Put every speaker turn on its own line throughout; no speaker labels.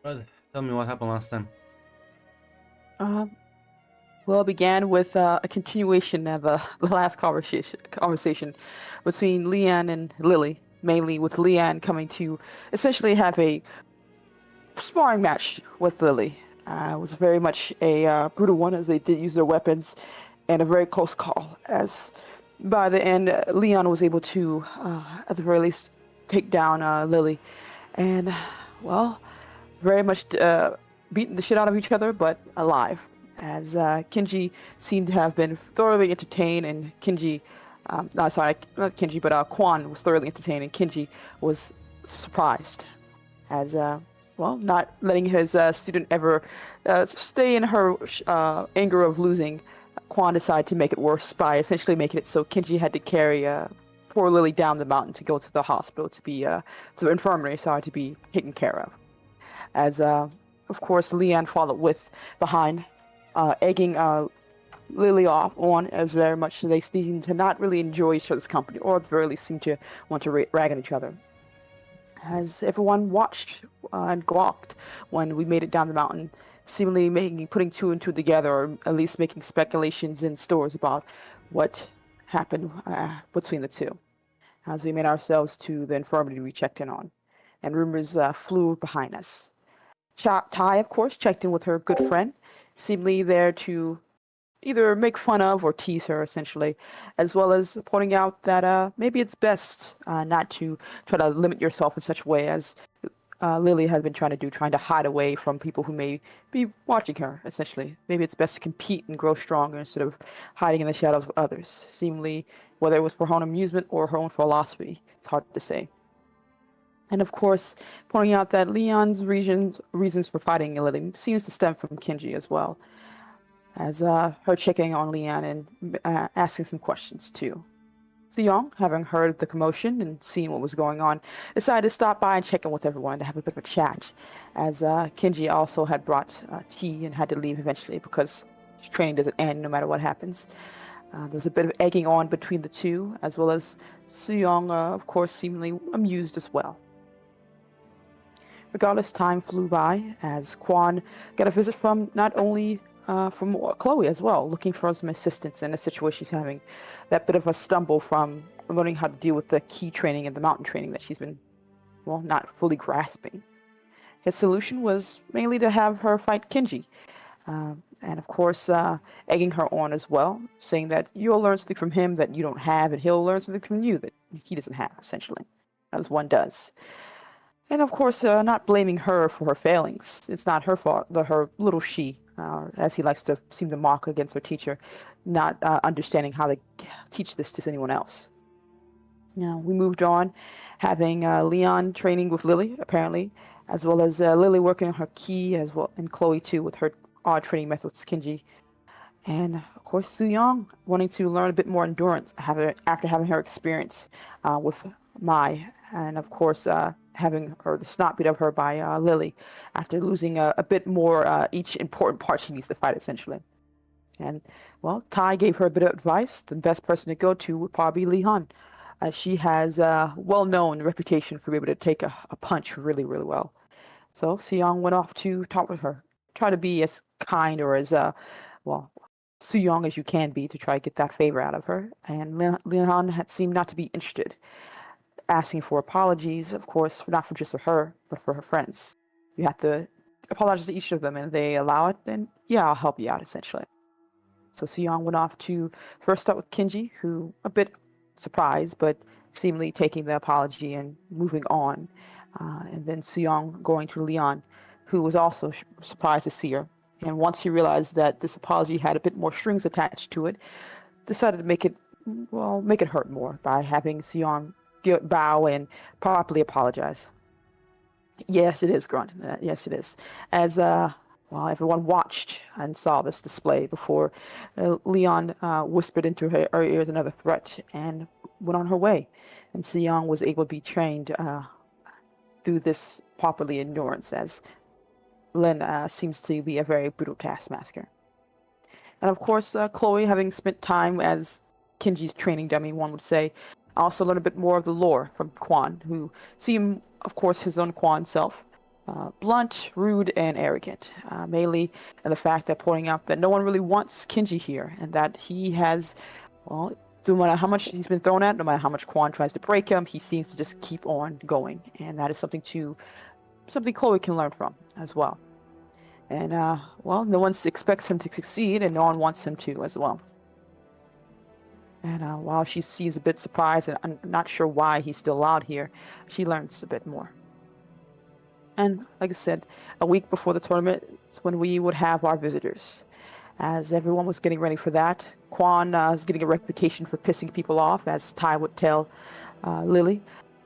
Well, tell me what happened last time.
Um, well, it began with a continuation of the last conversation between Leanne and Lily, mainly with Leanne coming to essentially have a sparring match with Lily. It was very much a brutal one as they did use their weapons and a very close call. As by the end, Leon was able to, at the very least, take down Lily. And, well, very much beating the shit out of each other, but alive. As Kinji seemed to have been thoroughly entertained, and Kinji, no, sorry, not Kinji, but Quan was thoroughly entertained, and Kinji was surprised. As, well, not letting his student ever stay in her anger of losing, Quan decided to make it worse by essentially making it so Kinji had to carry poor Lily down the mountain to go to the hospital to be, to the infirmary, sorry, to be taken care of. As of course Leanne followed with behind, egging Lily off on as very much they seem to not really enjoy each other's company, or at the very least seem to want to rag on each other. As everyone watched and gawked when we made it down the mountain, seemingly putting two and two together, or at least making speculations in stores about what happened between the two. As we made ourselves to the infirmary we checked in on, and rumors flew behind us. Tai, of course, checked in with her good friend, seemingly there to either make fun of or tease her, essentially, as well as pointing out that maybe it's best not to try to limit yourself in such a way as Lily has been trying to do, trying to hide away from people who may be watching her, essentially. Maybe it's best to compete and grow stronger instead of hiding in the shadows of others, seemingly, whether it was for her own amusement or her own philosophy. It's hard to say. And of course, pointing out that Leon's reasons for fighting Lily seems to stem from Kinji as well, as her checking on Leon and asking some questions too. Zeong, having heard the commotion and seen what was going on, decided to stop by and check in with everyone to have a bit of a chat, as Kinji also had brought tea and had to leave eventually because training doesn't end no matter what happens. There's a bit of egging on between the two, as well as Suyong, of course, seemingly amused as well. Regardless, time flew by as Quan got a visit from not only from Chloe as well, looking for some assistance in a situation she's having. That bit of a stumble from learning how to deal with the key training and the mountain training that she's been, well, not fully grasping. His solution was mainly to have her fight Kinji. And of course, egging her on as well, saying that you'll learn something from him that you don't have, and he'll learn something from you that he doesn't have, essentially, as one does. And of course, not blaming her for her failings. It's not her fault, her little she, as he likes to seem to mock against her teacher, not understanding how to teach this to anyone else. Now, we moved on, having Leon training with Lily, apparently, as well as Lily working on her ki, as well, and Chloe too, with her odd training methods, Kinji. And of course, Su Young wanting to learn a bit more endurance after having her experience with Mai, and of course, having her the snot beat of her by Lily after losing a bit more each important part she needs to fight, essentially. And well, Tai gave her a bit of advice. The best person to go to would probably be Li Han. She has a well-known reputation for being able to take a punch really, really well. So Young went off to talk with her, try to be as kind or as well Young as you can be to try to get that favor out of her. And Han had seemed not to be interested, asking for apologies, of course, not for just for her, but for her friends. You have to apologize to each of them, and if they allow it, then yeah, I'll help you out, essentially. So Suyong went off to first start with Kinji, who a bit surprised, but seemingly taking the apology and moving on. And then Suyong going to Leon, who was also surprised to see her. And once he realized that this apology had a bit more strings attached to it, decided to make it hurt more by having Suyong bow and properly apologize. Yes, it is, Grunt. Yes, it is. As well, everyone watched and saw this display before Leon whispered into her ears another threat and went on her way. And Xiong was able to be trained through this properly endurance, as Lin seems to be a very brutal taskmaster. And of course, Chloe, having spent time as Kinji's training dummy, one would say, also learned a bit more of the lore from Quan, who seemed, of course, his own Quan self, blunt, rude, and arrogant. Mainly, and the fact that pointing out that no one really wants Kenji here, and that he has, well, no matter how much he's been thrown at, no matter how much Quan tries to break him, he seems to just keep on going, and that is something Chloe can learn from as well. And well, no one expects him to succeed, and no one wants him to as well. And while she seems a bit surprised and I'm not sure why he's still out here, she learns a bit more. And like I said, a week before the tournament is when we would have our visitors. As everyone was getting ready for that, Quan is getting a reputation for pissing people off, as Tai would tell Lily.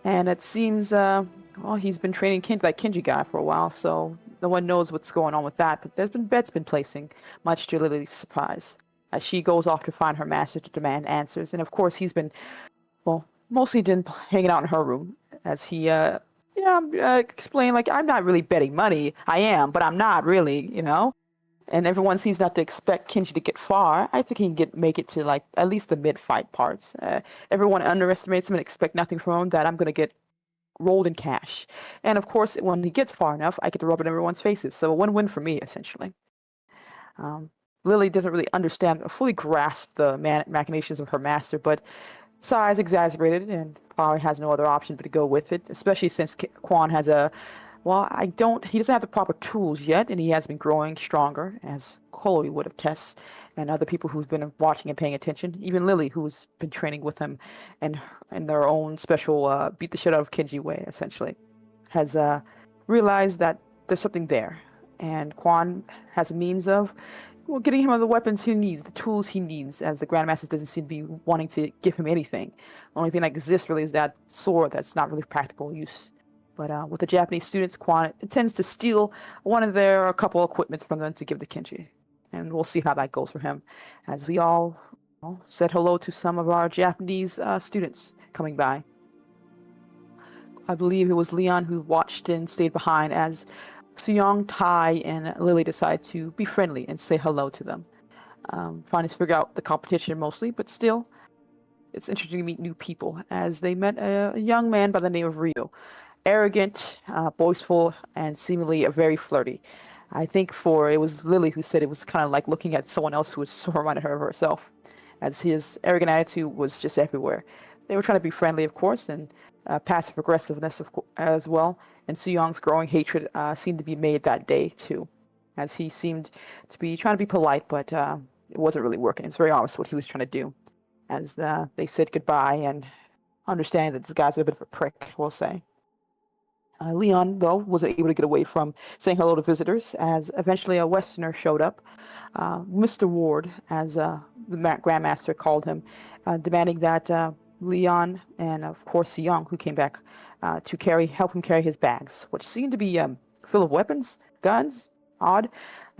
And it seems, well, he's been training that Kenji guy for a while, so no one knows what's going on with that. But there's been bets been placing, much to Lily's surprise, as she goes off to find her master to demand answers. And of course, he's been, well, mostly been hanging out in her room, as he explain like, I'm not really betting money. I am, but I'm not really, you know. And everyone seems not to expect Kenji to get far. I think he can make it to like at least the mid-fight parts. Everyone underestimates him and expect nothing from him. That I'm gonna get rolled in cash. And of course, when he gets far enough, I get to rub it in everyone's faces. So a win-win for me, essentially. Lily doesn't really understand or fully grasp the machinations of her master, but Sai's exaggerated and probably has no other option but to go with it, especially since Quan has he doesn't have the proper tools yet, and he has been growing stronger, as Chloe would have Tess and other people who's been watching and paying attention. Even Lily, who's been training with him and in their own special beat the shit out of Kenji way, essentially, has realized that there's something there. And Quan has a means of getting him the weapons he needs, the tools he needs, as the Grandmaster doesn't seem to be wanting to give him anything. The only thing that exists really is that sword that's not really practical use. But with the Japanese students, Quan intends to steal one of their couple equipments from them to give to Kenji. And we'll see how that goes for him, as we all said hello to some of our Japanese students coming by. I believe it was Leon who watched and stayed behind as Suyong, Tai, and Lily decide to be friendly and say hello to them. Trying to figure out the competition mostly, but still, it's interesting to meet new people, as they met a young man by the name of Ryo. Arrogant, boastful, and seemingly very flirty. I think it was Lily who said it was kind of like looking at someone else who was so reminded her of herself, as his arrogant attitude was just everywhere. They were trying to be friendly, of course, and passive aggressiveness as well. And Suyong's growing hatred seemed to be made that day too, as he seemed to be trying to be polite, but it wasn't really working. It was very obvious what he was trying to do, as they said goodbye and understanding that this guy's a bit of a prick, we'll say. Leon, though, was able to get away from saying hello to visitors, as eventually a Westerner showed up, Mr. Ward, as the Grandmaster called him, demanding that Leon and, of course, Suyong, who came back to help him carry his bags, which seemed to be full of weapons, guns, odd,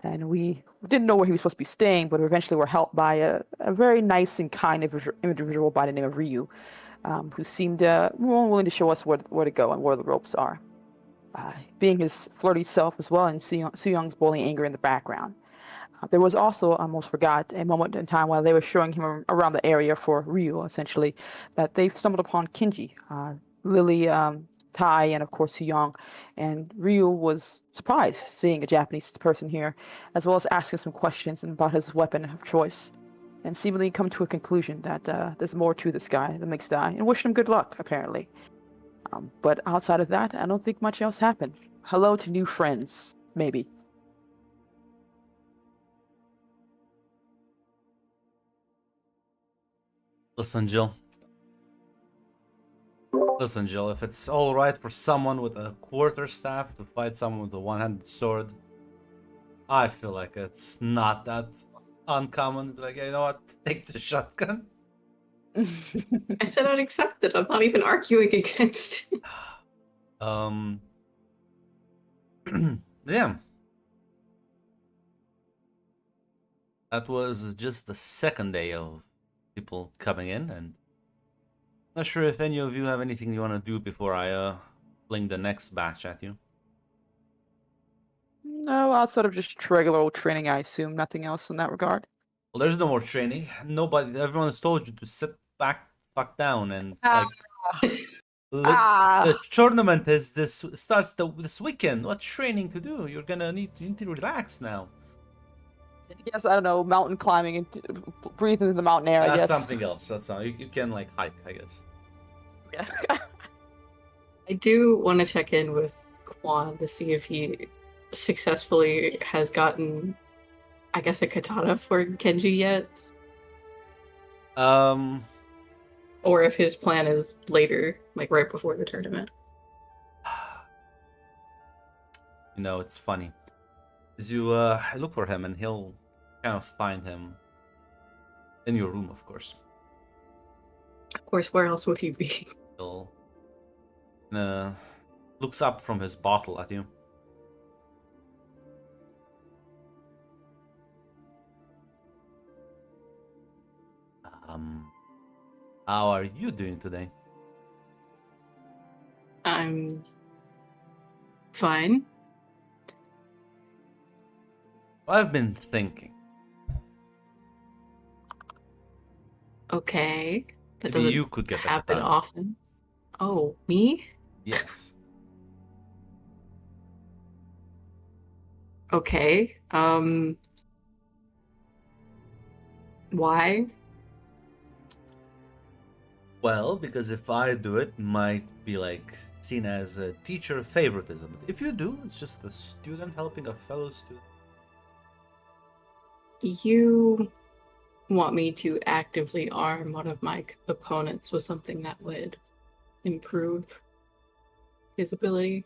and we didn't know where he was supposed to be staying, but eventually were helped by a very nice and kind individual by the name of Ryu, who seemed more willing to show us where to go and where the ropes are. Being his flirty self as well, and Suyong's boiling anger in the background. There was also, I almost forgot, a moment in time while they were showing him around the area for Ryu, essentially, that they stumbled upon Kenji, Lily, Tai, and of course Suyong. And Ryu was surprised seeing a Japanese person here, as well as asking some questions about his weapon of choice, and seemingly come to a conclusion that there's more to this guy than meets the eye, and wish him good luck, apparently. But outside of that, I don't think much else happened. Hello to new friends, maybe.
Listen, Jill. Listen, Jill, if it's alright for someone with a quarterstaff to fight someone with a one-handed sword, I feel like it's not that uncommon. Like, you know what? Take the shotgun.
I said I'd accept it. I'm not even arguing against it.
Yeah. That was just the second day of people coming in, and not sure if any of you have anything you want to do before I fling the next batch at you.
No, outside of just regular old training, I assume. Nothing else in that regard.
Well, there's no more training. Everyone has told you to sit back, fuck down, and like The tournament is this starts this weekend. What training to do? You're gonna you need to relax now.
Yes, I don't know, mountain climbing and breathe into the mountain air, I
That's
guess.
something else. That's not, you can like hike, I guess.
Yeah.
I do want to check in with Quan to see if he successfully has gotten, I guess, a katana for Kenji yet,
Um,
or if his plan is later, like right before the tournament.
you know, it's funny. As you look for him, and he'll kind of find him in your room, of course.
Of course, where else would he be?
He'll looks up from his bottle at you. How are you doing today?
I'm fine.
I've been thinking.
Okay. That
Maybe
doesn't
you could get a
happen
katana.
often. Oh, me?
Yes.
Okay. Why?
Well, because if I do it, might be like seen as a teacher favoritism. If you do, it's just a student helping a fellow student.
You want me to actively arm one of my opponents with something that would improve his ability?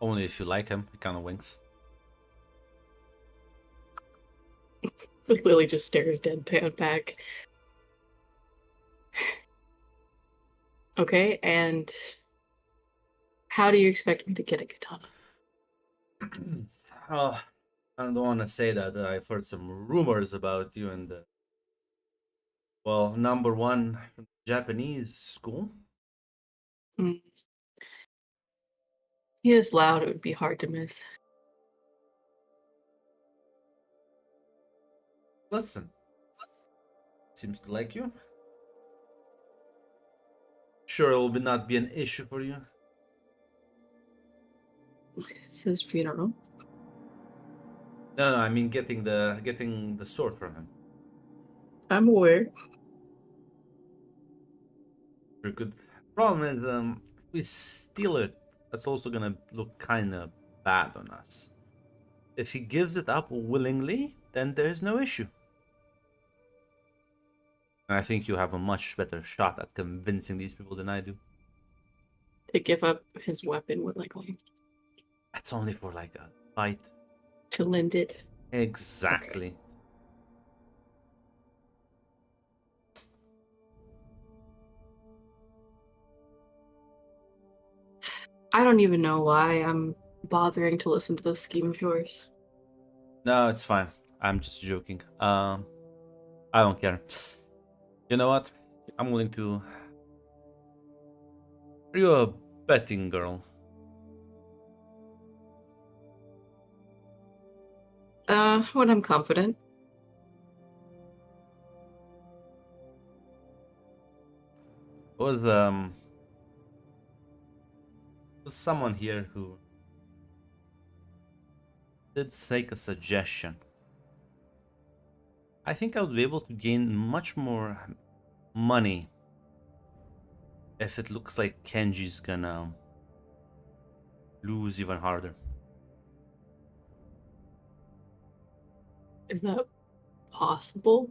Only if you like him. He kind of winks.
Lily just stares deadpan back. Okay, and how do you expect me to get a katana?
Oh, I don't want to say that. I've heard some rumors about you and the well, number one Japanese school.
Mm. He is loud, it would be hard to miss.
Listen, seems to like you. Sure, it will not be an issue for you.
It's his funeral.
No, I mean getting the sword from him.
I'm aware.
Very good. Problem is, if we steal it, that's also gonna look kind of bad on us. If he gives it up willingly, then there's no issue. And I think you have a much better shot at convincing these people than I do.
To give up his weapon willingly.
That's only for like a fight.
To lend it.
Exactly.
I don't even know why I'm bothering to listen to this scheme of yours.
No, it's fine. I'm just joking. I don't care. You know what? I'm willing to. Are you a betting girl?
When I'm confident.
Was someone here who did make a suggestion. I think I would be able to gain much more money if it looks like Kenji's gonna lose even harder.
Is that possible?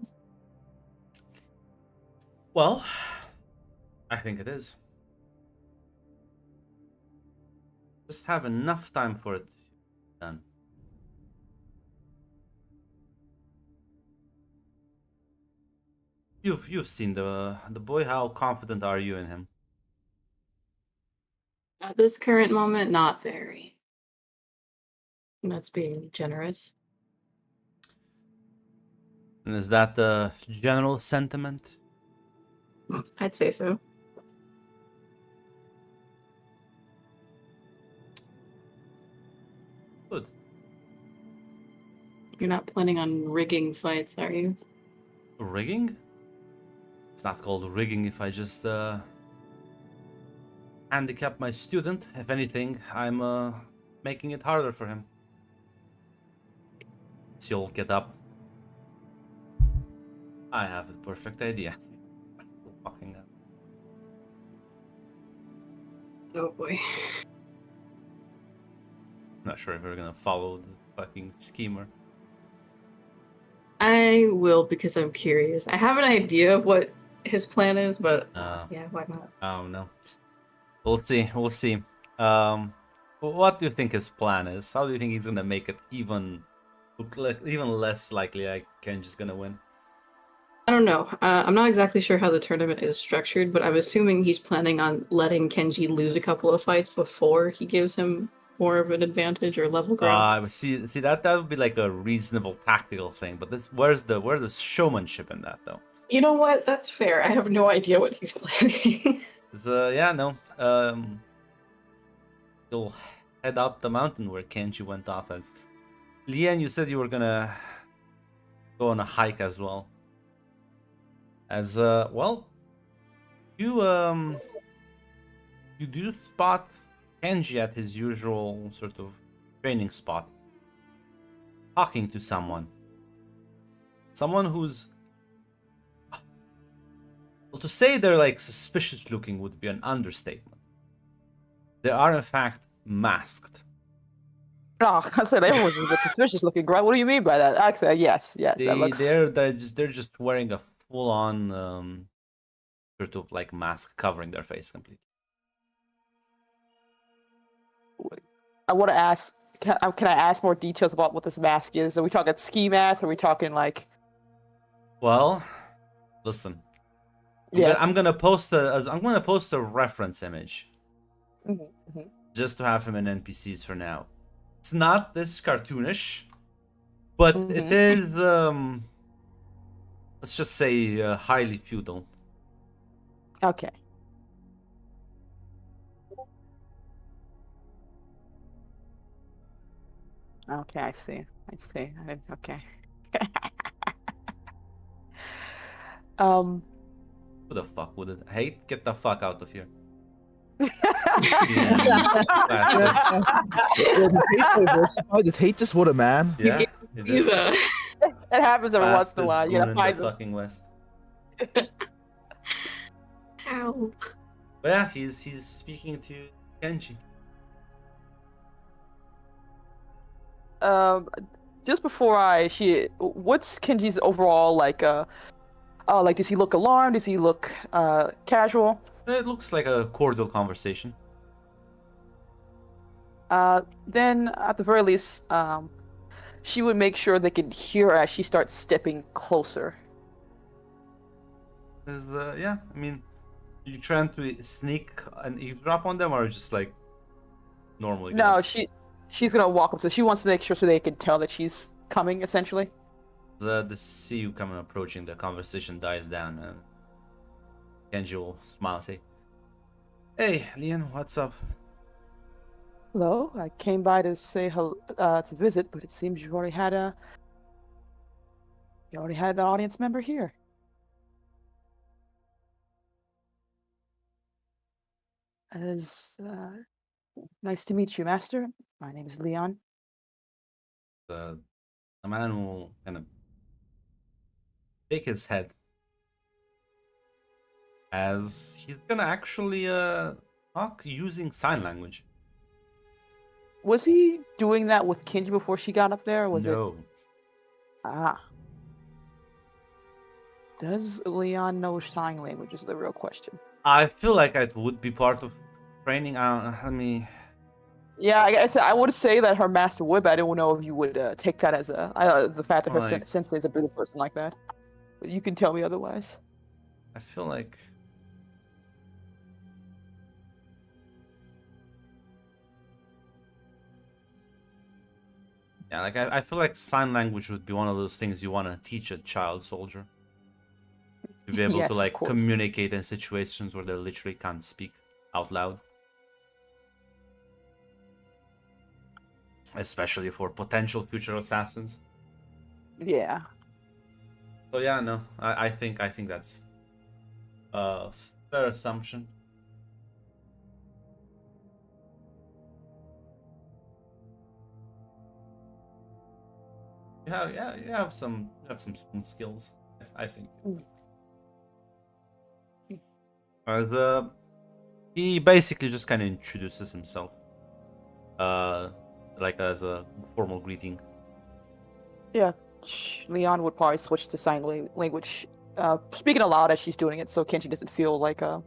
Well, I think it is. Just have enough time for it to be done. You've seen the boy. How confident are you in him?
At this current moment, not very. And that's being generous.
And is that the general sentiment?
I'd say so.
Good.
You're not planning on rigging fights, are you?
Rigging? It's not called rigging if I just handicap my student. If anything, I'm making it harder for him. So you'll get up. I have the perfect idea. Fucking hell.
Oh boy.
Not sure if we're gonna follow the fucking schemer.
I will because I'm curious. I have an idea of what his plan is, but yeah, why not?
Oh no. We'll see. We'll see. What do you think his plan is? How do you think he's gonna make it even less likely like Kenji's gonna win?
I don't know. I'm not exactly sure how the tournament is structured, but I'm assuming he's planning on letting Kenji lose a couple of fights before he gives him more of an advantage or level ground.
See that would be like a reasonable tactical thing, but where's the showmanship in that though?
You know what? That's fair. I have no idea what he's planning.
Yeah, no. You'll head up the mountain where Kenji went off as. Lian, you said you were gonna go on a hike as well. As well, you do spot Kenji at his usual sort of training spot, talking to someone who's, well, to say they're like suspicious looking would be an understatement. They are in fact masked.
Oh, I said everyone's a bit suspicious looking, right? What do you mean by that? Actually, yes, that looks.
They're just wearing a full on sort of like mask covering their face completely.
I want to ask. Can I ask more details about what this mask is? Are we talking ski mask? Are we talking like?
Well, listen. I'm gonna post a reference image, just to have him in NPCs for now. It's not this cartoonish, but it is. Let's just say highly feudal.
Okay. Okay, I see. Okay.
Who the fuck would it hate? Get the fuck out of here.
Did hate just what a man?
Yeah,
He's a.
It happens every once in a while. You gotta find
the
them.
fucking West.
Ow.
But yeah, he's speaking to Kenji.
Just before what's Kenji's overall like? Like, does he look alarmed? Does he look casual?
It looks like a cordial conversation.
Then at the very least, she would make sure they can hear her as she starts stepping closer.
Yeah, I mean, you trying to sneak and eavesdrop on them, or just like normally?
No, she's gonna walk up, so she wants to make sure so they can tell that she's coming, essentially.
The see you coming approaching, the conversation dies down, and Kenji will smile and say, "Hey, Lian, what's up?"
Hello, I came by to say hello, to visit, but it seems you already had an audience member here. Nice to meet you, Master. My name is Leon.
The man will kind of shake his head as he's gonna actually talk using sign language.
Was he doing that with Kenji before she got up there? Or was
No.
Ah. Does Leon know sign language is the real question.
I feel like it would be part of training. I mean,
Yeah, I guess I would say that her master would, but I don't know if you would take that as the fact that her
Like-
sensei is a brutal person like that. But you can tell me otherwise.
I feel like yeah, like I feel like sign language would be one of those things you want to teach a child soldier to be able
Yes,
to
of
like
course.
communicate in situations where they literally can't speak out loud, especially for potential future assassins.
Yeah.
So yeah, no, I think that's a fair assumption. You have some spoon skills. I think.
Mm.
As he basically just kind of introduces himself, like as a formal greeting.
Yeah, Leon would probably switch to sign language, speaking aloud as she's doing it, so Kenji doesn't feel like cut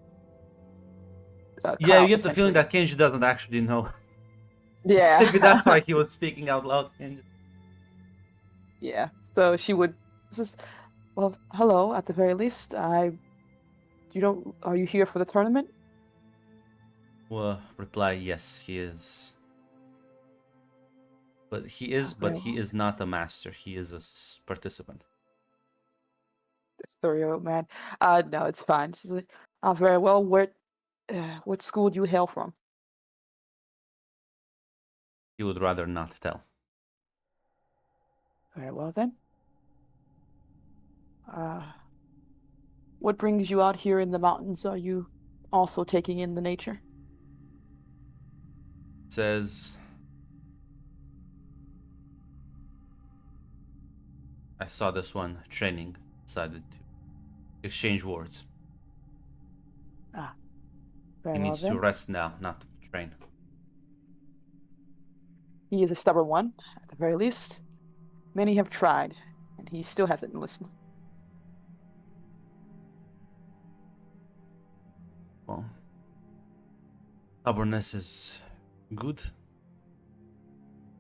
Yeah, you
out,
get the feeling
essentially.
that Kenji doesn't actually know.
Yeah.
Maybe that's why he was speaking out loud. Kenji.
Yeah. So she would just, well, hello. At the very least, are you here for the tournament?
Will reply, yes, he is. But he is,
Very
but he
well.
is not a master. He is a participant.
This 3-year-old man. No, it's fine. She's like, very well. What school do you hail from?
He would rather not tell.
Very well then. Uh, what brings you out here in the mountains? Are you also taking in the nature?
Says, I saw this one training, decided to exchange words.
Very
He
well
needs
then.
to rest now, not train.
He is a stubborn one, at the very least. Many have tried, and he still hasn't listened.
Well, stubbornness is good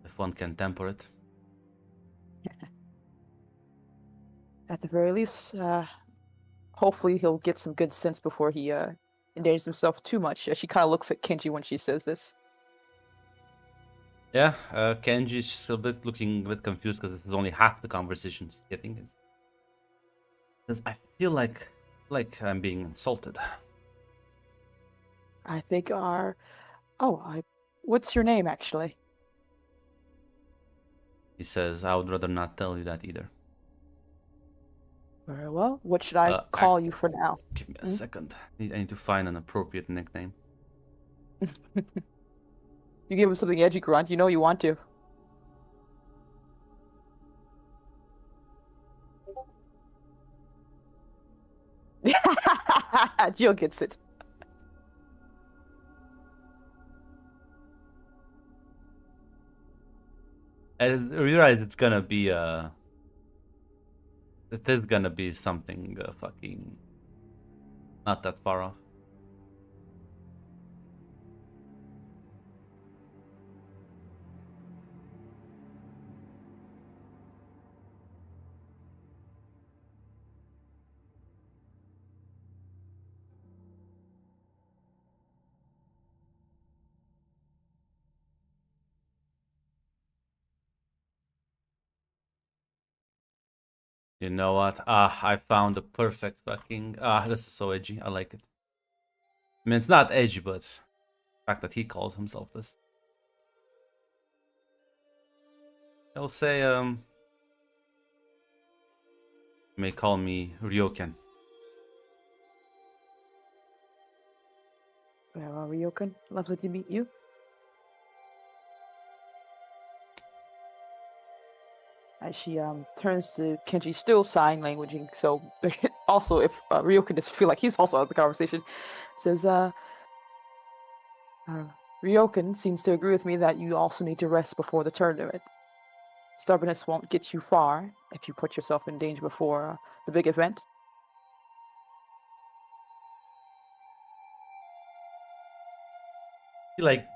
if one can temper it.
At the very least, hopefully he'll get some good sense before he endangers himself too much. She kind of looks at Kenji when she says this.
Yeah, Kenji's just a bit looking a bit confused because this is only half the conversation she's getting. Because I feel like I'm being insulted.
I think what's your name actually?
He says, I would rather not tell you that either.
Very well. What should I call you for now?
Give me a second. I need to find an appropriate nickname.
You give him something edgy, Grunt. You know you want to. Jill gets it.
I realize it's gonna be it is gonna be something fucking not that far off. You know what? I found the perfect fucking this is so edgy. I like it. I mean, it's not edgy, but the fact that he calls himself this. He'll say, you may call me Ryoken.
Well, Ryokan, lovely to meet you. As she turns to Kenji, still sign languaging. So also, if Ryokan doesn't feel like he's also out of the conversation, says, Ryokan seems to agree with me that you also need to rest before the tournament. Stubbornness won't get you far if you put yourself in danger before the big event.
He like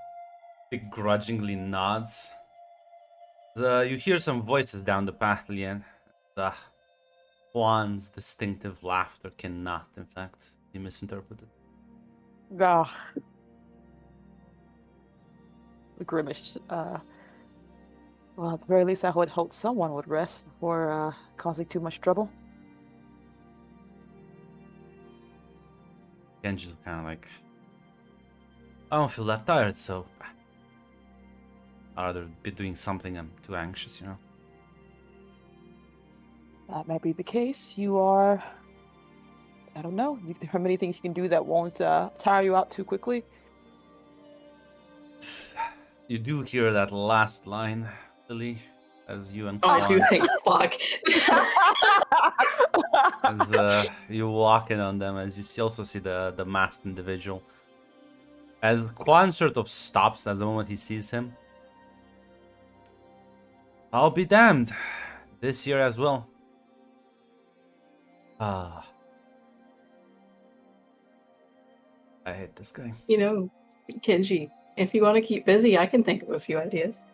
begrudgingly nods. You hear some voices down the path, Lien. Juan's distinctive laughter cannot, in fact, be misinterpreted.
Ah. The grimace. Well, at the very least, I would hope someone would rest before causing too much trouble.
Genji's kind of like, I don't feel that tired, so I'd rather be doing something. I'm too anxious, you know.
That might be the case. You are. I don't know. There are many things you can do that won't tire you out too quickly.
You do hear that last line, Lily. as you and
Oh, I do
Quan,
think fuck.
as you walk in on them, as you also see the masked individual. As Quan sort of stops at the moment he sees him. I'll be damned. This year as well. Ah. I hate this guy.
You know, Kenji, if you want to keep busy, I can think of a few ideas.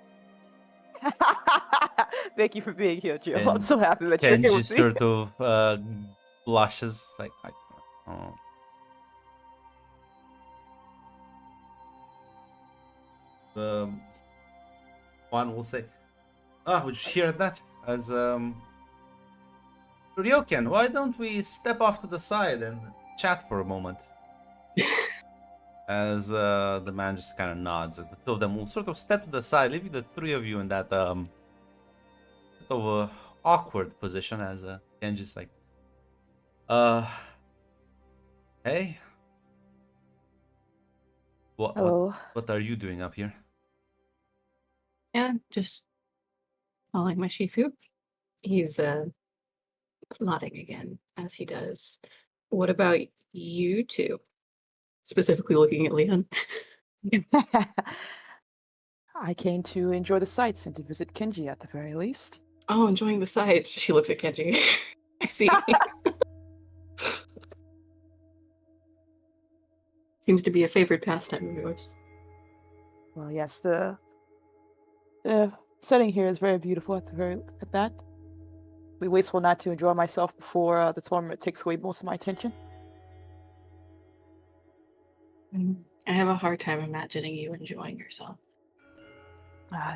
Thank you for being here, Jill. I'm
And
so happy that you're here
Kenji
with me.
sort of blushes like I don't know. One will say, would you hear that? As Ryoken, why don't we step off to the side and chat for a moment? As the man just kind of nods, as the two of them will sort of step to the side, leaving the three of you in that sort of awkward position. As Kenji's like, hey,
Hello.
what are you doing up here?
Yeah, just following my Shifu. He's plotting again, as he does. What about you two? Specifically looking at Leon.
I came to enjoy the sights and to visit Kenji at the very least.
Oh, enjoying the sights. She looks at Kenji. I see. Seems to be a favorite pastime of yours.
Well, yes, the setting here is very beautiful at that. Be wasteful not to enjoy myself before the tournament takes away most of my attention.
I have a hard time imagining you enjoying yourself.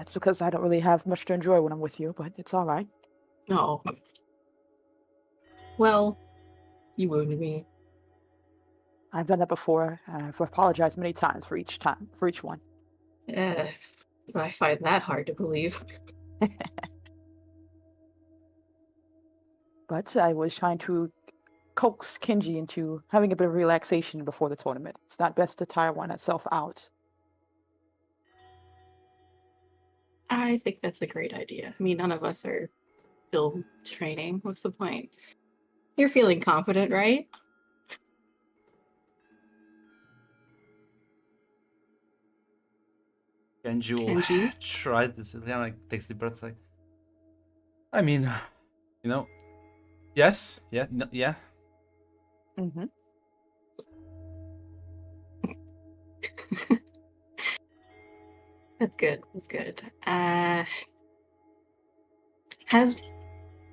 It's because I don't really have much to enjoy when I'm with you, but it's all right.
Oh. Well, you wounded me.
I've done that before. I've apologized many times for each one.
I find that hard to believe.
But I was trying to coax Kenji into having a bit of relaxation before the tournament. It's not best to tire oneself out.
I think that's a great idea. I mean, none of us are still training. What's the point? You're feeling confident, right?
Kenji try to sit down, like takes the breath, like, I mean, you know, yes, yeah, no, yeah.
Mm-hmm.
That's good. That's good. Has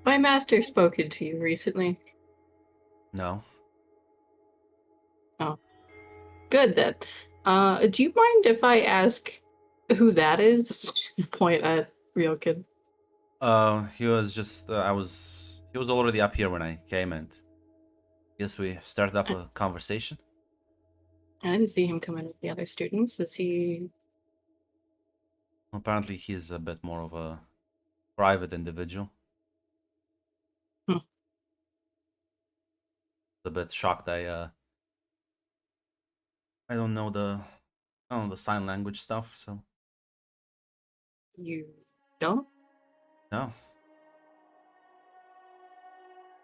my master spoken to you recently?
No.
Oh, good then. Do you mind if I ask who that is? Point at Ryoken.
He was just, he was already up here when I came, and guess we started up a conversation.
I didn't see him come in with the other students. Is he?
Apparently, he's a bit more of a private individual.
Hmm.
A bit shocked. I don't know the sign language stuff, so
You don't?
no.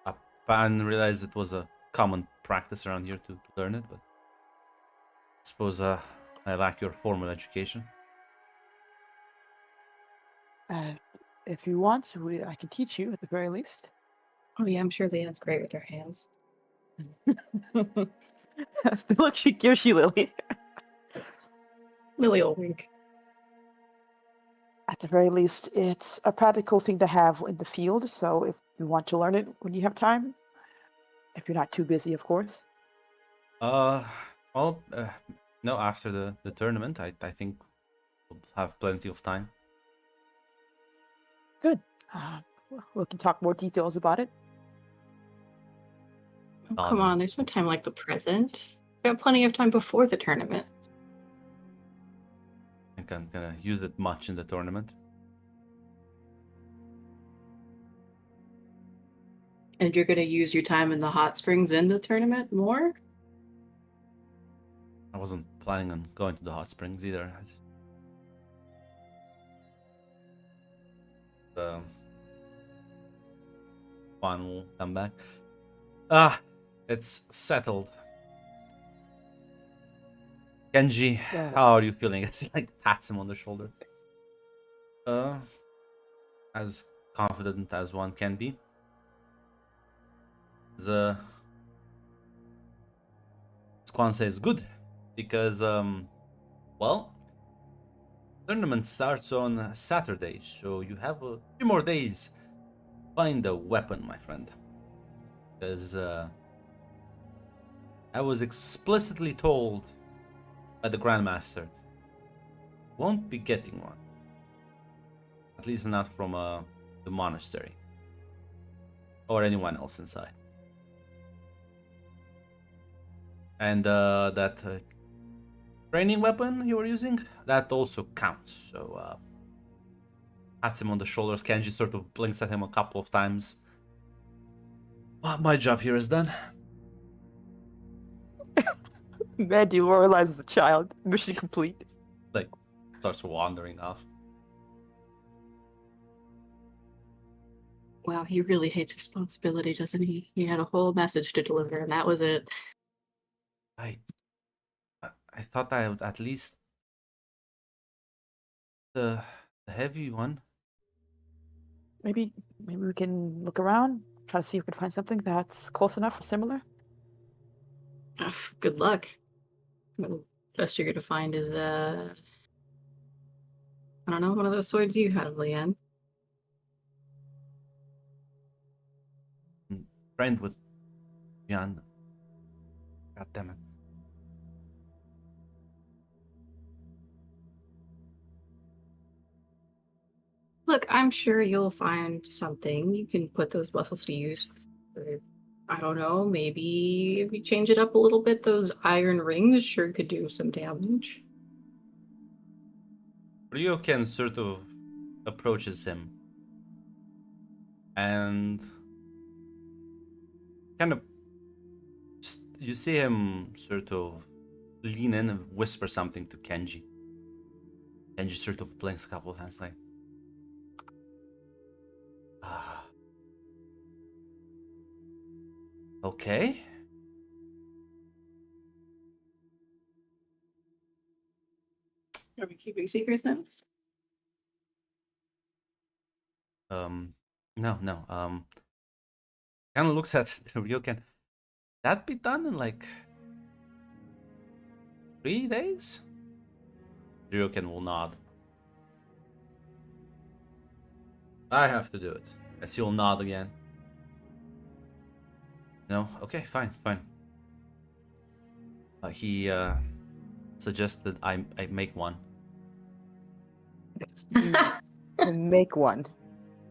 I didn't realize it was a common practice around here to learn it, but I suppose I lack your formal education.
If you want, I can teach you at the very least.
Oh yeah, I'm sure Leon's great with her hands.
That's the look she gives you, Lily.
Lily will wink.
At the very least, it's a practical thing to have in the field, so if you want to learn it when you have time, if you're not too busy, of course.
Well, no, after the tournament, I think we'll have plenty of time.
Good. We can talk more details about it.
Oh, come on, there's no time like the present. We have plenty of time before the tournament.
I think I'm gonna use it much in the tournament.
And you're gonna use your time in the hot springs in the tournament more?
I wasn't planning on going to the hot springs either. Juan will come back. It's settled. Kenji,
Yeah.
how are you feeling? As he like pats him on the shoulder. As confident as one can be. The Quan says good because well, tournament starts on Saturday, so you have a few more days. Find a weapon, my friend, because I was explicitly told by the Grandmaster won't be getting one. At least not from the monastery or anyone else inside. And that training weapon you were using, that also counts. So pats him on the shoulders. Kenji sort of blinks at him a couple of times. Well, my job here is done.
Man demoralizes a child. Mission complete.
Like, starts wandering off.
Wow, he really hates responsibility, doesn't he? He had a whole message to deliver, and that was it.
I thought I would at least the heavy one.
Maybe we can look around, try to see if we can find something that's close enough or similar.
Ugh, good luck. The best you're gonna find is I don't know, one of those swords you have, Leanne.
Friend with Jan. God damn it.
Look, I'm sure you'll find something. You can put those muscles to use for, I don't know, maybe if you change it up a little bit, those iron rings sure could do some damage.
Ryoken sort of approaches him and kind of you see him sort of lean in and whisper something to Kenji. Kenji sort of blinks a couple of times like okay.
Are we keeping secrets now?
No. Kind of looks at Ryoken. That be done in like 3 days? Ryoken will nod. I have to do it. As he'll nod again. No? Okay, fine. He suggested I make one.
Make one.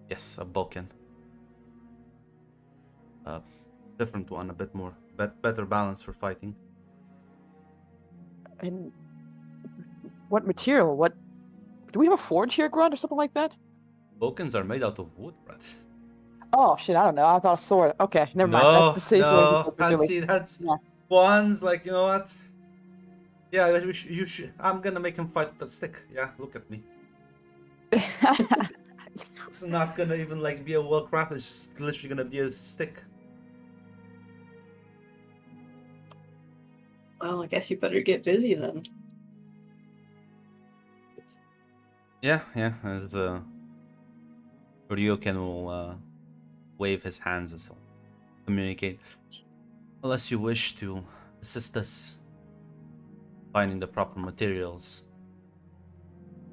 Yes, a boken. Different one, a bit more, better balance for fighting.
And what material? What do we have a forge here, Grunt, or something like that?
Bokens are made out of wood, Brad.
Oh shit, I don't know. I thought a sword. Okay, never mind.
No,
That's the same sword we're supposed to be doing.
see, that's
Yeah.
one's like, you know what? Yeah, you should. I'm gonna make him fight with that stick. Yeah, look at me. It's not gonna even like be a well crafted. It's just literally gonna be a stick.
Well, I guess you better get busy then.
Yeah. As Ryoken will wave his hands as he'll communicate. Unless you wish to assist us finding the proper materials,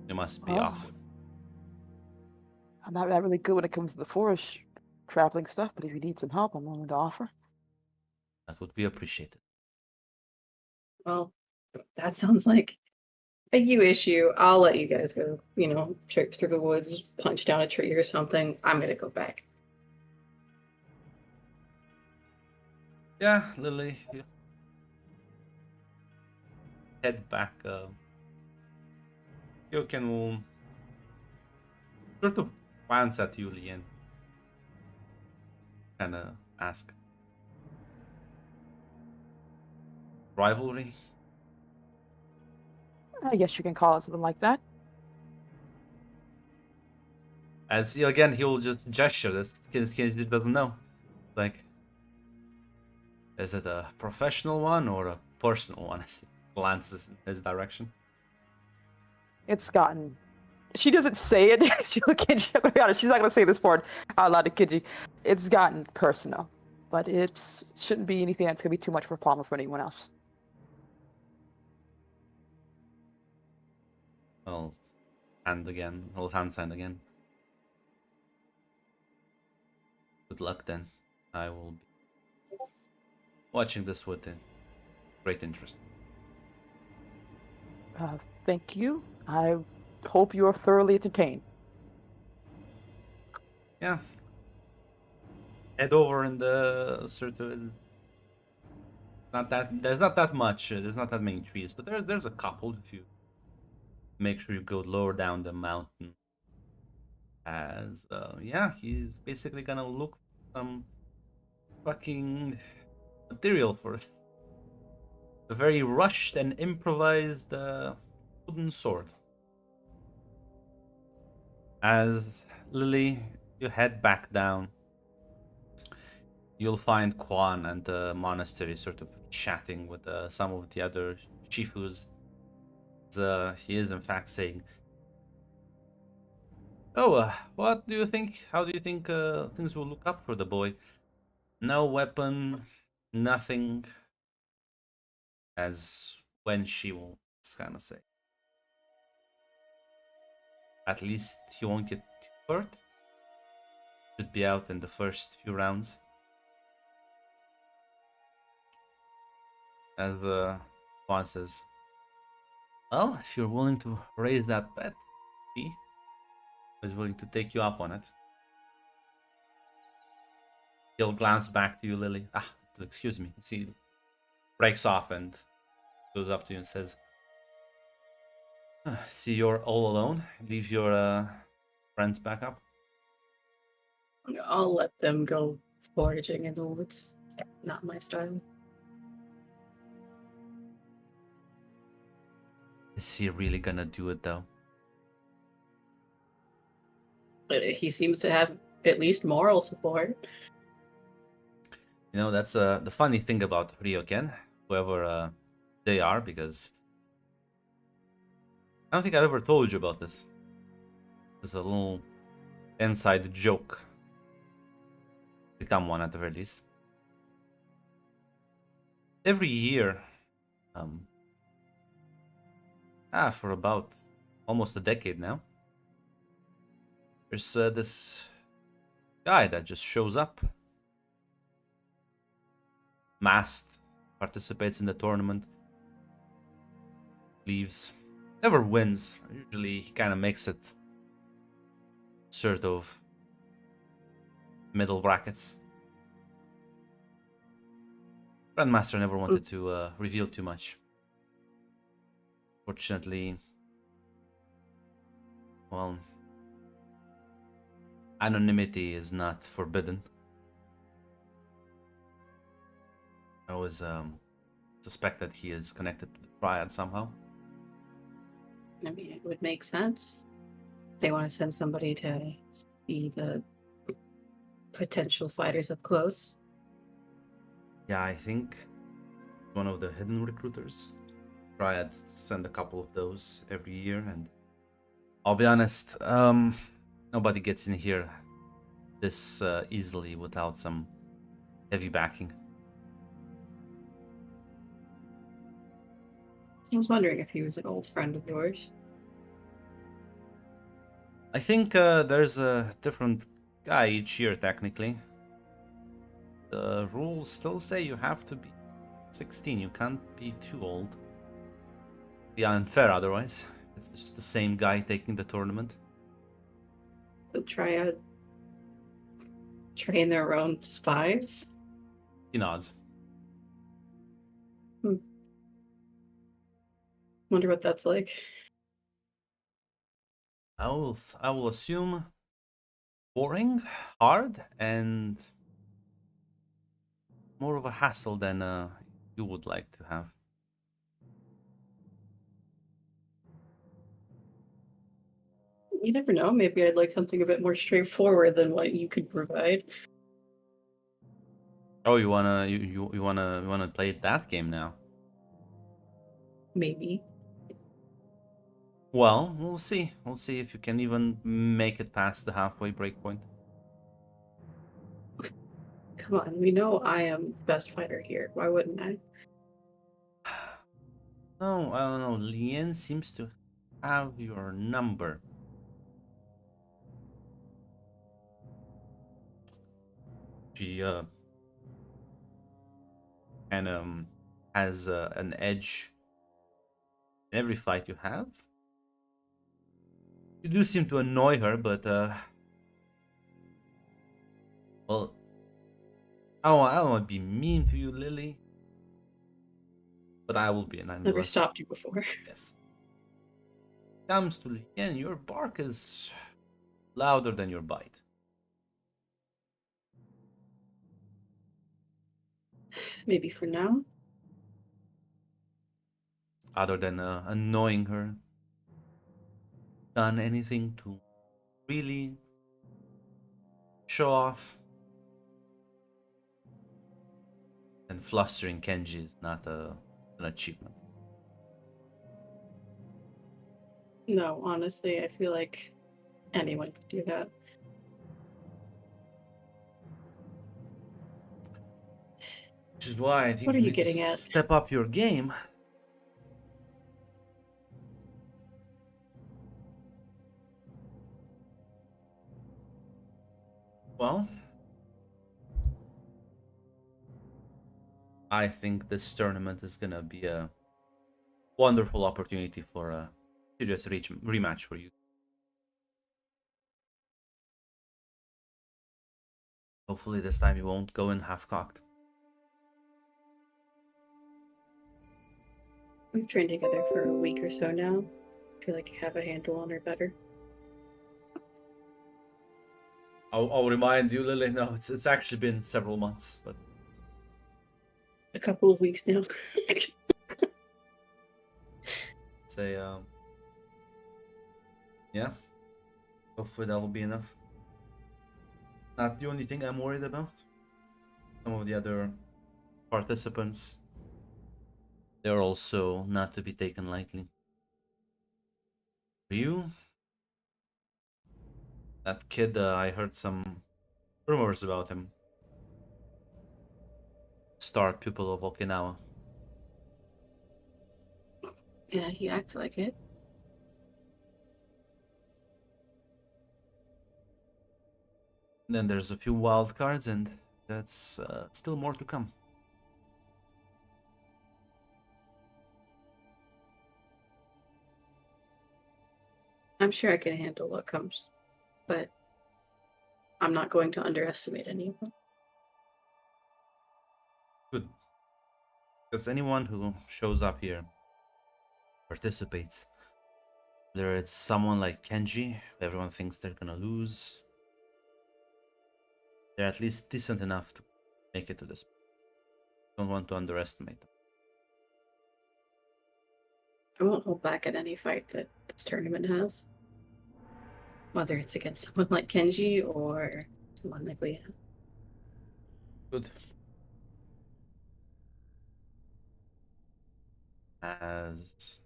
you must be
Oh.
off.
I'm not really good when it comes to the forest traveling stuff, but if you need some help, I'm willing to offer.
That would be appreciated.
Well, that sounds like a you issue. I'll let you guys go, trip through the woods, punch down a tree or something. I'm gonna go back.
Yeah, Lily. Yeah. Head back. Ryoken will sort of glance at you, Lian. Kinda ask. Rivalry?
I guess you can call it something like that.
As again, he will just gesture. This kid doesn't know. Like, is it a professional one or a personal one? As he glances in his direction.
It's gotten. She doesn't say it. Kiji, I'm gonna be honest, she's not gonna say this part out loud to Kiji. It's gotten personal, but it shouldn't be anything that's gonna be too much for Palmer for anyone else.
Well, hand again. Hold hand sign again. Good luck then. I will be watching this with great interest.
Thank you. I hope you are thoroughly entertained.
Yeah. Head over in the sort of not that there's not that much. There's not that many trees, but there's a couple if you make sure you go lower down the mountain. As yeah, he's basically gonna look for some fucking material for it. A very rushed and improvised wooden sword. As Lily, you head back down, you'll find Quan and the monastery sort of chatting with some of the other Shifus. He is in fact saying, "Oh, what do you think? How do you think things will look up for the boy? No weapon, nothing." As when she will kind of say, at least he won't get hurt. Should be out in the first few rounds. As Quan says, "Well, if you're willing to raise that bet, he is willing to take you up on it." He'll glance back to you, Lily. Excuse me. He breaks off and goes up to you and says, "See, you're all alone. Leave your friends back up."
I'll let them go foraging in the woods. Not my style.
Is he really gonna do it though?
But he seems to have at least moral support.
You know, that's the funny thing about Ryoken, whoever they are, because I don't think I've ever told you about this. It's a little inside joke. Become one at the very least. Every year, for about almost a decade now, there's this guy that just shows up, masked, participates in the tournament, leaves, never wins. Usually he kind of makes it sort of middle brackets. Grandmaster never wanted to reveal too much. Fortunately, well, anonymity is not forbidden. I always suspect that he is connected to the Triad somehow.
I mean, it would make sense. They want to send somebody to see the potential fighters up close.
Yeah, I think one of the hidden recruiters. Triad send a couple of those every year, and I'll be honest, nobody gets in here this easily without some heavy backing.
I was wondering if he was an old friend of yours.
I think there's a different guy each year, technically. The rules still say you have to be 16, you can't be too old. Be unfair otherwise. It's just the same guy taking the tournament.
The Triad train their own spies?
He nods.
Wonder what that's like.
I will assume boring, hard, and more of a hassle than you would like to have.
You never know. Maybe I'd like something a bit more straightforward than what you could provide.
Oh, you wanna play that game now?
Maybe.
Well, we'll see. We'll see if you can even make it past the halfway breakpoint.
Come on, we know I am the best fighter here. Why wouldn't I?
No, I don't know. Lien seems to have your number. She and has an edge in every fight you have. You do seem to annoy her, but well, I don't want to be mean to you, Lily, but I will be
Never
nonetheless.
stopped you before.
Yes. Comes to Lien, your bark is louder than your bite.
Maybe for now.
Other than annoying her, done anything to really show off? And flustering Kenji is not an achievement.
No, honestly, I feel like anyone could do that.
Which is why I think
What are
you
you
need to
getting at?
step up your game. Well, I think this tournament is gonna be a wonderful opportunity for a serious rematch for you. Hopefully this time you won't go in half-cocked.
We've trained together for a week or so now. I feel like you have a handle on her better.
I'll remind you, Lily. No, it's actually been several months, but
A couple of weeks now.
say yeah. Hopefully that will be enough. Not the only thing I'm worried about. Some of the other participants, they're also not to be taken lightly. For you, that kid, I heard some rumors about him. Star pupil of Okinawa.
Yeah, he acts like it.
Then there's a few wild cards, and that's still more to come.
I'm sure I can handle what comes, but I'm not going to underestimate anyone.
Good. Because anyone who shows up here participates. Whether it's someone like Kenji, who everyone thinks they're gonna lose, they're at least decent enough to make it to this. Don't want to underestimate them.
I won't hold back at any fight that this tournament has. Whether it's against someone like Kenji or someone like Leah.
Good. As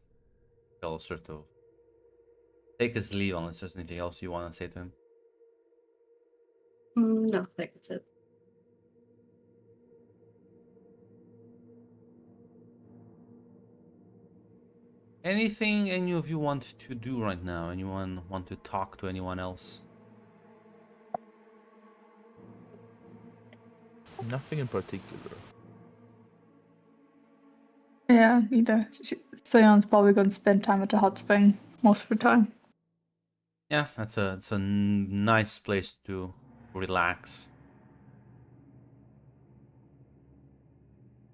he'll sort of take his leave unless there's anything else you want to say to him.
No, that's it.
Anything any of you want to do right now? Anyone want to talk to anyone else?
Nothing in particular.
Yeah, neither. Soyeon's probably going to spend time at the hot spring most of the time.
Yeah, it's a nice place to relax.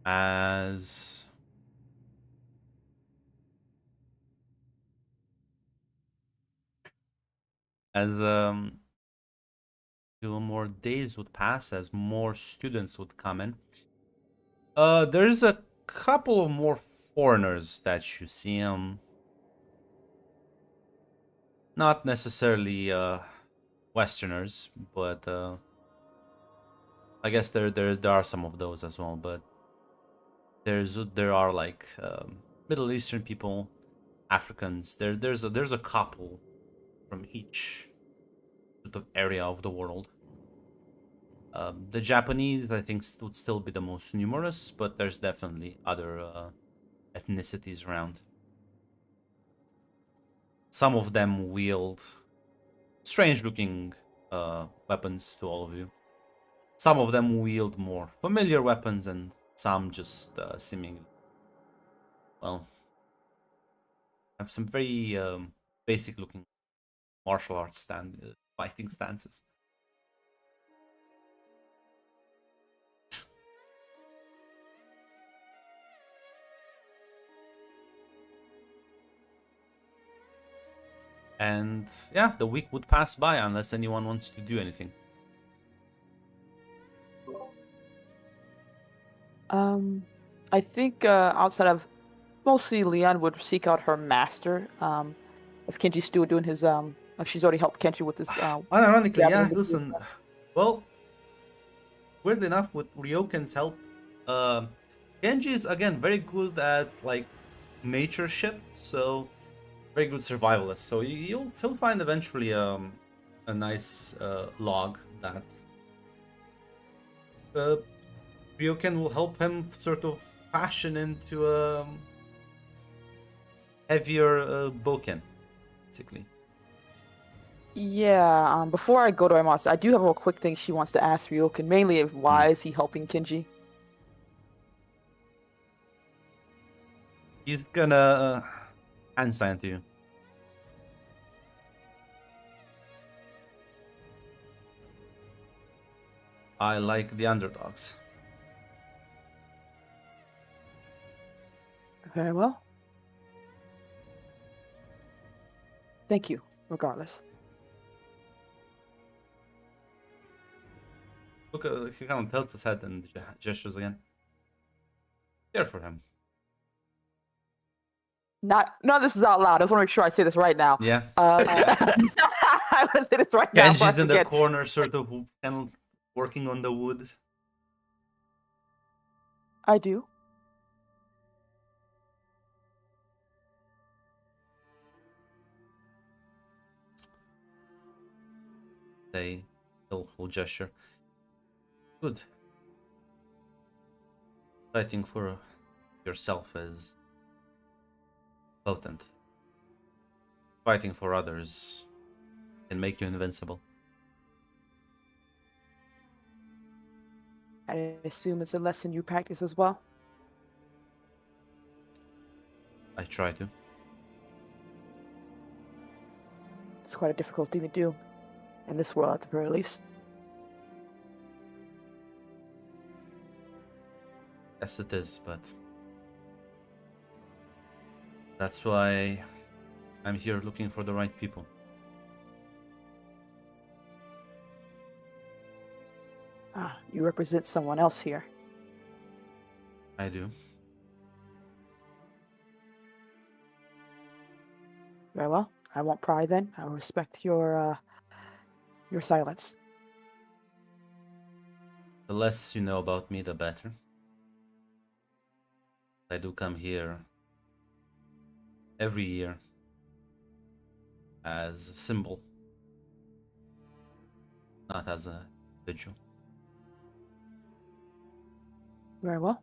As few more days would pass, as more students would come in. There's a couple of more foreigners that you see. Not necessarily Westerners, but I guess there are some of those as well. But there are like Middle Eastern people, Africans. There's a couple from each sort of area of the world. The Japanese, I think, would still be the most numerous, but there's definitely other ethnicities around. Some of them wield strange-looking weapons to all of you. Some of them wield more familiar weapons, and some just seemingly, well, have some very basic-looking martial arts fighting stances. And yeah, the week would pass by unless anyone wants to do anything.
I think outside of mostly Leon would seek out her master. If Kenji's still doing his if she's already helped Kenji with his
Unironically,
jabbing
yeah,
with his-
listen. Well, weirdly enough, with Ryoken's help, Genji is again very good at like nature shit, so very good survivalist. So he'll find eventually a nice log that Ryoken will help him sort of fashion into a heavier boken, basically.
Yeah, before I go to Amos, I do have a quick thing she wants to ask Ryoken, mainly of why is he helping Kenji?
He's gonna hand sign to you. I like the underdogs.
Very well. Thank you, regardless.
Look, he kind of tilts his head and gestures again. Care for him.
None of this is out loud. I just want to make sure I say this right now.
Yeah.
I want to say this right now. before I
Genji's in the
forget.
corner, sort of kind of working on the wood.
I do.
Say, helpful gesture. Good. Fighting for yourself is potent. Fighting for others can make you invincible.
I assume it's a lesson you practice as well.
I try to.
It's quite a difficult thing to do in this world, at the very least.
Yes, it is, but that's why I'm here looking for the right people.
Ah, you represent someone else here.
I do.
Very well. I won't pry then. I will respect your silence.
The less you know about me, the better. I do come here every year as a symbol, not as a individual.
Very well.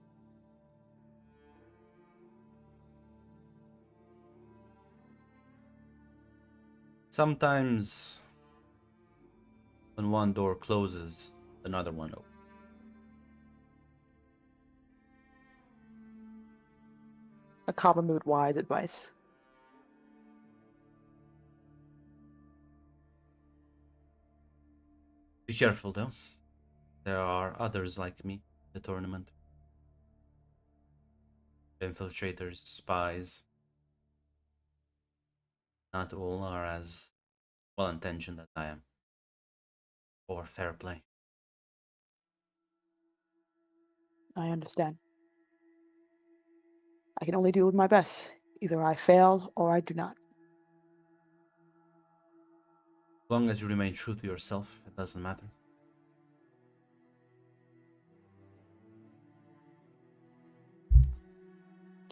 Sometimes when one door closes, another one opens.
A common mood wise advice.
Be careful though. There are others like me in the tournament. Infiltrators, spies. Not all are as well intentioned as I am. Or fair play.
I understand. I can only do my best. Either I fail or I do not.
long as you remain true to yourself, it doesn't matter.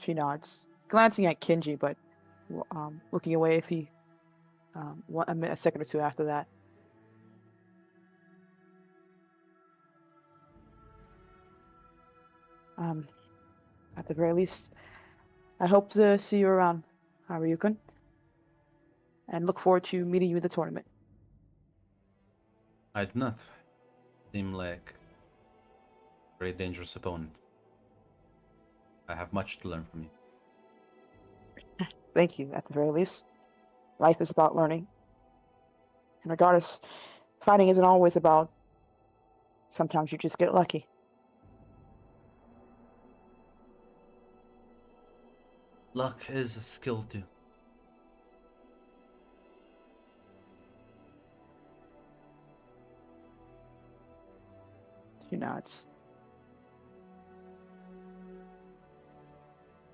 She nods, glancing at Kenji, but looking away if he a second or two after that. At the very least, I hope to see you around, Ryukun, and look forward to meeting you in the tournament.
I do not seem like a very dangerous opponent. I have much to learn from you.
Thank you, at the very least. Life is about learning. And regardless, fighting isn't always about. Sometimes you just get lucky.
Luck is a skill too.
She nods.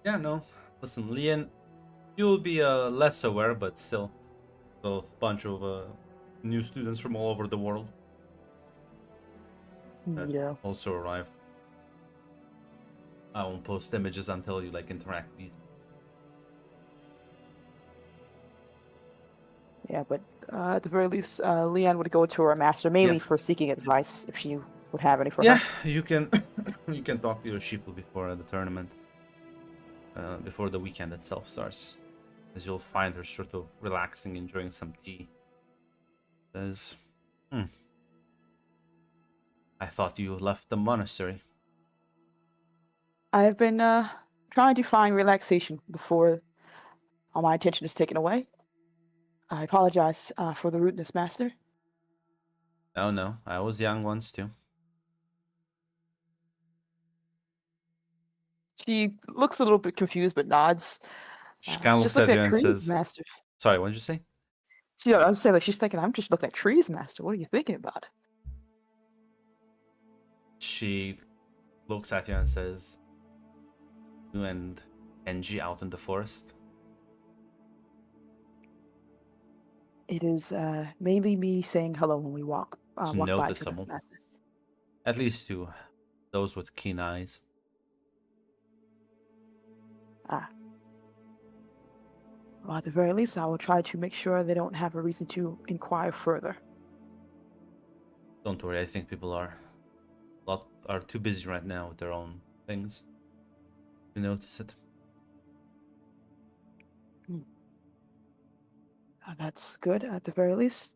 Yeah, no. Listen, Lian, you'll be less aware, but still a bunch of new students from all over the world that
Neato.
also arrived. I won't post images until you like interact with these.
Yeah, but at the very least, Leon would go to her master mainly for seeking advice if she would have any for
Yeah,
her.
you can you can talk to your Shifu before the tournament, before the weekend itself starts, as you'll find her sort of relaxing, enjoying some tea. Says, I thought you left the monastery.
I've been trying to find relaxation before all my attention is taken away. I apologize for the rudeness, Master.
Oh no, I was young once too.
She looks a little bit confused but nods.
She kind of
Just
looks at
looking
you
at
and
trees,
says,
Master.
sorry, what did you say?
I'm saying, like, she's thinking, I'm just looking at trees, Master. What are you thinking about?
She looks at you and says, you and Enji out in the forest?
It is mainly me saying hello when we walk
It's
by to
noticeable.
the Master.
At least to those with keen eyes.
Well, at the very least, I will try to make sure they don't have a reason to inquire further.
Don't worry, I think people are too busy right now with their own things to notice it.
That's good. At the very least,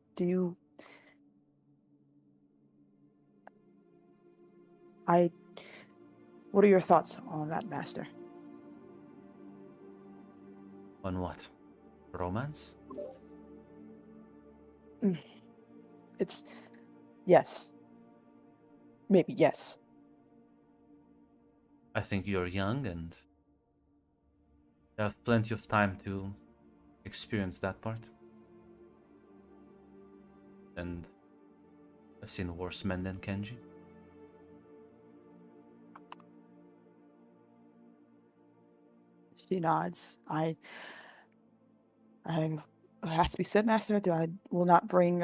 what are your thoughts on that, Master?
On what? Romance?
It's yes. Maybe yes.
I think you're young and you have plenty of time to experience that part. And I've seen worse men than Kenji.
She nods. It has to be said, Master. I will not bring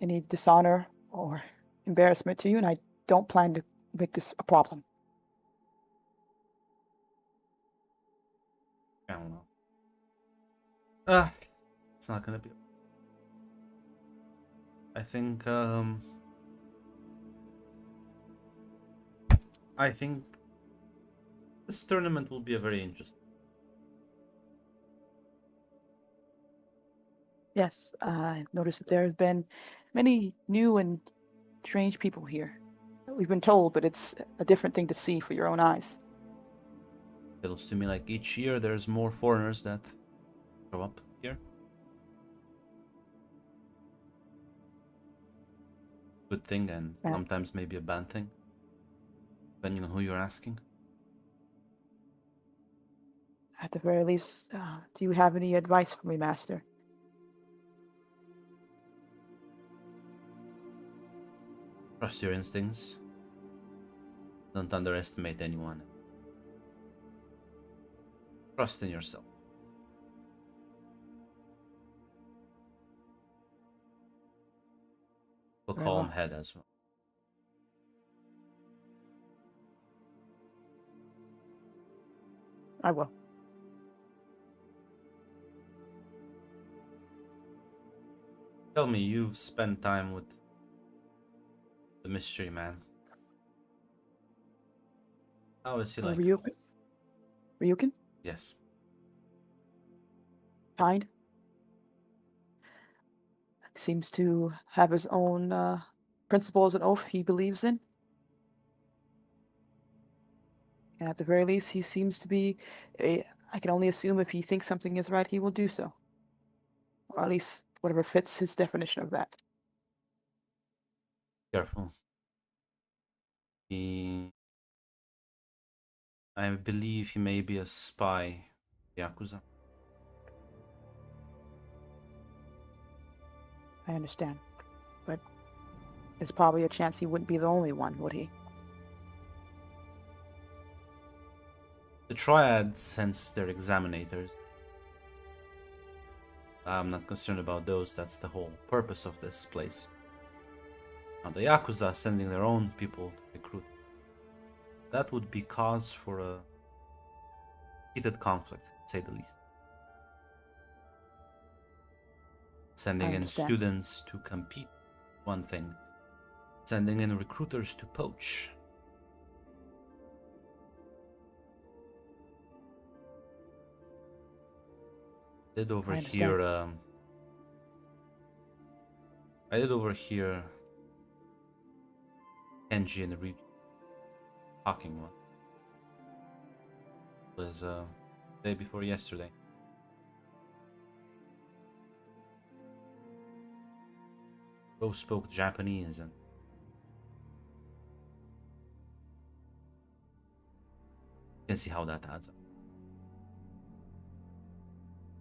any dishonor or embarrassment to you, and I don't plan to make this a problem.
I don't know. It's not gonna be. I think this tournament will be a very interesting.
Yes, I noticed that there have been many new and strange people here. We've been told, but it's a different thing to see for your own eyes.
Feels to me like each year there's more foreigners that show up here. Good thing and
Yeah.
sometimes maybe a bad thing, depending on who you're asking.
At the very least, do you have any advice for me, Master?
Trust your instincts. Don't underestimate anyone. Trust in yourself. a
Very
calm
well.
head as well.
I will.
Tell me, you've spent time with the mystery man. How is he like?
Ryukin? Ryukin?
Yes.
Kind. Seems to have his own principles and oath he believes in. And at the very least, he seems to be. I can only assume if he thinks something is right, he will do so. Or at least whatever fits his definition of that.
Careful. I believe he may be a spy, Yakuza.
I understand. But there's probably a chance he wouldn't be the only one, would he?
The Triad sends their examinators. I'm not concerned about those, that's the whole purpose of this place. Now the Yakuza sending their own people to recruit. That would be cause for a heated conflict, to say the least. Sending in
understand.
students to compete, one thing. Sending in recruiters to poach. Did overhear I did overhear Kenji and Ryuji talking one. It was day before yesterday. Both spoke Japanese and you can see how that adds up.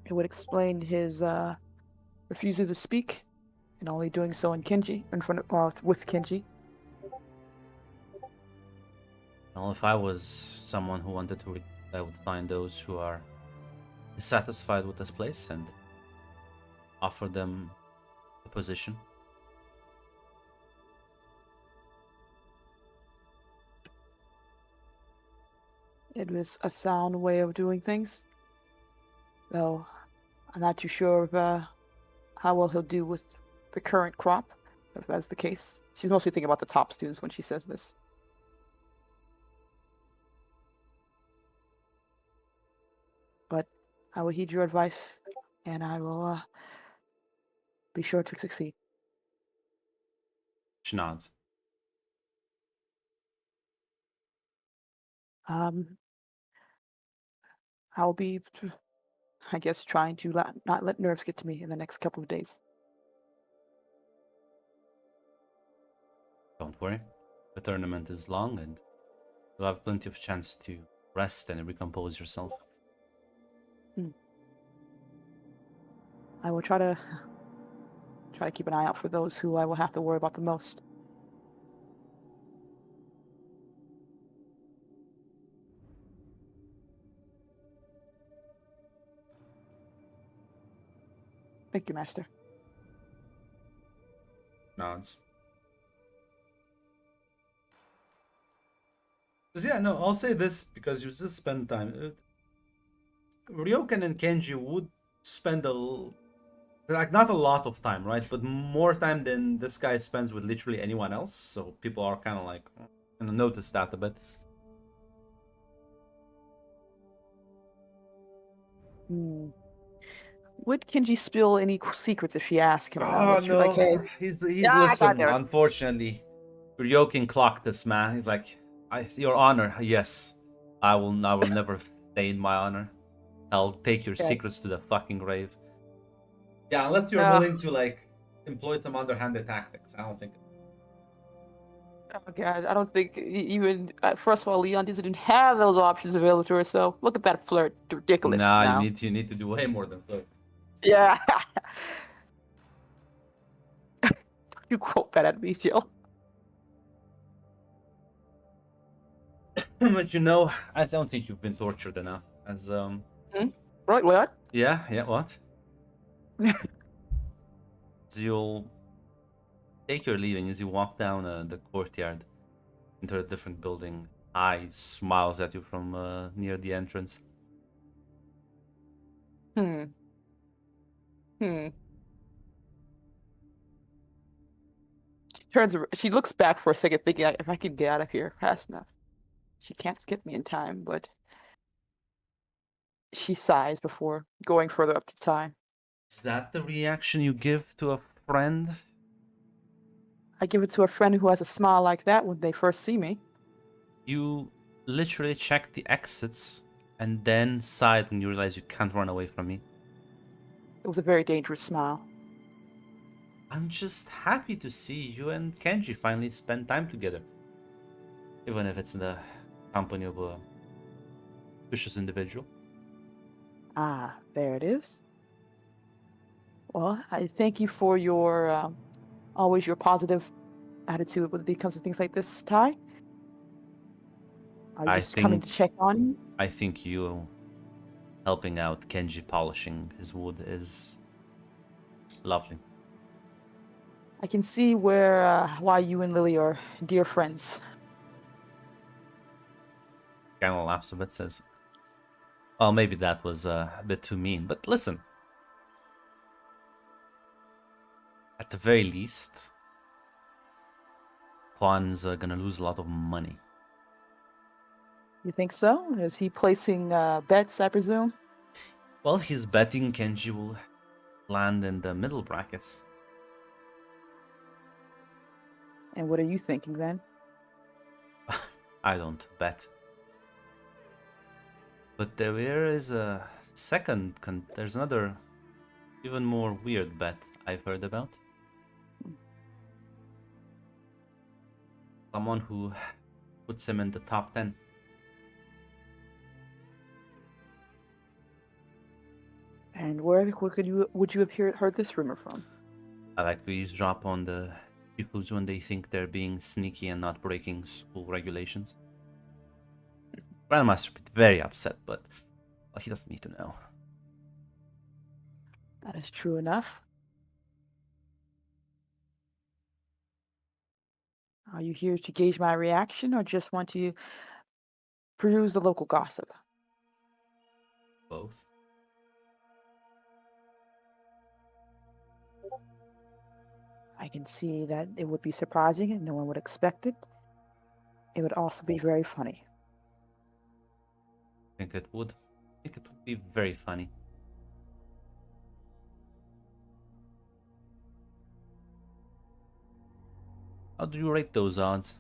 It would explain his refusal to speak and only doing so in Kenji, in front of, with Kenji.
Well, if I was someone who wanted to, I would find those who are dissatisfied with this place and offer them a position.
It was a sound way of doing things. Though I'm not too sure of how well he'll do with the current crop, if that's the case. She's mostly thinking about the top students when she says this. But I will heed your advice, and I will be sure to succeed.
She nods.
I'll be, I guess, trying to not let nerves get to me in the next couple of days.
Don't worry. The tournament is long and you'll have plenty of chance to rest and recompose yourself.
I will try to keep an eye out for those who I will have to worry about the most. Thank you, Master.
Nods. Yeah, no, I'll say this because you just spend time. Ryoken and Kenji would spend not a lot of time, right? But more time than this guy spends with literally anyone else. So people are kind of like, gonna notice that a bit.
Would Kenji spill any secrets if she asked him?
Oh
Would she be like, hey,
he's
Yeah,
listen.
goddamn it.
Unfortunately, Ryoken clocked this man. He's like, Your Honor, yes, I will never stain my honor. I'll take your
Okay.
secrets to the fucking grave. Yeah, unless you're
Ah.
willing to like employ some underhanded tactics. I don't think.
oh God, I don't think even, first of all, Leon doesn't have those options available to herself. Look at that flirt. Ridiculous.
Nah,
now.
you need to do way more than flirt.
Yeah. You quote that at me, Jill.
But you know, I don't think you've been tortured enough. As
Right, what?
yeah, what? So you'll take your leaving as you walk down the courtyard into a different building. Eye smiles at you from near the entrance.
Hmm. Hmm. She looks back for a second, thinking if I can get out of here fast enough. She can't skip me in time, but she sighs before going further up to time.
Is that the reaction you give to a friend?
I give it to a friend who has a smile like that when they first see me.
You literally check the exits and then sighed when you realize you can't run away from me.
It was a very dangerous smile.
I'm just happy to see you and Kenji finally spend time together. Even if it's in the company of a vicious individual.
Ah, there it is. Well, I thank you for your always your positive attitude when it comes to things like this, Ty. Are you
I
just coming to
think-
check on you?
I think you helping out Kenji polishing his wood is lovely.
I can see why you and Lily are dear friends.
Kind of laughs a bit, says, well, maybe that was a bit too mean, but listen. At the very least, Juan's gonna lose a lot of money.
You think so? Is he placing bets, I presume?
Well, he's betting Kenji will land in the middle brackets.
And what are you thinking then?
I don't bet. But there is a there's another even more weird bet I've heard about. Someone who puts him in the top 10.
And where would you have heard this rumor from?
I like to eavesdrop on the people when they think they're being sneaky and not breaking school regulations. Grandmaster would be very upset, but well, he doesn't need to know.
That is true enough. Are you here to gauge my reaction or just want to peruse the local gossip?
Both.
I can see that it would be surprising and no one would expect it. It would also be very funny.
I think it would. I think it would be very funny. How do you rate those odds?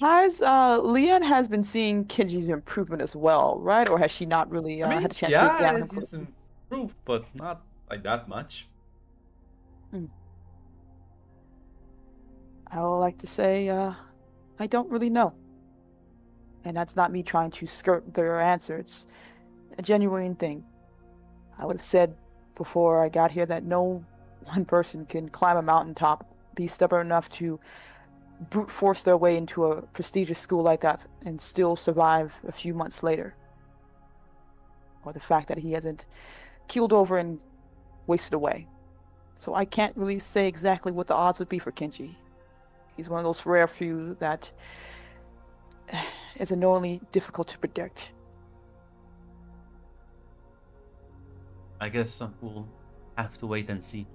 Leon has been seeing Kenji's improvement as well, right? Or has she not really had a chance to examine him
it's
closely?
improved, but not like that much.
I would like to say, I don't really know. And that's not me trying to skirt their answer. It's a genuine thing. I would have said before I got here that no one person can climb a mountaintop, be stubborn enough to brute force their way into a prestigious school like that and still survive a few months later. Or the fact that he hasn't keeled over and wasted away. So I can't really say exactly what the odds would be for Kenji. He's one of those rare few that is annoyingly difficult to predict.
I guess we'll have to wait and see.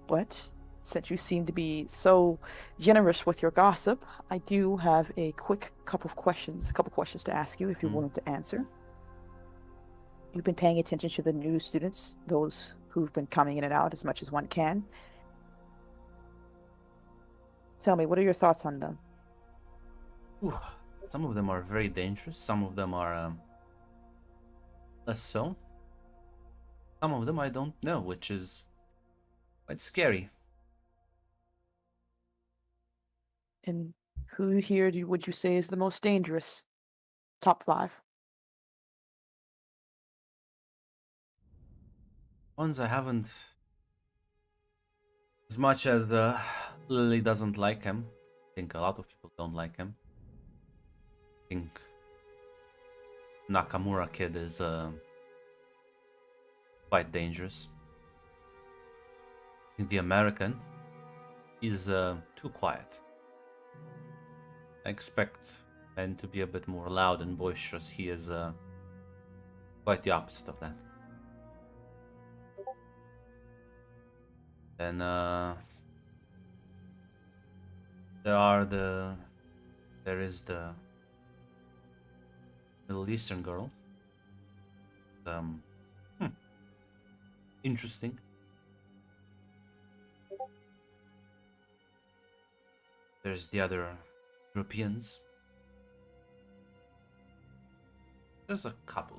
But since you seem to be so generous with your gossip, I do have a couple questions to ask you if you're willing to answer. You've been paying attention to the new students, those who've been coming in and out as much as one can. Tell me, what are your thoughts on them?
Ooh, some of them are very dangerous. Some of them are less so. Some of them I don't know, which is quite scary.
And who here would you say is the most dangerous? Top 5.
Ones I haven't. As much as Lily doesn't like him, I think a lot of people don't like him. I think Nakamura kid is quite dangerous. think the American is too quiet. I expect men to be a bit more loud and boisterous. He is quite the opposite of that. Then there is the Middle Eastern girl. Interesting. There's the other Europeans. There's a couple.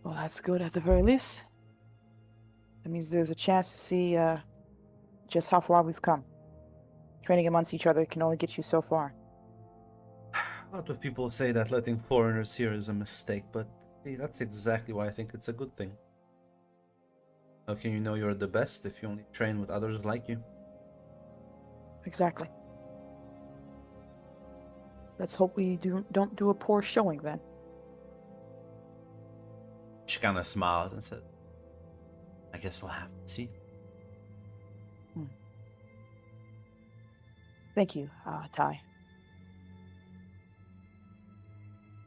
Well, that's good at the very least. That means there's a chance to see just how far we've come. Training amongst each other can only get you so far.
A lot of people say that letting foreigners here is a mistake, but see, that's exactly why I think it's a good thing. How can you know you're the best if you only train with others like you?
Exactly. Let's hope we don't do a poor showing then.
She kind of smiled and said, I guess we'll have to see.
Thank you, Ty.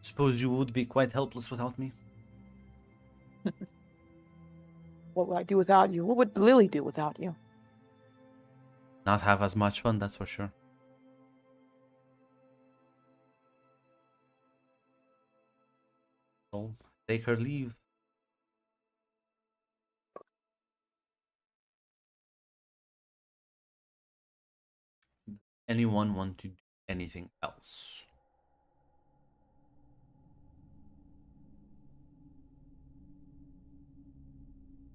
Suppose you would be quite helpless without me?
What would I do without you? What would Lily do without you?
Not have as much fun, that's for sure. So, take her leave. Anyone want to do anything else?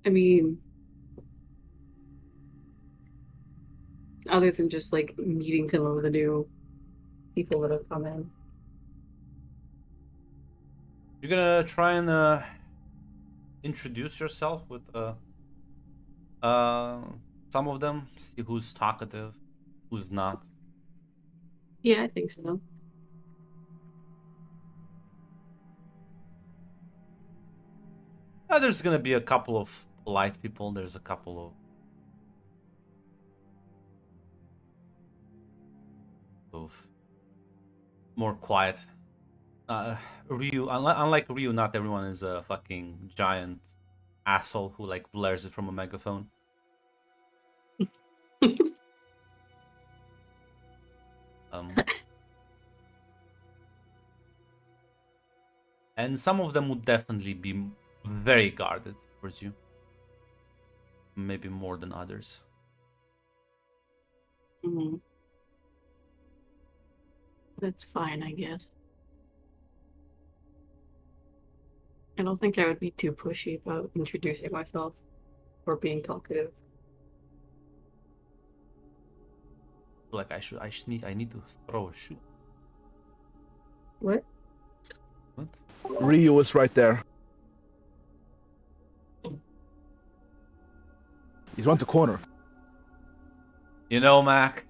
I mean, other than just like meeting some of the new people that have come in.
You're gonna try and introduce yourself with some of them, see who's talkative, who's not.
Yeah, I think so.
There's gonna be a couple of polite people. There's a couple of more quiet. Ryu, unlike Ryu, not everyone is a fucking giant asshole who like blares it from a megaphone. And some of them would definitely be very guarded towards you. Maybe more than others.
Mm-hmm. That's fine, I guess. I don't think I would be too pushy about introducing myself or being talkative.
Like I need to throw a shoe.
What?
What?
Ryu is right there. He's around the corner.
You know, Mac.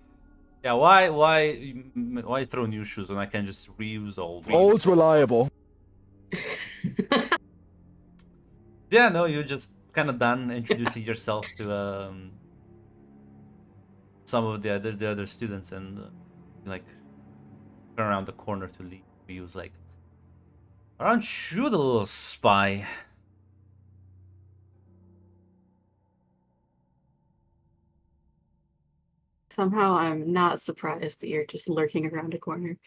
Yeah, why throw new shoes when I can just reuse old ones?
Old's reliable.
Yeah, no, you're just kind of done introducing yourself to some of the other students and like turn around the corner to leave. He was like, "Aren't you the little spy?"
Somehow I'm not surprised that you're just lurking around a corner.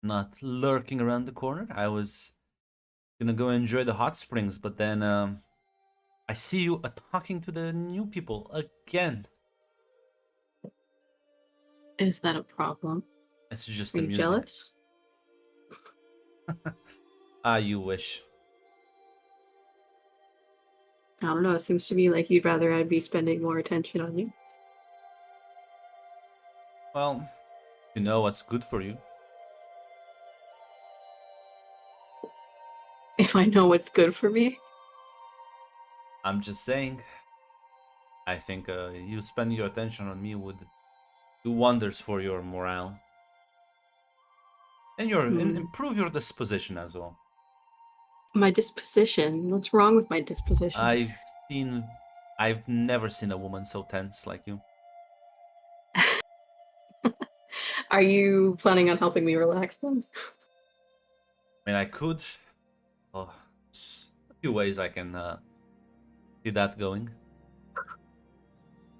Not lurking around the corner. I was gonna go enjoy the hot springs, but then I see you talking to the new people again.
Is that a problem?
It's just
Are you
amusing.
jealous?
You wish.
I don't know. It seems to me like you'd rather I'd be spending more attention on you.
Well, you know what's good for you.
If I know what's good for me.
I'm just saying. I think you spending your attention on me would do wonders for your morale. And improve your disposition as well.
My disposition. What's wrong with my disposition?
I've never seen a woman so tense like you.
Are you planning on helping me relax then?
I mean, I could. Oh, a few ways I can see that going.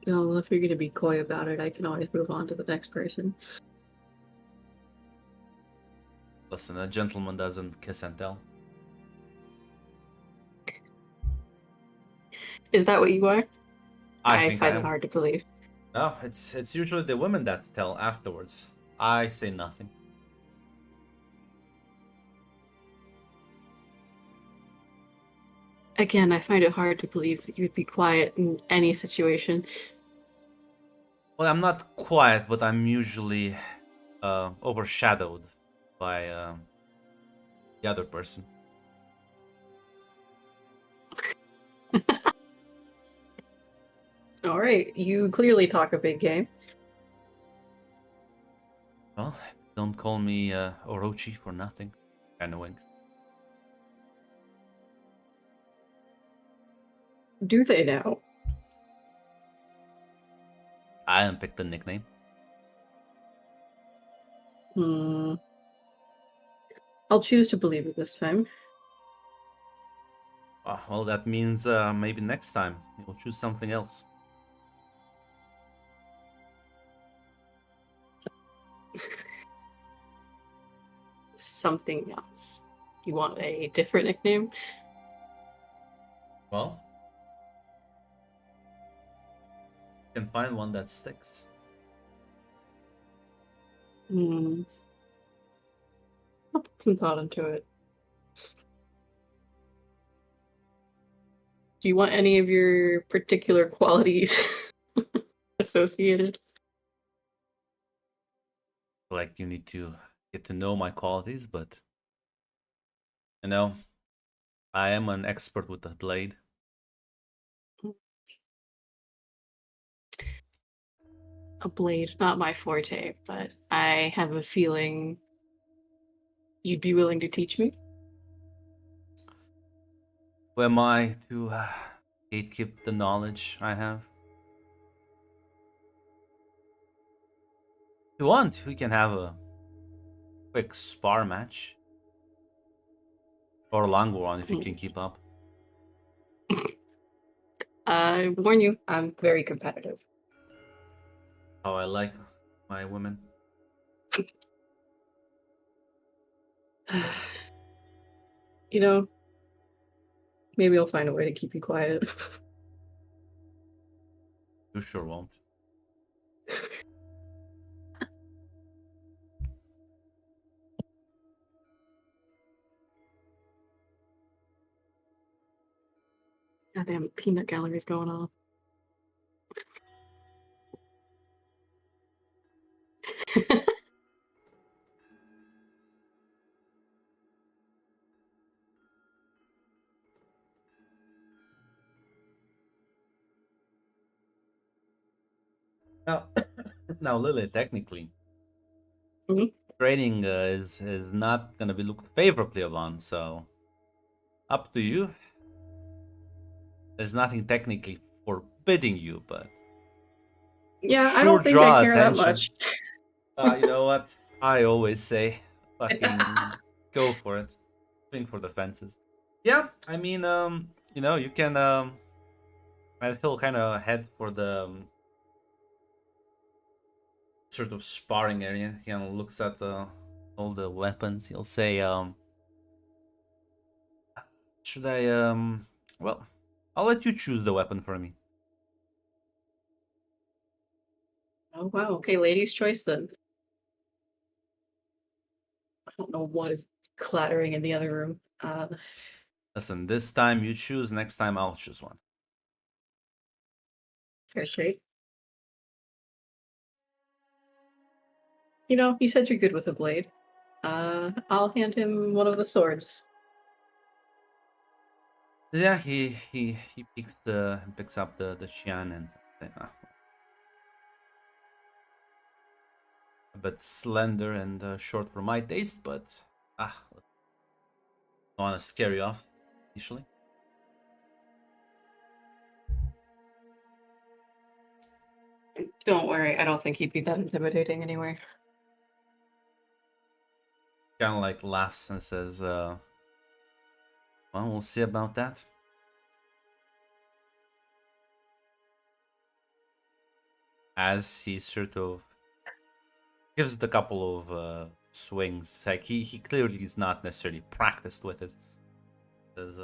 No, if you're gonna be coy about it, I can always move on to the next person.
Listen, a gentleman doesn't kiss and tell.
Is that what you are?
I think I
find it
am.
hard to believe.
No, it's usually the women that tell afterwards. I say nothing.
Again, I find it hard to believe that you'd be quiet in any situation.
Well, I'm not quiet, but I'm usually overshadowed by the other person.
All right, you clearly talk a big game.
Well, don't call me Orochi for nothing. Kinda winks.
Do they now?
I haven't picked a nickname.
Hmm. I'll choose to believe it this time.
Well, that means maybe next time you'll choose something else.
Something else. You want a different nickname?
Well, you can find one that sticks.
Hmm. I'll put some thought into it. Do you want any of your particular qualities associated?
Like you need to get to know my qualities, but you know, I am an expert with the blade.
A blade, not my forte, but I have a feeling you'd be willing to teach me.
Who am I to gatekeep the knowledge I have? If you want, we can have a quick spar match. Or a long one if you can keep up.
I warn you, I'm very competitive.
How I like my women.
You know, maybe I'll find a way to keep you quiet.
You sure won't.
Goddamn peanut gallery's going on.
Now, now Lily, technically,
Mhm.
training is not gonna be looked favorably upon. So, up to you. There's nothing technically forbidding you, but
Yeah, I
sure
don't think I
draw
care that
attention.
much.
You know what? I always say, fucking go for it. Swing for the fences. Yeah, I mean, you know, you can he'll kind of head for the sort of sparring area. He kind of looks at all the weapons. He'll say, should I well, I'll let you choose the weapon for me.
Oh wow, okay, ladies' choice then. I don't know what is clattering in the other room.
Listen, this time you choose, next time I'll choose one.
Fair trade. You know, you said you're good with a blade. I'll hand him one of the swords.
Yeah, he picks up the Xian and a bit slender and short for my taste, but I want to scare you off, usually.
Don't worry, I don't think he'd be that intimidating anyway.
Kind of like laughs and says, well, we'll see about that. As he sort of gives it a couple of swings, like he clearly is not necessarily practiced with it. Says,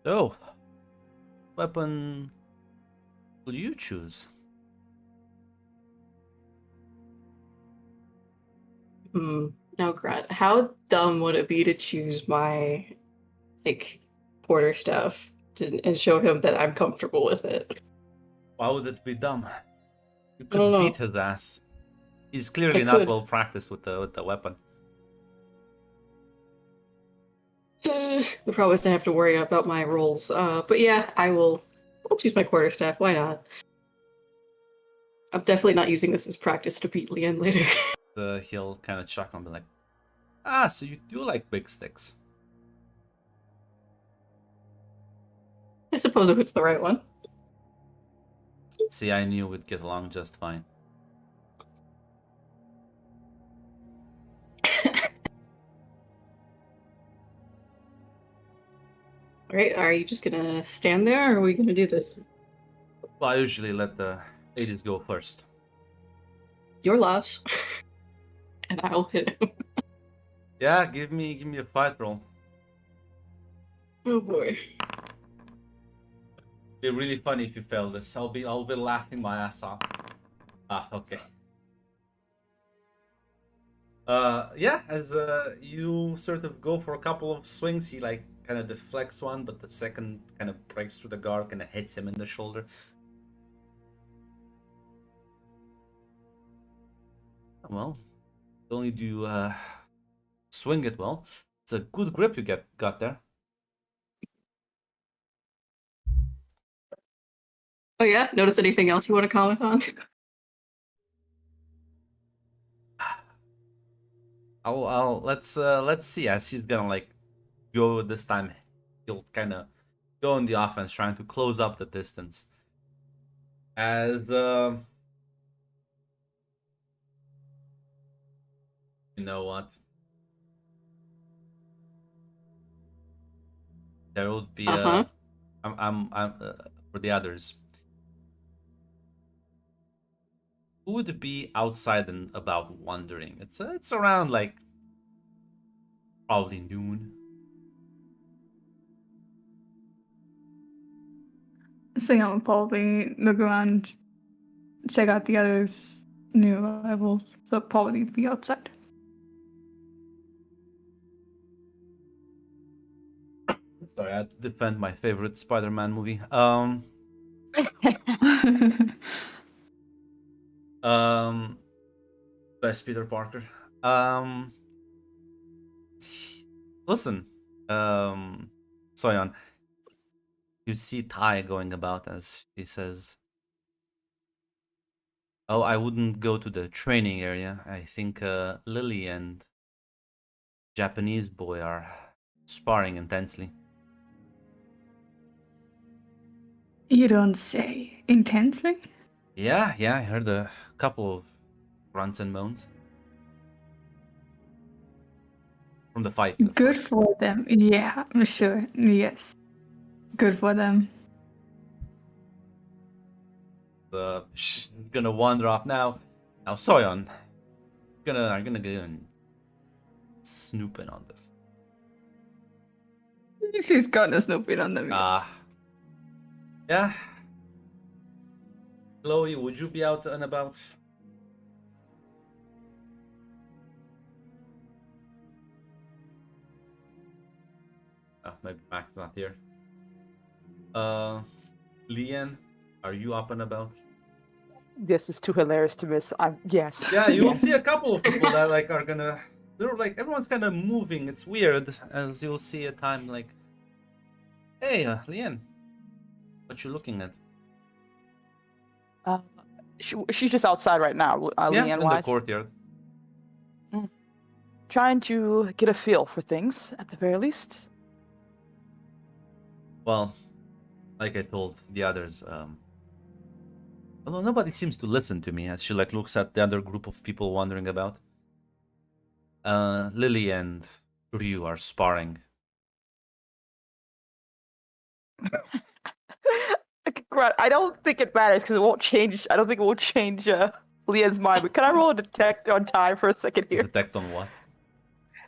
so, weapon will you choose?
Now, Grat, how dumb would it be to choose my, like, quarterstaff and show him that I'm comfortable with it?
Why would it be dumb? You
I don't
could
know.
beat his ass. He's clearly
I
not
could.
well practiced with the weapon.
We probably don't have to worry about my rolls. But yeah, I'll choose my quarterstaff. Why not? I'm definitely not using this as practice to beat Leanne later.
He'll kind of chuckle and be like, "Ah, so you do like big sticks."
I suppose if it's the right one.
See, I knew we'd get along just fine.
Alright, are you just gonna stand there, or are we gonna do this?
Well, I usually let the ladies go first.
Your loss. And I'll hit him.
Yeah, give me a fight roll.
Oh boy.
Be really funny if you fail this. I'll be laughing my ass off. Ah, okay. Yeah, as you sort of go for a couple of swings, he like kind of deflects one, but the second kind of breaks through the guard, kind of hits him in the shoulder. Well, not only do you swing it well, it's a good grip you got there.
Oh yeah? Notice anything else you want to comment on?
Let's see, as he's gonna like go this time. He'll kind of go on the offense, trying to close up the distance. As you know what, there would be I'm for the others. Who would be outside and about wandering? It's around like probably noon.
So yeah, we'll probably look around, check out the others' new arrivals. So probably be outside.
Sorry, I had to defend my favorite Spider-Man movie. Best Peter Parker. Listen, Soyeon, you see Ty going about as he says, "Oh, I wouldn't go to the training area. I think Lily and Japanese boy are sparring intensely."
You don't say. Intensely?
Yeah, I heard a couple of grunts and moans from the fight. of
Good
course.
for them. Yeah, I'm sure. Yes. Good for them.
She's gonna wander off now. Now, Soyeon, I'm gonna go and snooping on this.
She's gonna snoop it on them. Yes.
Yeah. Chloe, would you be out and about? Oh, maybe Mac's not here. Leanne, are you up and about?
This is too hilarious to miss. Yes.
Yeah, you will
yes.
see a couple of people that like are gonna. They're like everyone's kind of moving. It's weird, as you'll see a time like, hey, Leanne, what you looking at?
She's just outside right now.
Yeah,
Leanne
in the
wise.
courtyard.
trying to get a feel for things at the very least.
Well, like I told the others, although nobody seems to listen to me as she like looks at the other group of people wandering about. Lily and Ryu are sparring.
I don't think it matters because it won't change. I don't think it will change Leanne's mind. But can I roll a detect on Ty for a second here?
Detect on what?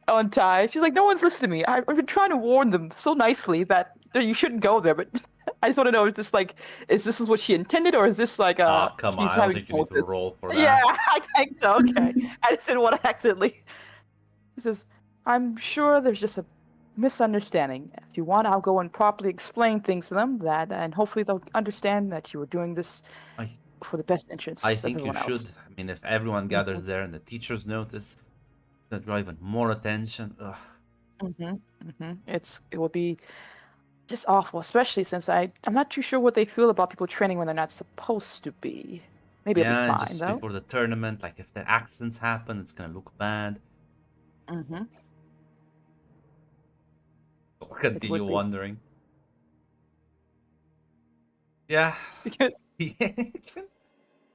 On Ty, she's like, no one's listening to me. I've been trying to warn them so nicely that you shouldn't go there. But I just want to know, is this what she intended, or is this like
Oh, come on.
she's
I don't
having
think you
fun
need
with
to
this?
roll for that.
Yeah, I think so. Okay, I just didn't want to accidentally. He says, I'm sure there's just a misunderstanding. If you want, I'll go and properly explain things to them, and hopefully they'll understand that you were doing this
I-
for the best interests
I
of
think you
everyone
should.
else.
I mean, if everyone gathers there and the teachers notice, it's gonna draw even more attention. Ugh.
It will be just awful, especially since I'm not too sure what they feel about people training when they're not supposed to be. Maybe it'll
Yeah,
be
and
fine
just
though.
before the tournament, like if the accidents happen, it's gonna look bad.
Mm-hmm.
I'll continue
be.
wondering. Yeah.
Because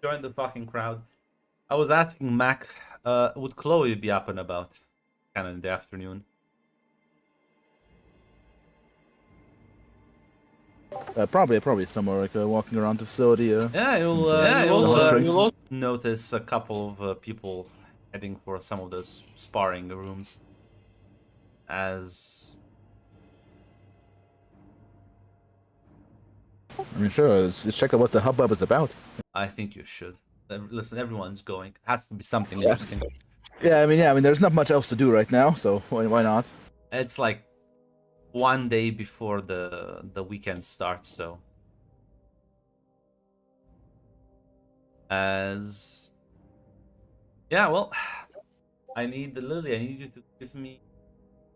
Join the fucking crowd. I was asking Mac, would Chloe be up and about? Kind of in the afternoon.
Probably somewhere like walking around the facility.
Yeah, you'll
Springs.
also notice a couple of people heading for some of those sparring rooms. As
I mean, sure. Let's check out what the hubbub is about.
I think you should. Listen, everyone's going. It has to be something
Yeah.
interesting.
Yeah, I mean, there's not much else to do right now, so why not?
It's like one day before the weekend starts, so as yeah, well, I need the Lily. I need you to give me.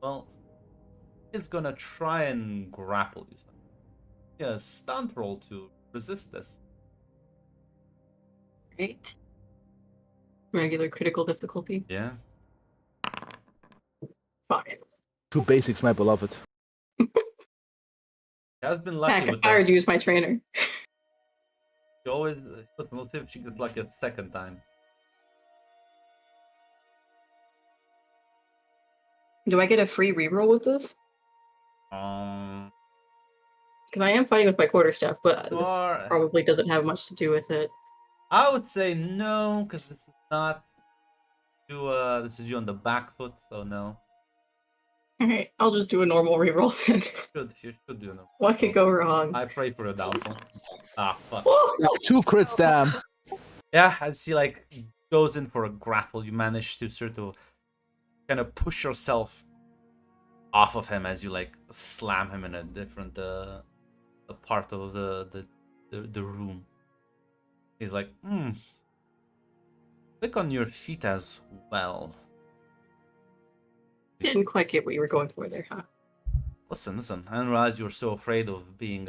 Well, it's gonna try and grapple you. Yeah, stunt roll to resist this.
Great. Regular critical difficulty.
Yeah.
Fine.
Two basics, my beloved.
She has been lucky
Heck, I
with
fired
this.
use my trainer.
She always listen, we'll see if she gets lucky a second time.
Do I get a free reroll with this? Because I am fighting with my quarterstaff, but this
Or
probably doesn't have much to do with it.
I would say no, because this is not you. This is you on the back foot, so no.
Alright, I'll just do a normal reroll then.
You should do no.
What could go wrong?
I pray for a downfall. Ah, fuck.
Oh!
Now, 2 crits, damn.
Yeah, I see. Like goes in for a grapple. You manage to sort of kind of push yourself off of him as you like slam him in a different a part of the room. He's like, click on your feet as well.
Didn't quite get what you were going for there, huh?
Listen. I didn't realize you were so afraid of being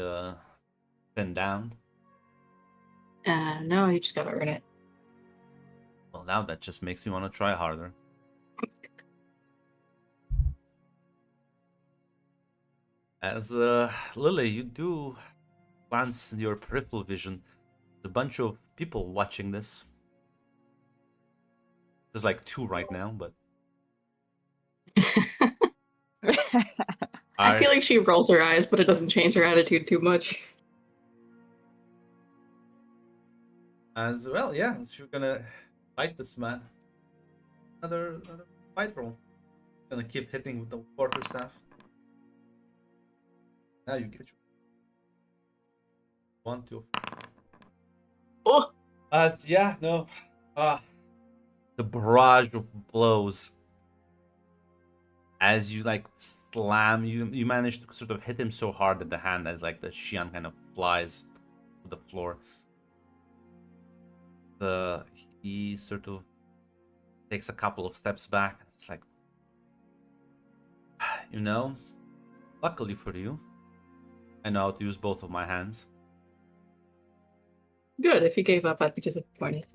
pinned down.
No, you just gotta earn it.
Well, now that just makes you want to try harder. As Lily, you do glance in your peripheral vision. There's a bunch of people watching this. There's like 2 right now, but
I feel like she rolls her eyes, but it doesn't change her attitude too much.
as well, yeah. So you're gonna fight this man. Another fight roll. Gonna keep hitting with the quarterstaff. Now you get your 1, 2.
Oh!
Yeah, no. The barrage of blows. As you like slam, you manage to sort of hit him so hard that the hand as like the shian kind of flies to the floor. He sort of takes a couple of steps back. It's like, you know, luckily for you, I know how to use both of my hands.
Good, if he gave up, I'd be disappointed.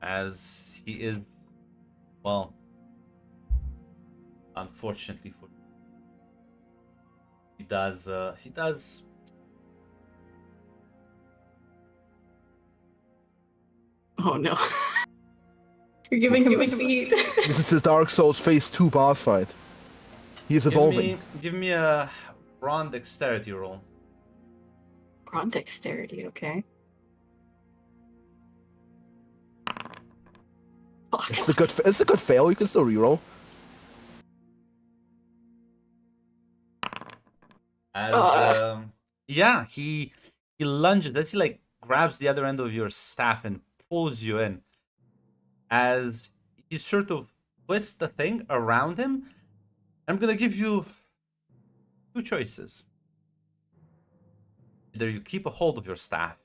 As he is Well, unfortunately for he does.
Oh no. You're giving him a feed.
This is the Dark Souls Phase 2 boss fight. He is evolving.
Give me a brawn dexterity roll.
On dexterity, okay. Fuck.
It's a good fail. You can still reroll.
As yeah, he lunges. As he like grabs the other end of your staff and pulls you in. As you sort of twist the thing around him, I'm gonna give you two choices. Either you keep a hold of your staff,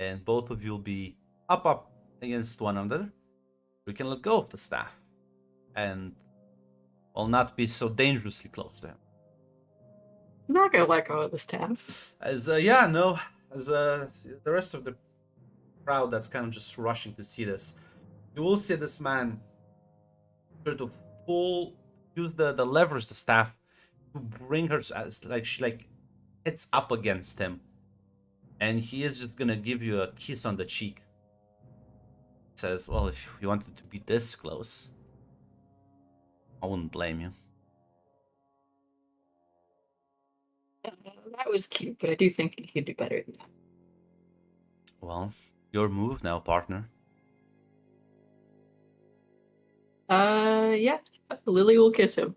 and both of you will be up against one another. We can let go of the staff, and will not be so dangerously close to him.
I'm not gonna let go of the staff.
As the rest of the crowd that's kind of just rushing to see this, you will see this man sort of use the levers the staff to bring her as like she like hits up against him, and he is just gonna give you a kiss on the cheek. Says, well, if you wanted to be this close, I wouldn't blame you.
That was cute, but I do think he could do better than that.
Well, your move now, partner.
Yeah. Lily will kiss him.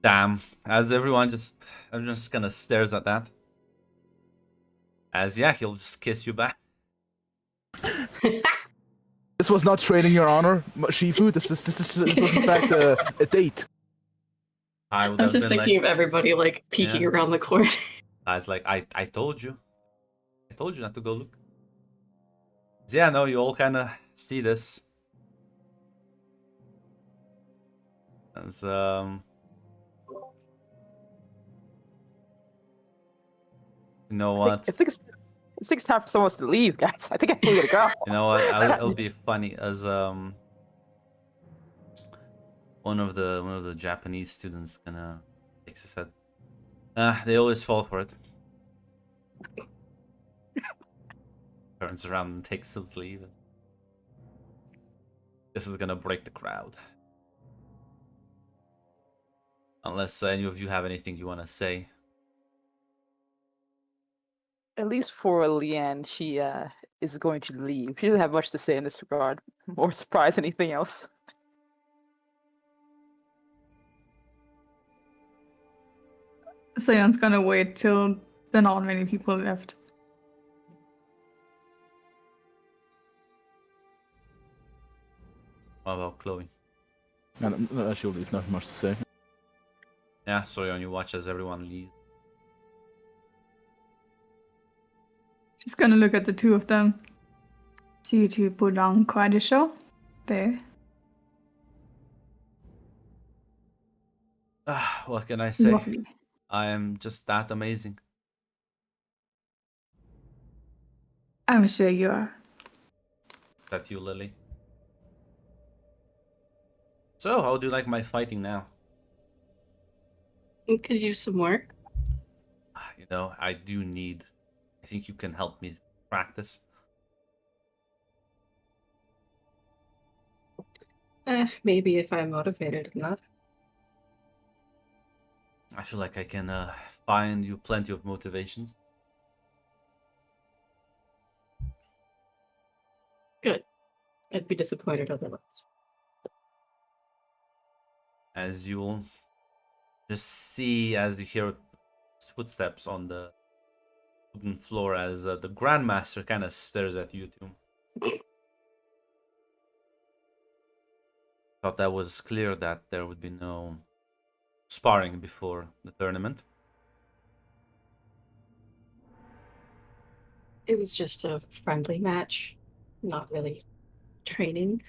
Damn. As everyone just kind of stares at that. As yeah, he'll just kiss you back.
This was not training your honor, Shifu. This was in fact a date.
I
I was just thinking of everybody like peeking
Yeah.
around the corner.
I was like, I told you. I told you not to go look. So yeah, no, you all kind of see this. As you know what?
I think it's time for someone else to leave, guys. I think I gotta go.
You know what? It'll be funny as one of the Japanese students kinda takes his head. They always fall for it. Turns around and takes his leave. This is gonna break the crowd. Unless any of you have anything you want to say.
At least for Leanne, she is going to leave. She doesn't have much to say in this regard. More surprise than anything else.
Sion's gonna wait till there are not many people left.
What about Chloe?
No, she'll leave. Nothing much to say.
Yeah, sorry on you watch as everyone leaves.
Just gonna look at the two of them. See you two put on quite a show. There.
What can I say?
Lovely.
I am just that amazing.
I'm sure you are.
Is that you, Lily? So, how do you like my fighting now?
You could use some work.
You know, I think you can help me practice.
Maybe if I'm motivated enough.
I feel like I can find you plenty of motivations.
Good. I'd be disappointed otherwise.
As you'll just see as you hear footsteps on the wooden floor as the Grandmaster kind of stares at you two. Thought that was clear that there would be no sparring before the tournament.
It was just a friendly match, not really training.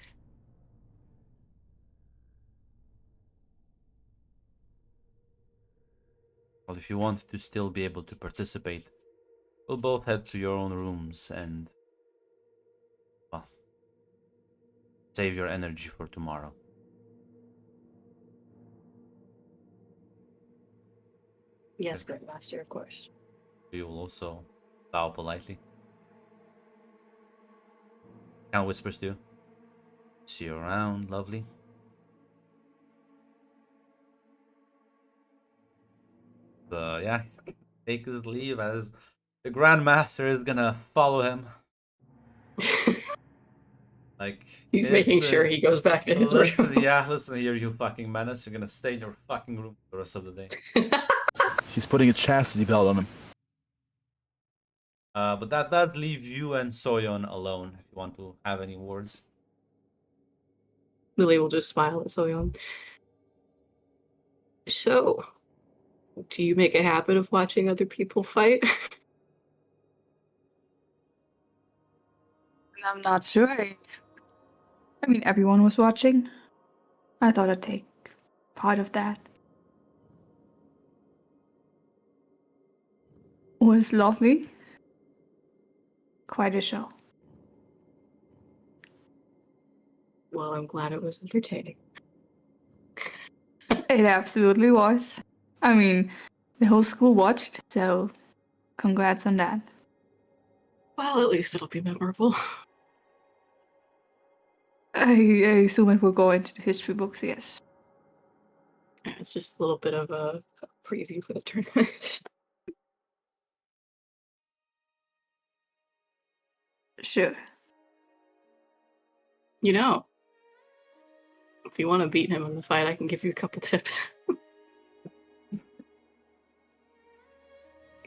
Well, if you want to still be able to participate, we'll both head to your own rooms and, well, Save your energy for tomorrow.
Yes, Grandmaster, of course.
You will also bow politely. Count whispers to you. See you around, lovely. So yeah, he's gonna take his leave as the Grandmaster is gonna follow him. Like
He's making sure he goes back to his
listen,
room.
yeah, listen here, you fucking menace. You're gonna stay in your fucking room for the rest of the day.
She's putting a chastity belt on him.
But that does leave you and Soyeon alone if you want to have any words.
Lily will just smile at Soyeon. So, do you make a habit of watching other people fight?
I'm not sure. I mean, everyone was watching. I thought I'd take part of that. Was lovely. Quite a show.
Well, I'm glad it was entertaining.
It absolutely was. I mean, the whole school watched, so congrats on that.
Well, at least it'll be memorable.
I assume it will go into the history books, yes.
Yeah, it's just a little bit of a preview for the tournament.
Sure.
You know, if you want to beat him in the fight, I can give you a couple tips.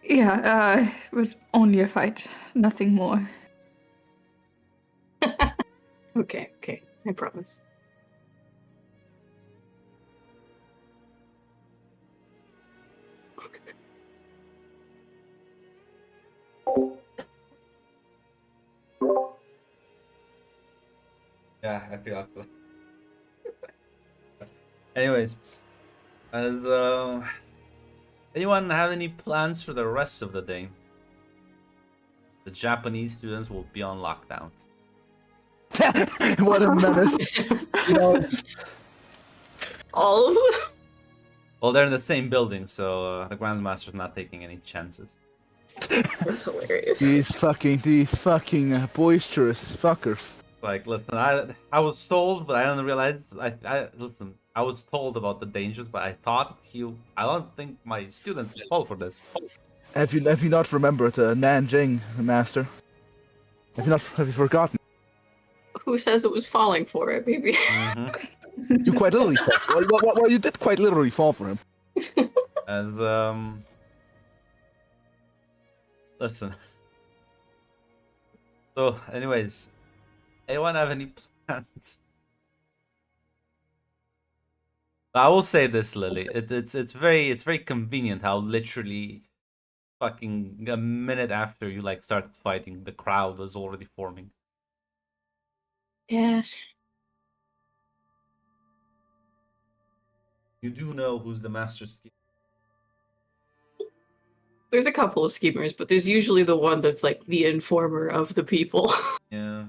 Yeah, but only a fight, nothing more.
Okay, I promise.
Yeah, I feel. Anyways, as anyone have any plans for the rest of the day? The Japanese students will be on lockdown.
What a menace. You know,
All of them?
Well, they're in the same building, so the Grandmaster's not taking any chances.
That's hilarious.
these fucking boisterous fuckers.
Like, listen, I was told, but I didn't realize. Listen, I was told about the dangers, but I thought I don't think my students will fall for this.
Have you not remembered Nanjing, Master? Have you forgotten?
Who says it was falling for it, baby?
You quite literally fall. Well, you did quite literally fall for him.
As listen. So, anyways, anyone have any plans? I will say this, Lily. It's very convenient how literally fucking a minute after you like started fighting, the crowd was already forming.
Yeah.
You do know who's the master schemer.
There's a couple of schemers, but there's usually the one that's like the informer of the people.
Yeah.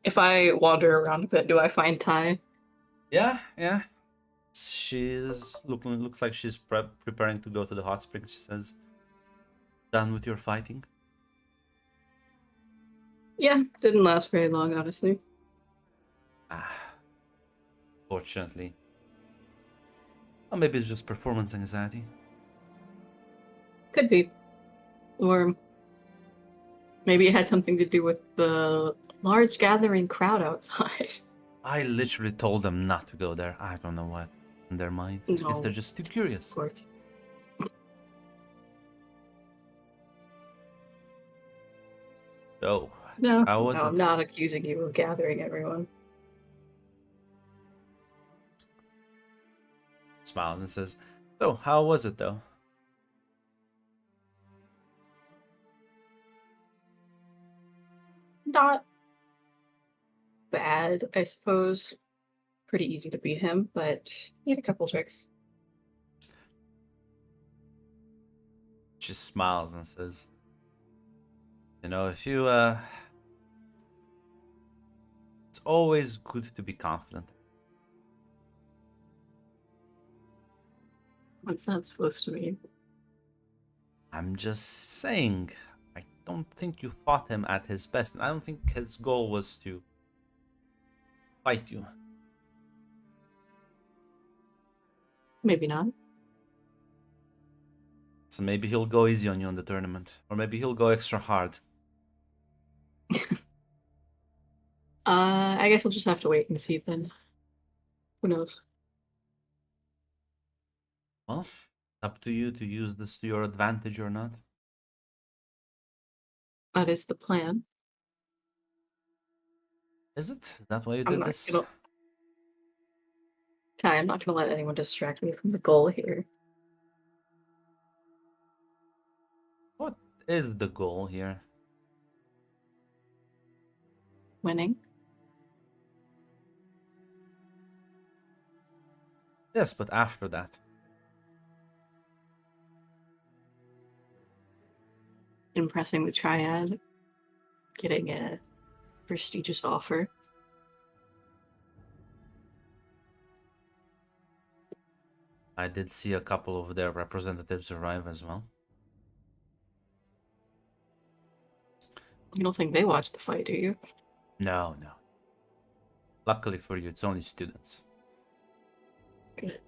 If I wander around a bit, do I find Tai?
Yeah. She's looks like she's preparing to go to the hot springs. She says, "Done with your fighting?"
Yeah, didn't last very long, honestly.
Fortunately. Or maybe it's just performance anxiety.
Could be. Or maybe it had something to do with the large gathering crowd outside.
I literally told them not to go there. I don't know what in their mind. I guess they're
No.
just too curious.
Of course.
So,
No,
how was
no,
it?
I'm not accusing you of gathering everyone.
Smiles and says, "So, how was it though?"
Not bad, I suppose. Pretty easy to beat him, but he had a couple tricks.
She smiles and says, "You know, if you always good to be confident.
What's that supposed to mean?
I'm just saying, I don't think you fought him at his best, and I don't think his goal was to fight you.
Maybe not.
So maybe he'll go easy on you in the tournament, or maybe he'll go extra hard.
I guess we'll just have to wait and see then. Who knows?
Well, it's up to you to use this to your advantage or not.
That is the plan.
Is it? Is that why you
I'm
did
not
this?
gonna. Ty, I'm not gonna let anyone distract me from the goal here.
What is the goal here?
Winning.
Yes, but after that.
Impressing the triad. Getting a prestigious offer.
I did see a couple of their representatives arrive as well.
You don't think they watched the fight, do you?
No, no. Luckily for you, it's only students.
Good.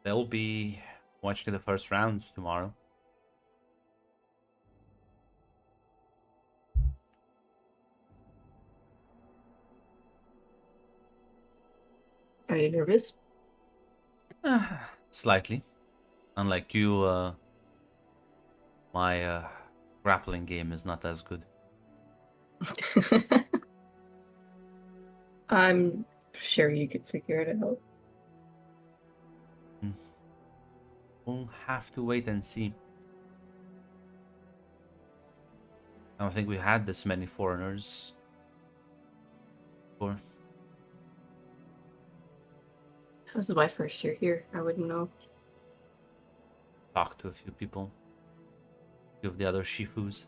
They'll be watching the first rounds tomorrow.
Are you nervous?
Slightly. Unlike you, my grappling game is not as good.
I'm sure you could figure it out.
We'll have to wait and see. I don't think we had this many foreigners before.
This is my first year here. I wouldn't know.
Talked to a few people. A few of the other Shifus.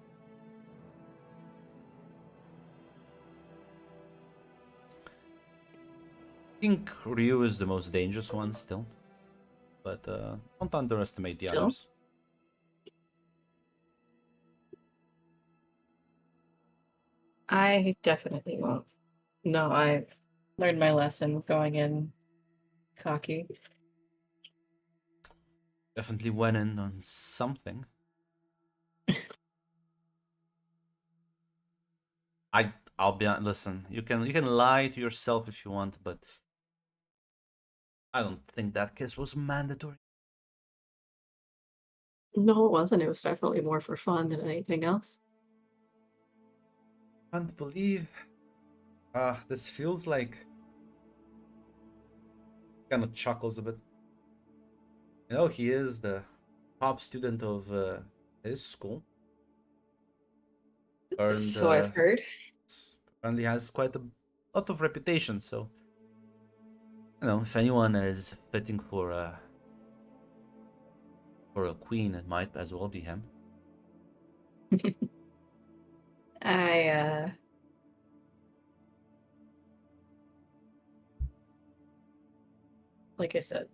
I think Ryu is the most dangerous one still. But don't underestimate the
Still?
others.
I definitely won't. No, I've learned my lesson going in cocky.
Definitely went in on something. I'll be honest. Listen, you can lie to yourself if you want, but I don't think that kiss was mandatory.
No, it wasn't. It was definitely more for fun than anything else.
Can't believe. This feels like. Kind of chuckles a bit. You know, he is the top student of his school. Earned,
So I've heard.
apparently has quite a lot of reputation. So, you know, if anyone is fitting for a queen, it might as well be him.
Like I said,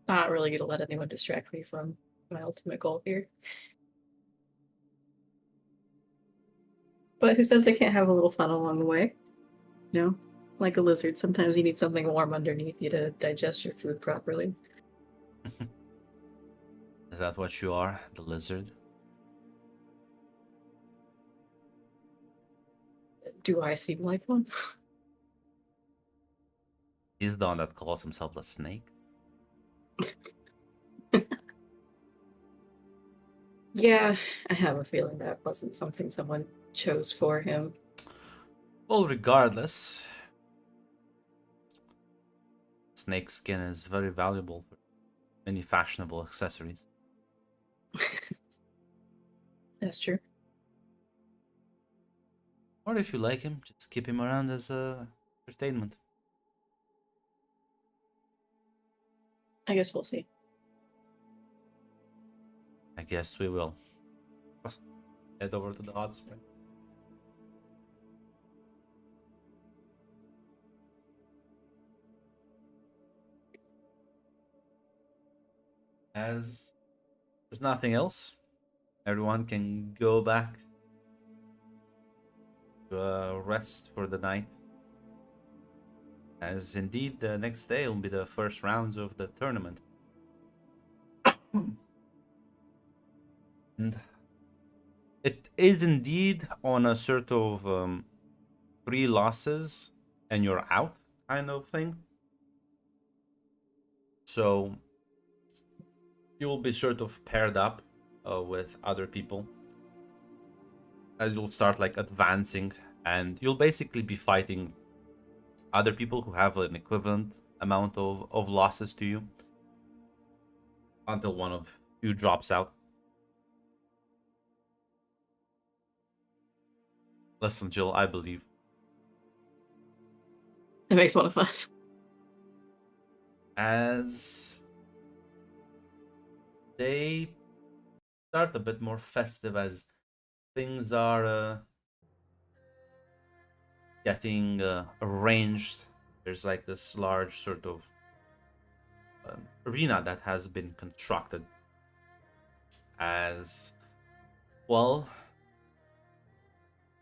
not really gonna let anyone distract me from my ultimate goal here. But who says they can't have a little fun along the way? You know, like a lizard, sometimes you need something warm underneath you to digest your food properly.
Is that what you are, the lizard?
Do I seem like one?
He's the one that calls himself the snake.
Yeah, I have a feeling that wasn't something someone chose for him.
Well, regardless, snake skin is very valuable for many fashionable accessories.
That's true.
Or if you like him, just keep him around as entertainment.
I guess we'll see.
I guess we will. Head over to the hot spring. As there's nothing else, everyone can go back to rest for the night. As indeed, the next day will be the first rounds of the tournament. And it is indeed on a sort of 3 losses and you're out kind of thing. So you will be sort of paired up with other people as you'll start like advancing, and you'll basically be fighting other people who have an equivalent amount of losses to you until one of you drops out. Listen, Jill, I believe.
It makes one of us.
As they start a bit more festive, as things are getting arranged. There's like this large sort of arena that has been constructed. As well,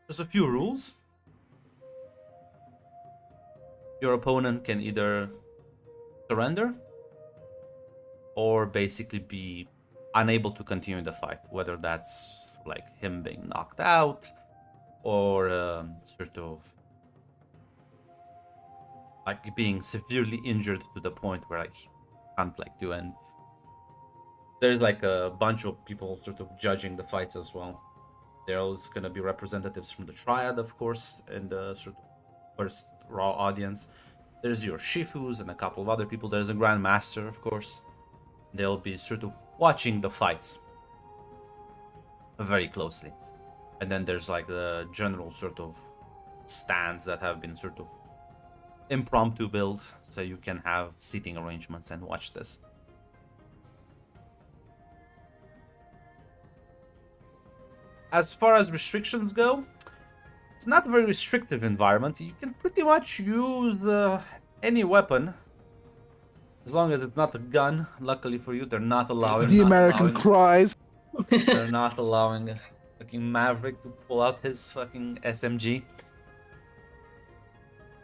there's a few rules. Your opponent can either surrender or basically be unable to continue the fight, whether that's like him being knocked out or sort of like being severely injured to the point where like he can't like do anything. There's like a bunch of people sort of judging the fights as well. There's gonna be representatives from the Triad, of course, in the sort of first raw audience. There's your Shifus and a couple of other people. There's a Grandmaster, of course. They'll be sort of watching the fights very closely. And then there's like the general sort of stands that have been sort of impromptu built, so you can have seating arrangements and watch this. As far as restrictions go, it's not a very restrictive environment. You can pretty much use any weapon, as long as it's not a gun. Luckily for you, they're not allowing...
The American cries.
They're not allowing fucking Maverick to pull out his fucking SMG.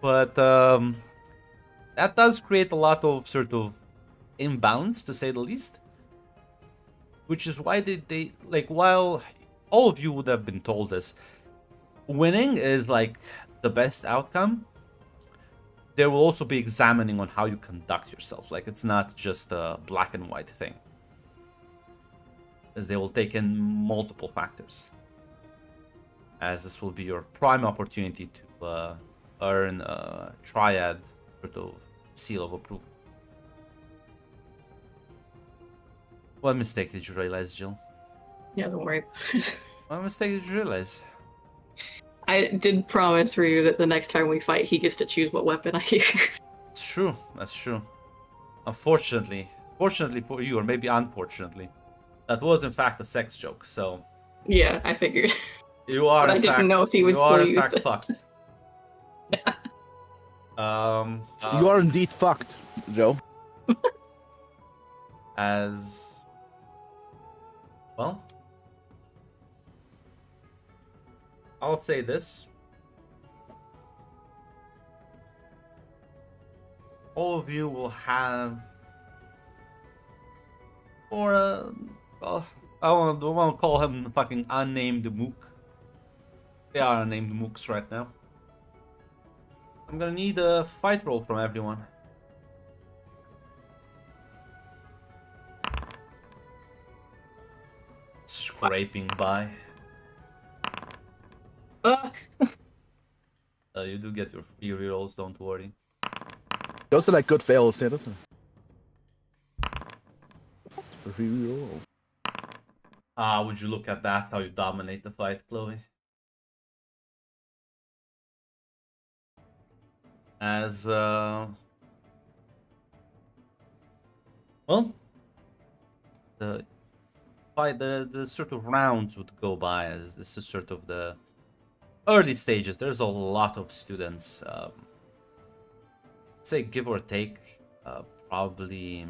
But that does create a lot of sort of imbalance, to say the least. Which is why they like, while all of you would have been told this, winning is like the best outcome, they will also be examining on how you conduct yourself. Like, it's not just a black and white thing, as they will take in multiple factors, as this will be your prime opportunity to earn a Triad sort of seal of approval. What mistake did you realize, Jill?
Yeah, don't worry.
What mistake did you realize?
I did promise Ryu that the next time we fight, he gets to choose what weapon I use.
It's true. That's true. Unfortunately, fortunately for you, or maybe unfortunately, that was in fact a sex joke. So
Yeah, I figured.
you are.
But I
in
didn't
fact,
know if he would
you are
still
in
use
fact
it.
fucked.
You are indeed fucked, Joe.
As well, I'll say this. All of you will have, or well, I don't want to call him fucking unnamed mook. They are unnamed mooks right now. I'm gonna need a fight roll from everyone. Scraping by.
Fuck.
You do get your free rerolls, don't worry.
Those are like good fails, yeah, doesn't it? For free reroll.
Would you look at that, how you dominate the fight, Chloe? As, well, the fight, the sort of rounds would go by, as this is sort of the early stages. There's a lot of students, say give or take, probably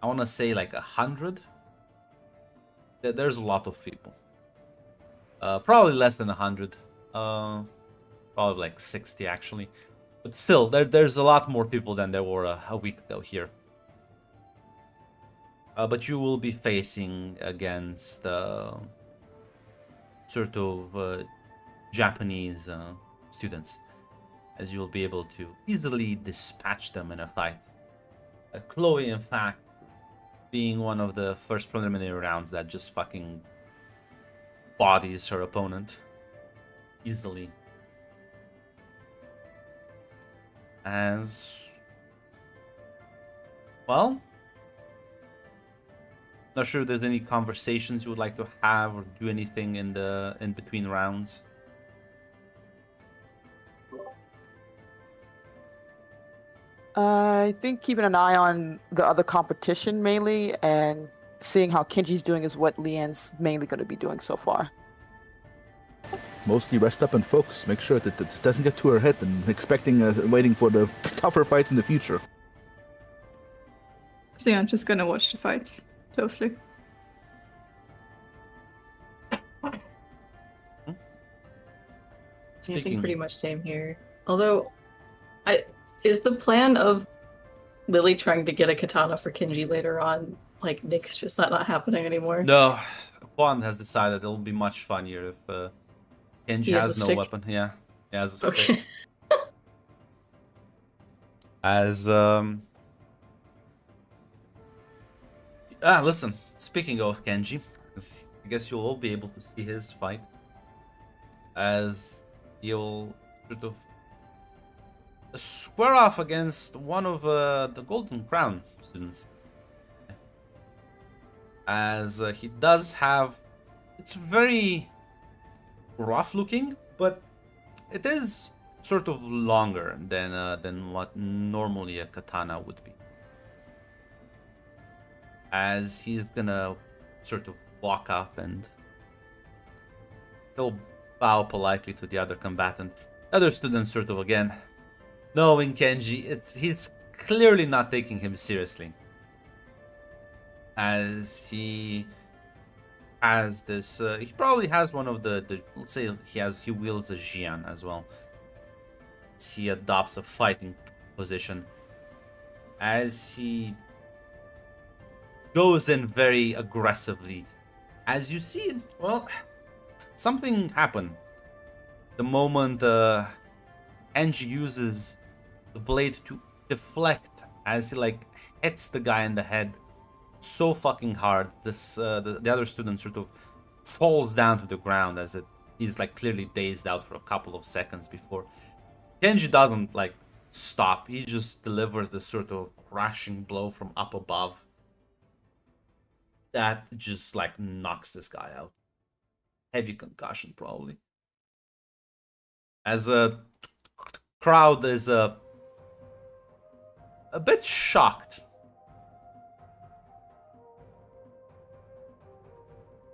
I want to say like 100. There's a lot of people. Probably less than 100. Probably like 60 actually. But still, there's a lot more people than there were a week ago here. But you will be facing against sort of Japanese students, as you'll be able to easily dispatch them in a fight. Chloe, in fact, being one of the first preliminary rounds that just fucking bodies her opponent easily. As well, not sure if there's any conversations you would like to have or do anything in between rounds.
I think keeping an eye on the other competition mainly, and seeing how Kenji's doing is what Leanne's mainly going to be doing so far.
Mostly rest up and focus. Make sure that this doesn't get to her head and waiting for the tougher fights in the future.
So yeah, I'm just gonna watch the fights closely.
I think pretty much same here. Although, is the plan of Lily trying to get a katana for Kenji later on, like, Nick's just not happening anymore?
No, Quan has decided it'll be much funnier if Kenji
He has
has
a
no
stick?
weapon. Yeah, he has a
Okay.
stick. As listen. Speaking of Kenji, I guess you'll all be able to see his fight, as he'll sort of square off against one of the Golden Crown students. As he does have, it's very rough looking, but it is sort of longer than what normally a katana would be. As he's gonna sort of walk up and he'll bow politely to the other combatant. Other students sort of again, knowing Kenji, he's clearly not taking him seriously. As he has this, he probably has one of the let's say he wields a Jian as well. He adopts a fighting position. As he goes in very aggressively. As you see, well, something happened. The moment Kenji uses the blade to deflect, as he like hits the guy in the head so fucking hard, this the other student sort of falls down to the ground, as he's like clearly dazed out for a couple of seconds before Kenji doesn't like stop. He just delivers this sort of crashing blow from up above that just like knocks this guy out. Heavy concussion probably. As a crowd is a bit shocked.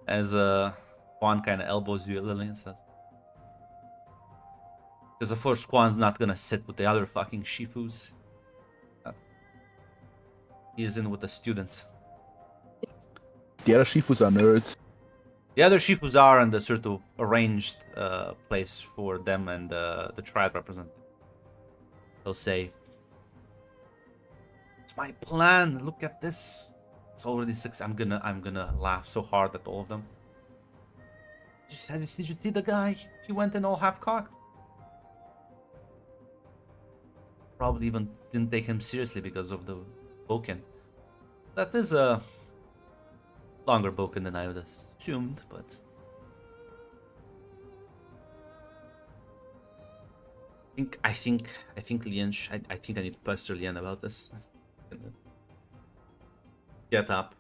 As Quan kind of elbows you, Lily, and says, because of course Quan's not gonna sit with the other fucking Shifus. He is in with the students.
The other Shifus are nerds.
The other Shifus are in the sort of arranged place for them and the tribe representative. They'll say, "It's my plan. Look at this. It's already 6. I'm gonna laugh so hard at all of them. Did you see the guy? He went in all half-cocked. Probably even didn't take him seriously because of the Boken. That is a longer Boken than I would have assumed, but I think Lian. I think I need to pester Lian about this. Get up,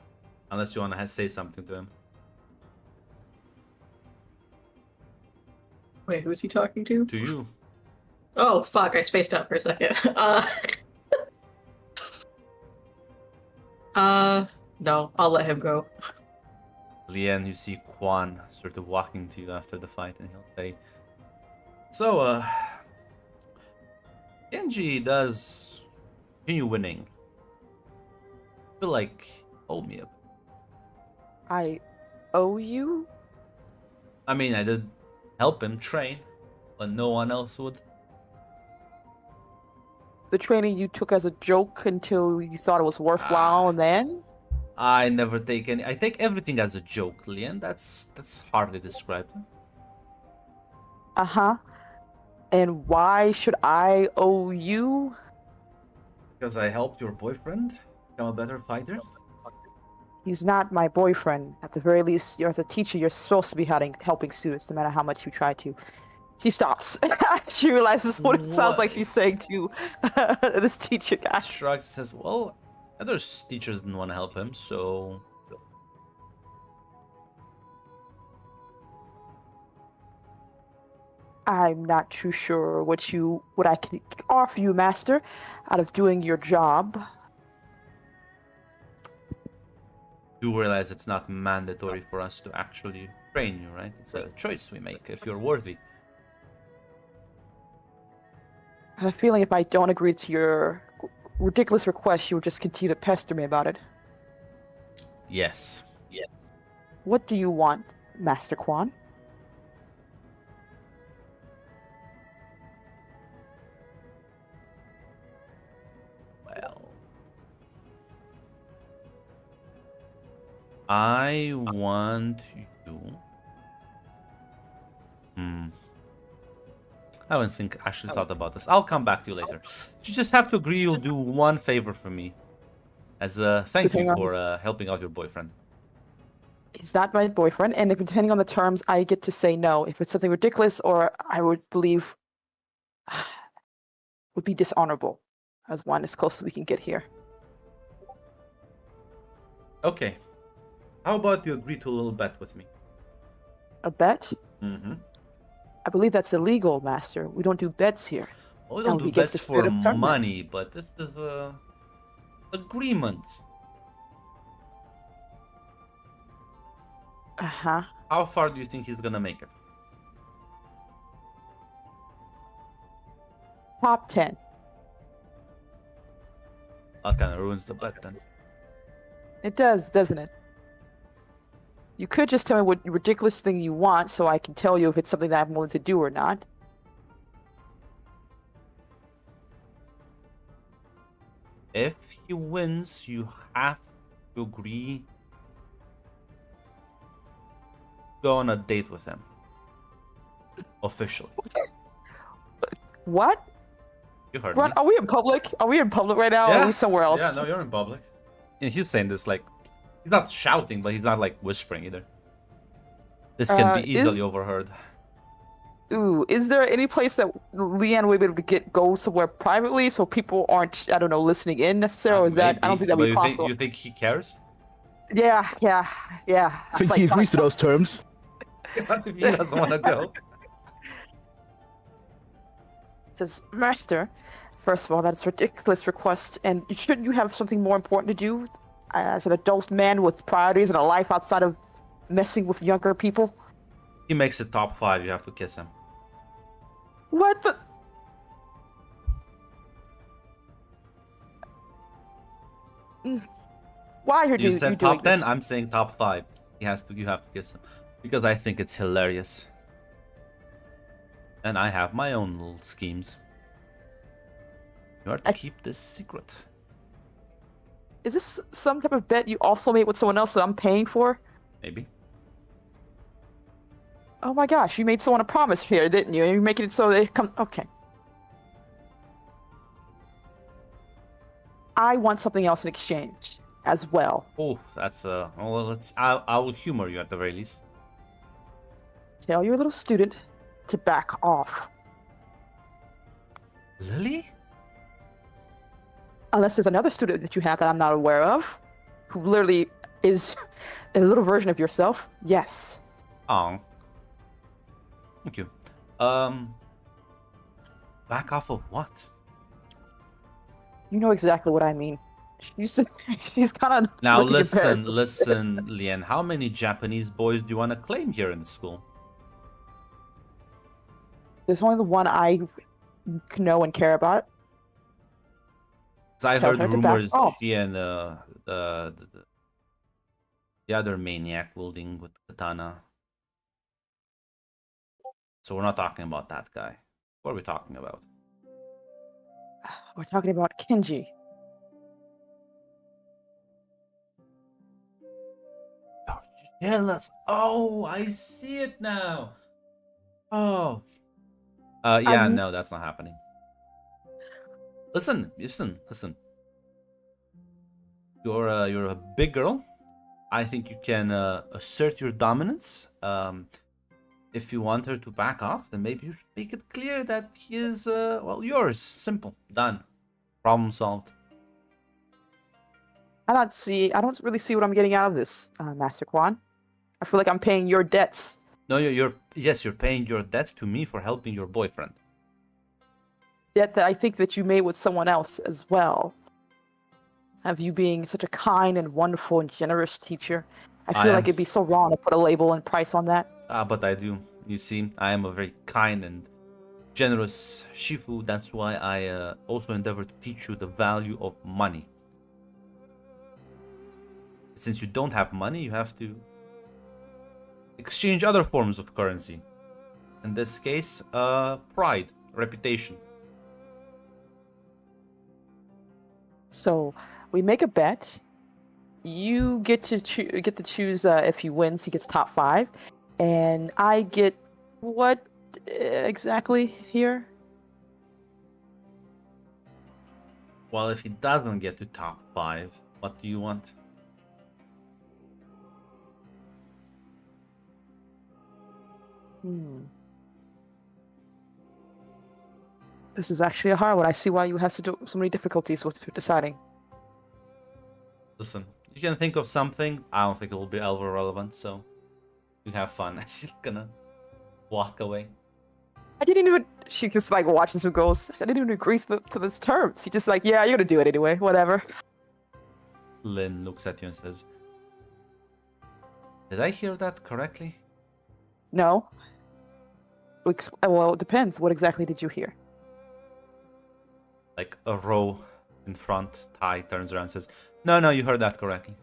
unless you wanna say something to him.
Wait, who's he talking to?
To you.
Oh, fuck, I spaced out for a second. No, I'll let him go.
Lian, you see Quan sort of walking to you after the fight, and he'll say, "So, Genji does continue winning. feel like owe me a bit.
I owe you?
I mean, I did help him train, but no one else would.
The training you took as a joke until you thought it was worthwhile, and then?
I never take any. I take everything as a joke, Lian. That's hardly described.
Uh-huh. And why should I owe you?
Because I helped your boyfriend become a better fighter.
He's not my boyfriend. At the very least, you're as a teacher, you're supposed to be helping students, no matter how much you try to. She stops. She realizes what it sounds like she's saying to this teacher guy.
Shrugs, says, "Well, other teachers didn't want to help him, so."
I'm not too sure what I can offer you, Master, out of doing your job.
You realize it's not mandatory for us to actually train you, right? It's a choice we make if you're worthy.
I have a feeling if I don't agree to your ridiculous request, you will just continue to pester me about it.
Yes.
What do you want, Master Quan?
Well, I want you. I haven't actually thought about this. I'll come back to you later. You just have to agree you'll do one favor for me. As a thank you for helping out your boyfriend.
He's not my boyfriend, and depending on the terms, I get to say no. If it's something ridiculous or I would believe would be dishonorable, as close as we can get here.
Okay. How about you agree to a little bet with me?
A bet?
Mm-hmm.
I believe that's illegal, Master. We don't do bets here.
Oh, we don't
Now
do
he gets
bets
the spirit
for
of tournament.
money, but this is a agreement.
Uh-huh.
How far do you think he's gonna make it?
Top 10.
That kind of ruins the bet then.
It does, doesn't it? You could just tell me what ridiculous thing you want so I can tell you if it's something that I'm willing to do or not.
If he wins, you have to agree to go on a date with him. Officially.
What?
You heard
What?
me.
Are we in public? Are we in public right now? Or are we somewhere else?
Yeah, no, you're in public. And he's saying this like, he's not shouting, but he's not like whispering either. This can be easily overheard.
Ooh, is there any place that Leanne would be able to go somewhere privately so people aren't, I don't know, listening in necessarily? Or is that, I don't think that'd be
But
possible.
you think he cares?
Yeah.
I think he agrees to those terms.
What if he doesn't want to go?
Says, Master, first of all, that's a ridiculous request, and shouldn't you have something more important to do as an adult man with priorities and a life outside of messing with younger people?
He makes it top 5, you have to kiss him.
What the? Why are
You
you
said
doing
top 10,
this?
I'm saying top 5. You have to kiss him. Because I think it's hilarious. And I have my own little schemes. You are to keep this secret.
Is this some type of bet you also made with someone else that I'm paying for?
Maybe.
Oh my gosh, you made someone a promise here, didn't you? You're making it so they come. Okay. I want something else in exchange as well.
Oh, that's well, I will humor you at the very least.
Tell your little student to back off.
Lily?
Unless there's another student that you have that I'm not aware of, who literally is a little version of yourself. Yes.
Oh. Thank you. Back off of what?
You know exactly what I mean. She's kind of.
Now listen, Lian. How many Japanese boys do you want to claim here in the school?
There's only the one I know and care about.
'Cause I
Tell
heard
her to back
rumors
off.
she and the other maniac wielding with katana. So we're not talking about that guy. What are we talking about?
We're talking about Kenji.
You're jealous. Oh, I see it now. Oh. Yeah,
I'm-
no, that's not happening. Listen. You're a big girl. I think you can assert your dominance. If you want her to back off, then maybe you should make it clear that he is, well, yours. Simple. Done. Problem solved.
I don't really see what I'm getting out of this, Master Quan. I feel like I'm paying your debts.
No, you're paying your debt to me for helping your boyfriend.
Debt that I think that you made with someone else as well. Of you being such a kind and wonderful and generous teacher. I
I
feel
am.
like it'd be so wrong to put a label and price on that.
But I do. You see, I am a very kind and generous Shifu. That's why I also endeavor to teach you the value of money. Since you don't have money, you have to exchange other forms of currency. In this case, pride, reputation.
So we make a bet. You get to choose if he wins, he gets top 5, and I get what exactly here?
Well, if he doesn't get to top 5, what do you want?
This is actually a hard one. I see why you have so many difficulties with deciding.
Listen, you can think of something. I don't think it will be ever relevant, so you have fun. She's gonna walk away.
I didn't even. She just like watches him goes. I didn't even agree to this terms. She just like, yeah, you're gonna do it anyway. Whatever.
Lin looks at you and says, "Did I hear that correctly?"
No. Well, it depends. What exactly did you hear?
Like a row in front. Tai turns around and says, No, you heard that correctly.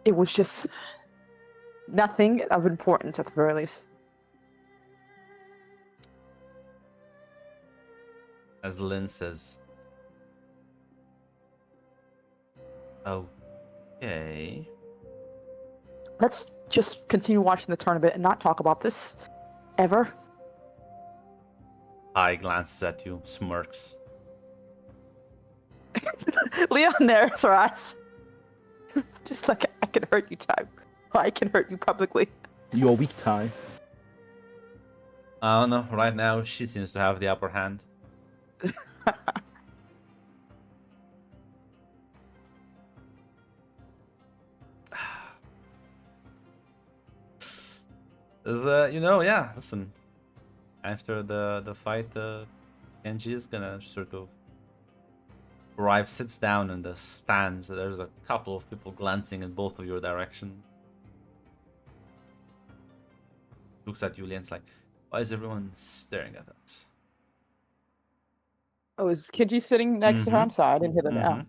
It was just nothing of importance at the very least.
As Lin says, Okay.
Let's just continue watching the tournament and not talk about this ever.
Tai glances at you, smirks.
Leon narrows her eyes. Just like I can hurt you, time. I can hurt you publicly.
You are weak, Tai.
I don't know, right now she seems to have the upper hand. Yeah, listen. After the fight, Kenji is gonna sort of arrive, sits down in the stands. There's a couple of people glancing in both of your direction. Looks at you, Lian's like, why is everyone staring at us?
Oh, is Kenji sitting next to her? I'm sorry, I didn't hear that.
Mhm.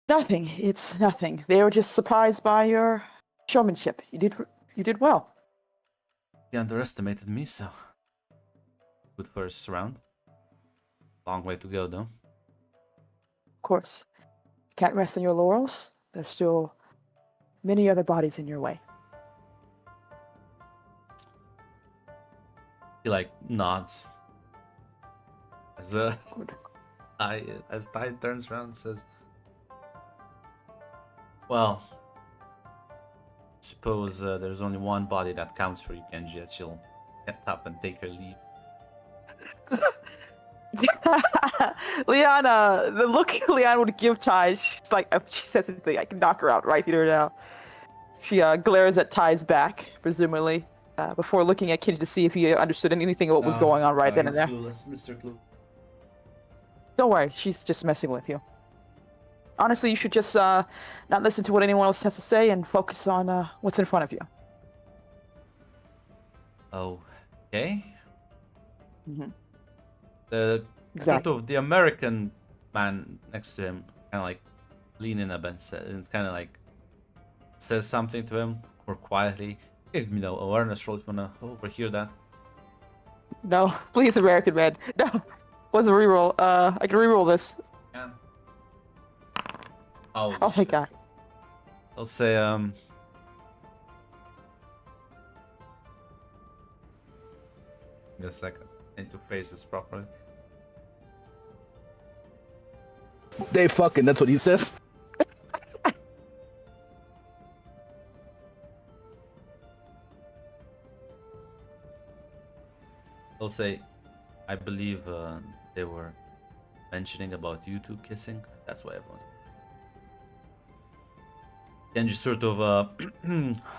Nothing. It's nothing. They were just surprised by your showmanship. You did well.
He underestimated me, so good first round. Long way to go, though.
Of course. Can't rest on your laurels. There's still many other bodies in your way.
He like nods. As
Good.
as Tai turns around and says, "Well, suppose there's only one body that counts for you, Kenji. That she'll get up and take her leave."
Liana, the look Liana would give Tai, she's like, if she says anything, I can knock her out right here now. She glares at Ty's back, presumably, before looking at Kenji to see if he understood anything of what was going on right then and there.
Clueless, Mr. Clue.
Don't worry, she's just messing with you. Honestly, you should just not listen to what anyone else has to say and focus on what's in front of you.
Okay.
Mhm.
The
Exactly.
Sort of the American man next to him, kind of like leaning a bit, and kind of like says something to him or quietly. Give me the awareness roll if you wanna overhear that.
No, please, American man. No. What's a reroll? I can reroll this.
Yeah. Holy
Oh my
shit.
god.
I'll say in a second. I need to phrase this properly.
They fucking, that's what he says.
I'll say, I believe they were mentioning about you two kissing. That's why everyone's. Kenji sort of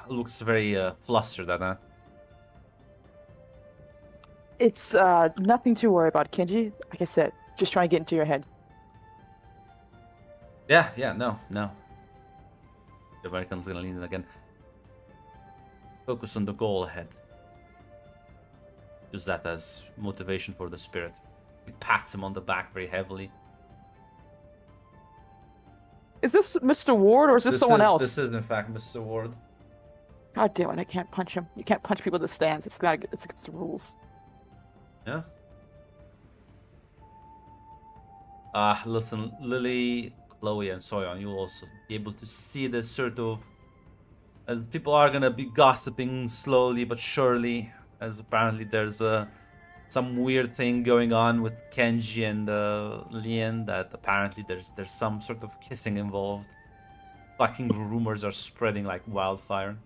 looks very flustered at that.
It's nothing to worry about, Kenji. Like I said, just trying to get into your head.
Yeah, no. The American's gonna lean in again. Focus on the goal ahead. Use that as motivation for the spirit. He pats him on the back very heavily.
Is this Mr. Ward or is this someone else?
This is in fact Mr. Ward.
God damn it! I can't punch him. You can't punch people in the stands. It's not. It's against the rules.
Yeah. Listen, Lily, Chloe, and Soyeon, you'll also be able to see this sort of, as people are gonna be gossiping slowly but surely, as apparently there's some weird thing going on with Kenji and Lian, that apparently there's some sort of kissing involved. Fucking rumors are spreading like wildfire.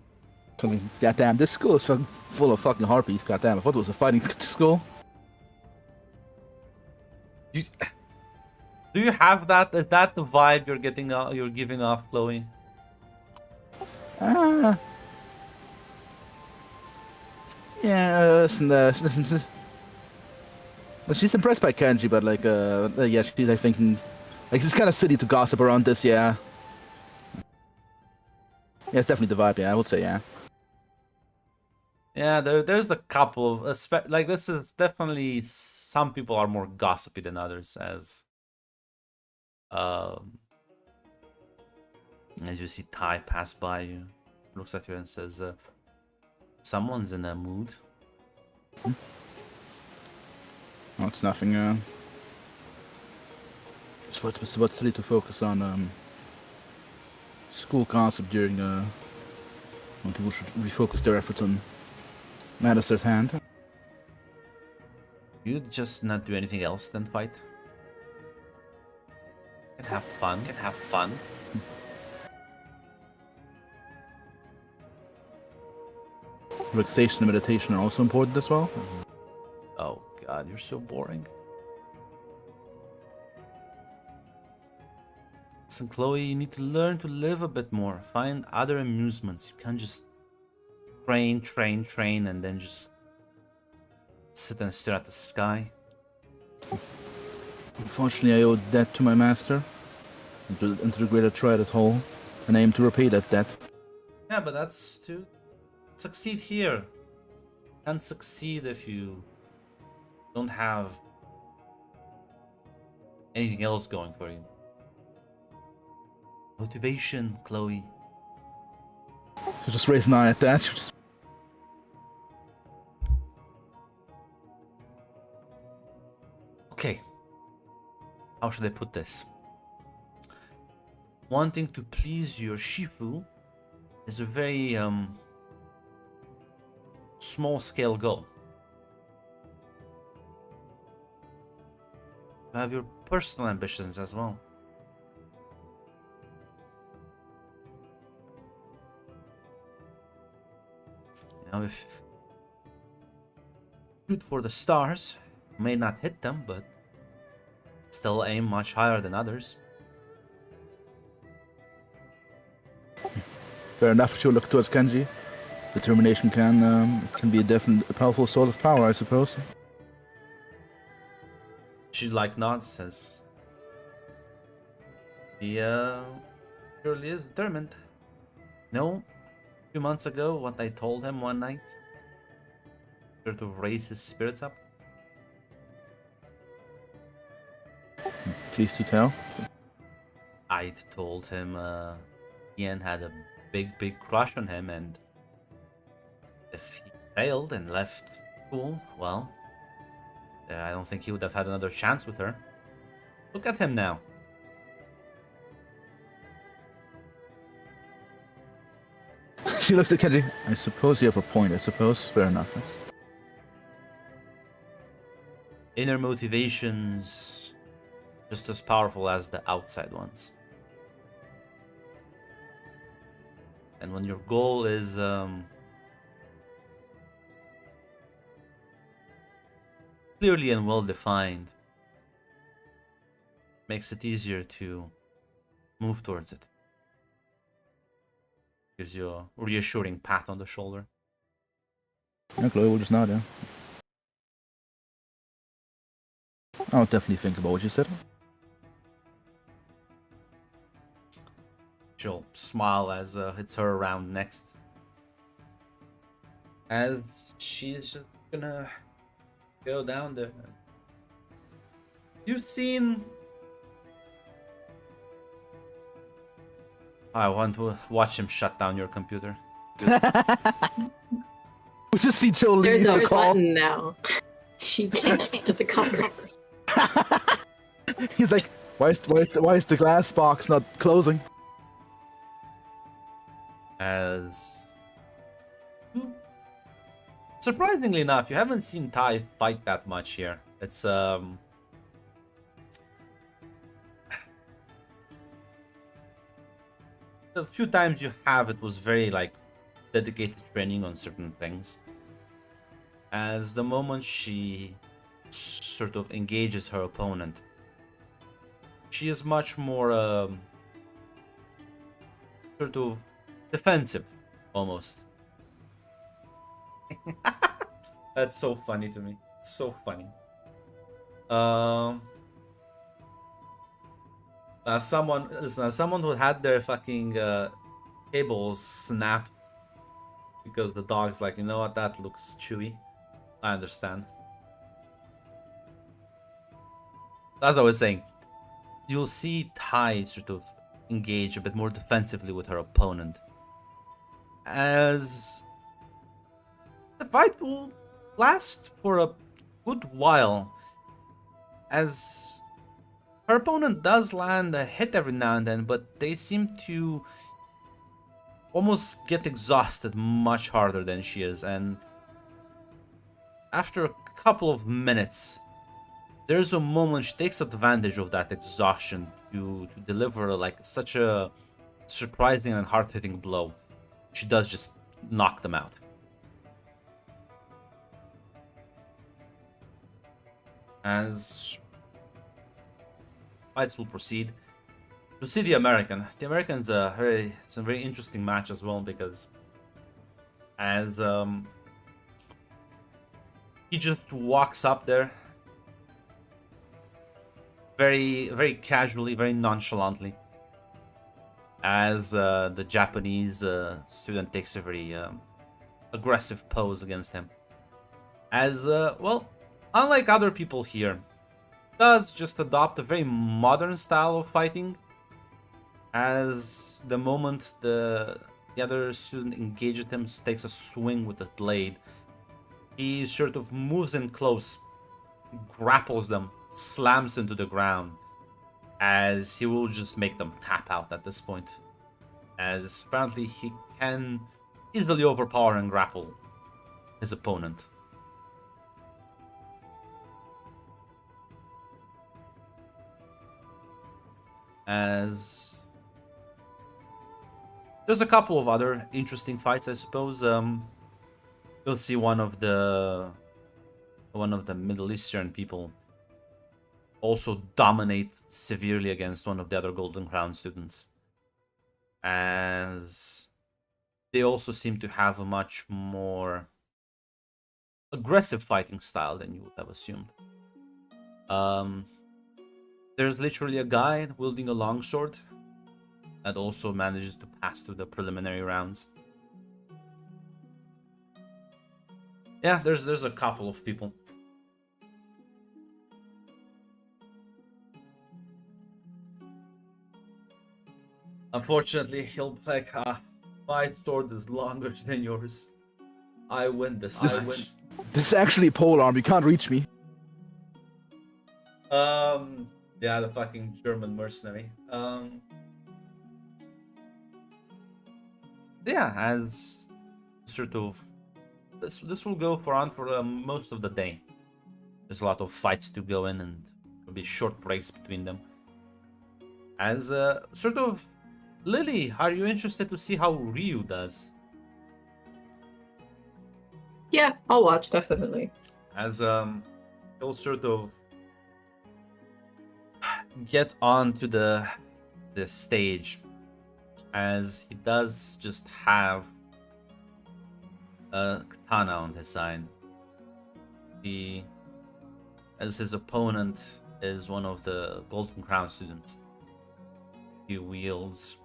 Goddamn, this school is fucking full of fucking harpies. Goddamn, I thought it was a fighting school.
Do you have that? Is that the vibe you're getting? You're giving off, Chloe?
Yeah, listen, well, she's impressed by Kenji, but like, yeah, she's like thinking, like, it's kind of silly to gossip around this, yeah. Yeah, it's definitely the vibe, yeah, I would say, yeah.
Yeah, there's a couple of like this is definitely some people are more gossipy than others as you see Ty pass by you, looks at you and says, "Someone's in a mood."
Oh, it's nothing. It's about silly to focus on school gossip during when people should refocus their efforts on matters at hand.
You'd just not do anything else than fight. Can have fun.
Relaxation and meditation are also important as well.
Oh God, you're so boring. Listen, Chloe, you need to learn to live a bit more. Find other amusements. You can't just train, and then just sit and stare at the sky.
Unfortunately, I owe debt to my master, and to the greater triad at whole, and I aim to repay that debt.
Yeah, but that's to succeed here. Can't succeed if you don't have anything else going for you. Motivation, Chloe.
So just raise an eye at that. Just...
Okay. How should I put this? Wanting to please your Shifu is a very small scale goal. You have your personal ambitions as well. Now, if shoot for the stars, you may not hit them, but still aim much higher than others.
Fair enough to look towards Kenji. Determination can be a powerful source of power, I suppose.
She like nods, says, he surely is determined. No, a few months ago, what I told him one night, sort of raise his spirits up.
Pleased to tell.
I'd told him Ian had a big crush on him, and if he failed and left school, well, I don't think he would have had another chance with her. Look at him now.
She looks at Kenji. I suppose you have a point. I suppose. Fair enough. Yes.
Inner motivations just as powerful as the outside ones. And when your goal is clearly and well defined, makes it easier to move towards it. Gives you a reassuring pat on the shoulder.
Yeah, Chloe will just nod. Yeah. I'll definitely think about what you said.
She'll smile as hits her around next. As she's just gonna go down there. You've seen... I want to watch him shut down your computer.
We just see Joe leave
There's
the
a
call.
button now. She can't. It's a cover.
He's like, why is the glass box not closing?
As... Surprisingly enough, you haven't seen Ty fight that much here. It's the few times you have, it was very like dedicated training on certain things. As the moment she sort of engages her opponent, she is much more sort of defensive, almost. That's so funny to me. So funny. As someone who had their fucking cables snapped because the dog's like, you know what, that looks chewy. I understand. As I was saying, you'll see Ty sort of engage a bit more defensively with her opponent. As the fight will last for a good while, as her opponent does land a hit every now and then, but they seem to almost get exhausted much harder than she is, and after a couple of minutes, there's a moment she takes advantage of that exhaustion to deliver like such a surprising and hard-hitting blow. She does just knock them out. As fights will proceed, you'll see the American. The American's it's a very interesting match as well, because as he just walks up there very casually, very nonchalantly, as the Japanese student takes a very aggressive pose against him. As well, unlike other people here, does just adopt a very modern style of fighting. As the moment the other student engages him, takes a swing with the blade, he sort of moves in close, grapples them, slams them to the ground, as he will just make them tap out at this point, as apparently he can easily overpower and grapple his opponent. As there's a couple of other interesting fights, I suppose. You'll see one of the Middle Eastern people also dominate severely against one of the other Golden Crown students, as they also seem to have a much more aggressive fighting style than you would have assumed. There's literally a guy wielding a longsword that also manages to pass through the preliminary rounds. Yeah, there's a couple of people. Unfortunately, he'll be like, my sword is longer than yours. I win this
This-
match.
This is actually polearm. You can't reach me.
Yeah, the fucking German mercenary. Yeah, as sort of this will go on for most of the day. There's a lot of fights to go in, and there'll be short breaks between them. As sort of Lily, are you interested to see how Ryu does?
Yeah, I'll watch definitely.
As he'll sort of get onto the stage, as he does just have a katana on his side. As his opponent is one of the Golden Crown students, he wields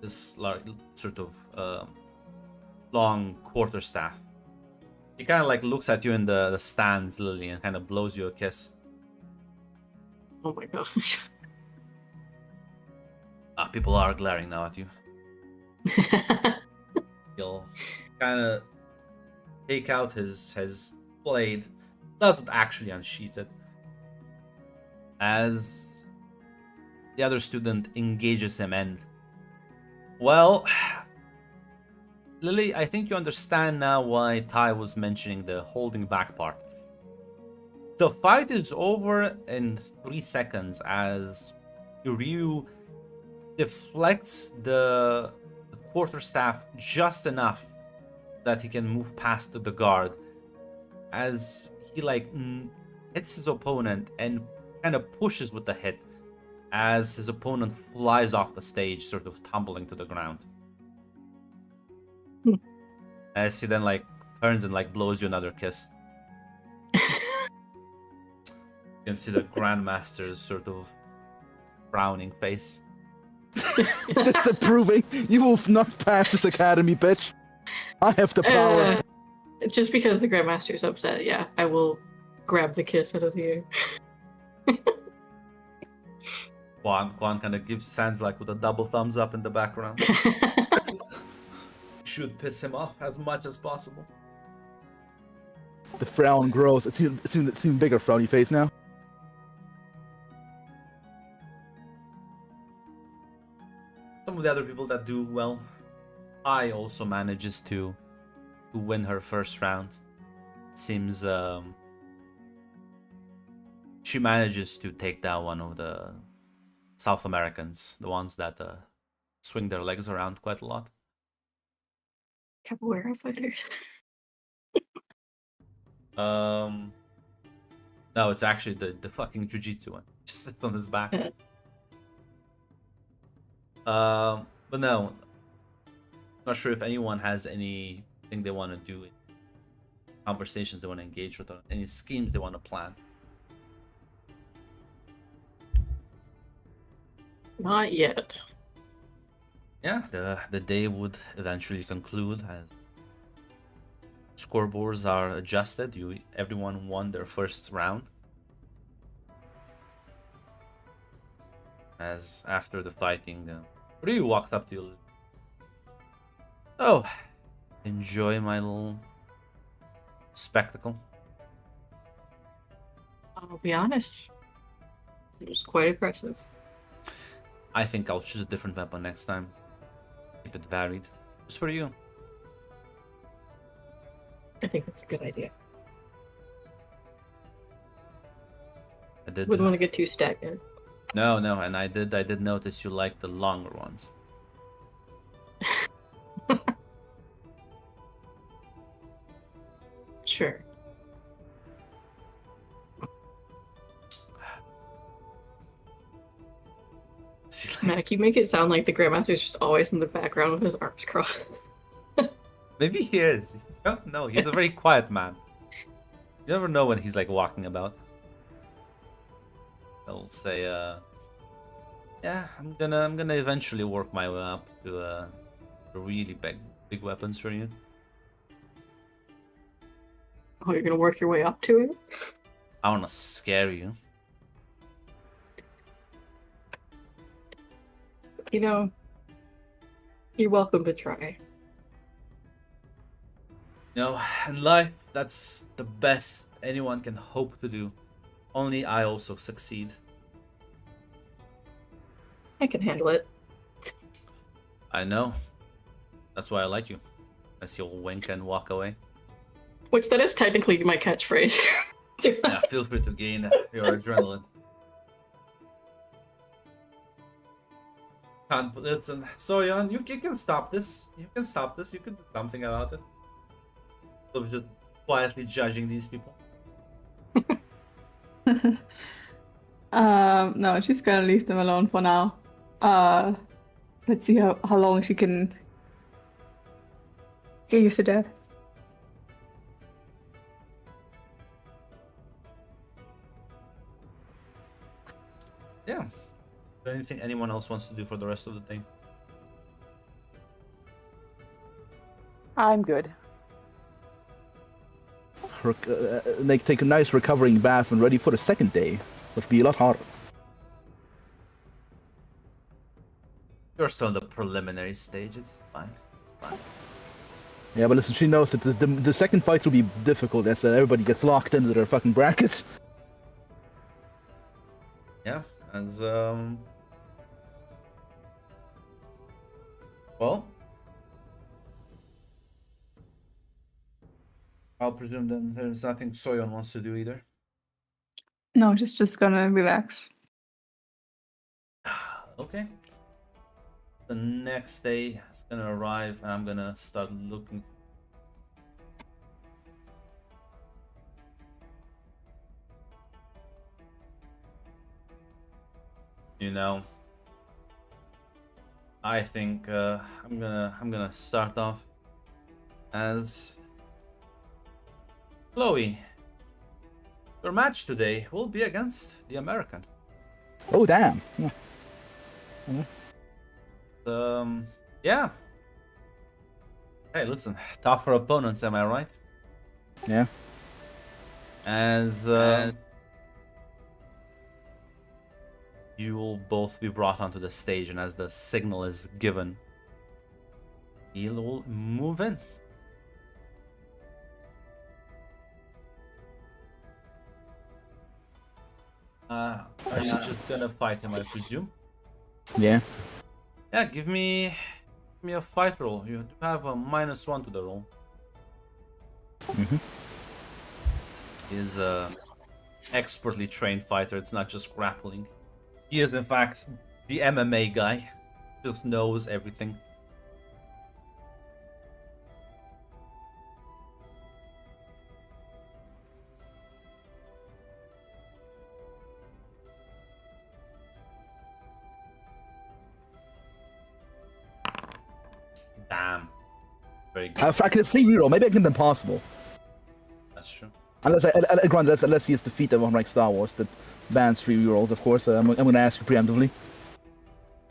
this sort of long quarterstaff. He kind of like looks at you in the stands, Lily, and kind of blows you a kiss.
Oh my gosh.
People are glaring now at you. He'll kind of take out his blade, doesn't actually unsheath it, as the other student engages him. And well, Lily, I think you understand now why Ty was mentioning the holding back part. The fight is over in 3 seconds as Ryu deflects the quarterstaff just enough that he can move past the guard, as he like hits his opponent and kind of pushes with the hit, as his opponent flies off the stage, sort of tumbling to the ground. As he then like turns and like blows you another kiss. You can see the Grandmaster's sort of frowning face.
Disapproving. You will not pass this academy, bitch. I have the power.
Just because the Grandmaster is upset, yeah, I will grab the kiss out of the air.
Quan kind of stands like with a double thumbs up in the background. Should piss him off as much as possible.
The frown grows. It's even bigger frowny face now.
Some of the other people that do well, I also manages to win her first round. It seems she manages to take down one of the South Americans, the ones that swing their legs around quite a lot.
Capoeira fighters.
No, it's actually the fucking jiu-jitsu one. Just sits on his back. But no, not sure if anyone has anything they want to do, conversations they want to engage with, or any schemes they want to plan.
Not yet.
Yeah, the day would eventually conclude as scoreboards are adjusted. Everyone won their first round. As after the fighting, Ryu walks up to you. Oh, enjoy my little spectacle.
I'll be honest. It was quite impressive.
I think I'll choose a different weapon next time. Keep it varied. Just for you.
I think that's a good idea.
I did.
Wouldn't want to get too stagnant.
No, and I did notice you like the longer ones.
Sure. Mac, you make it sound like the Grandmaster's just always in the background with his arms crossed.
Maybe he is. You don't know. He's a very quiet man. You never know when he's like walking about. He'll say, yeah, I'm gonna eventually work my way up to really big weapons for you.
Oh, you're gonna work your way up to it?
I wanna scare you.
You know, you're welcome to try.
No, in life, that's the best anyone can hope to do. Only I also succeed.
I can handle it.
I know. That's why I like you. As you'll wink and walk away.
Which that is technically my catchphrase.
Yeah, feel free to gain your adrenaline. Can't listen. Soyeon, you can stop this. You can stop this. You can do something about it. Of just quietly judging these people.
No, she's gonna leave them alone for now. Let's see how long she can get used to that.
Yeah. Is there anything anyone else wants to do for the rest of the day?
I'm good.
Like take a nice recovering bath and ready for the second day, which would be a lot harder.
You're still in the preliminary stage. It's fine. Fine.
Yeah, but listen, she knows that the second fights will be difficult as everybody gets locked into their fucking brackets.
Yeah, as well, I'll presume then there's nothing Soyeon wants to do either.
No, she's just gonna relax.
Okay. The next day is gonna arrive and I'm gonna start looking. You know, I think I'm gonna start off as Chloe. Your match today will be against the American.
Oh damn! Yeah.
Yeah. Hey, listen, tougher opponents, am I right?
Yeah.
As you will both be brought onto the stage, and as the signal is given, he will move in. Are you just gonna fight him, I presume?
Yeah.
Yeah, give me a fight roll. You have a -1 to the roll.
Mhm.
He's a expertly trained fighter. It's not just grappling. He is in fact the MMA guy. Just knows everything. Damn. Very good.
If I can free reroll, maybe I can do impossible.
That's true.
Unless he has defeated one like Star Wars that bans free rerolls, of course. I'm gonna ask you preemptively.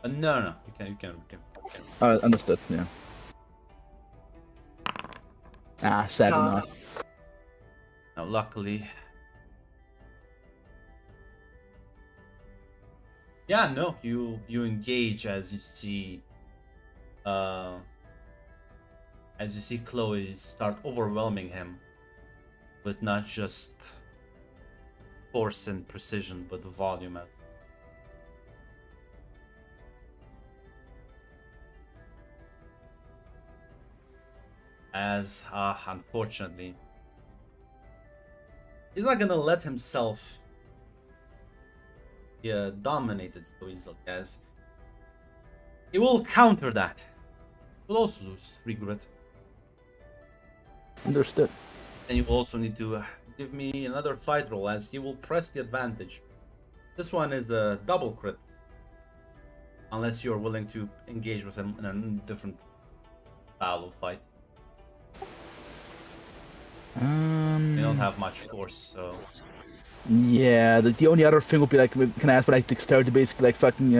No. You can.
Understood. Yeah. Sad enough.
Now, luckily. Yeah, no. You engage as you see. As you see Chloe start overwhelming him with not just force and precision, but volume. As unfortunately, he's not gonna let himself be dominated so easily, as he will counter that. He'll also lose 3 grit.
Understood.
And you also need to give me another fight roll, as he will press the advantage. This one is a double crit. Unless you're willing to engage with him in a different style of fight. They don't have much force, so...
Yeah, the only other thing would be like, can I ask for like dexterity, basically like fucking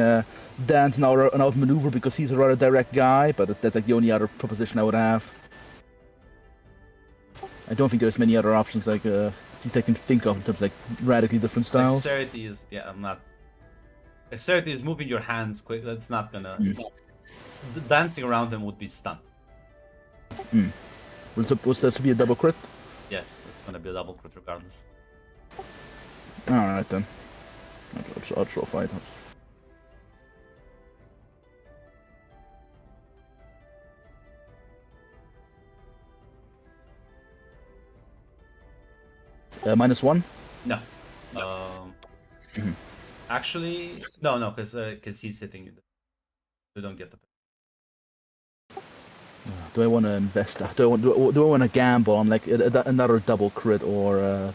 dance and outmaneuver, because he's a rather direct guy, but that's like the only other proposition I would have. I don't think there's many other options like things I can think of in terms of like radically different styles.
Dexterity is, yeah, I'm not Dexterity is moving your hands quick. That's not gonna. Dancing around him would be stunned.
Was that to be a double crit?
Yes, it's gonna be a double crit regardless.
Alright then. I'll draw fight. -1?
No. Actually, no, because he's hitting you. You don't get the.
Do I want to invest? Do I want to gamble on like another double crit or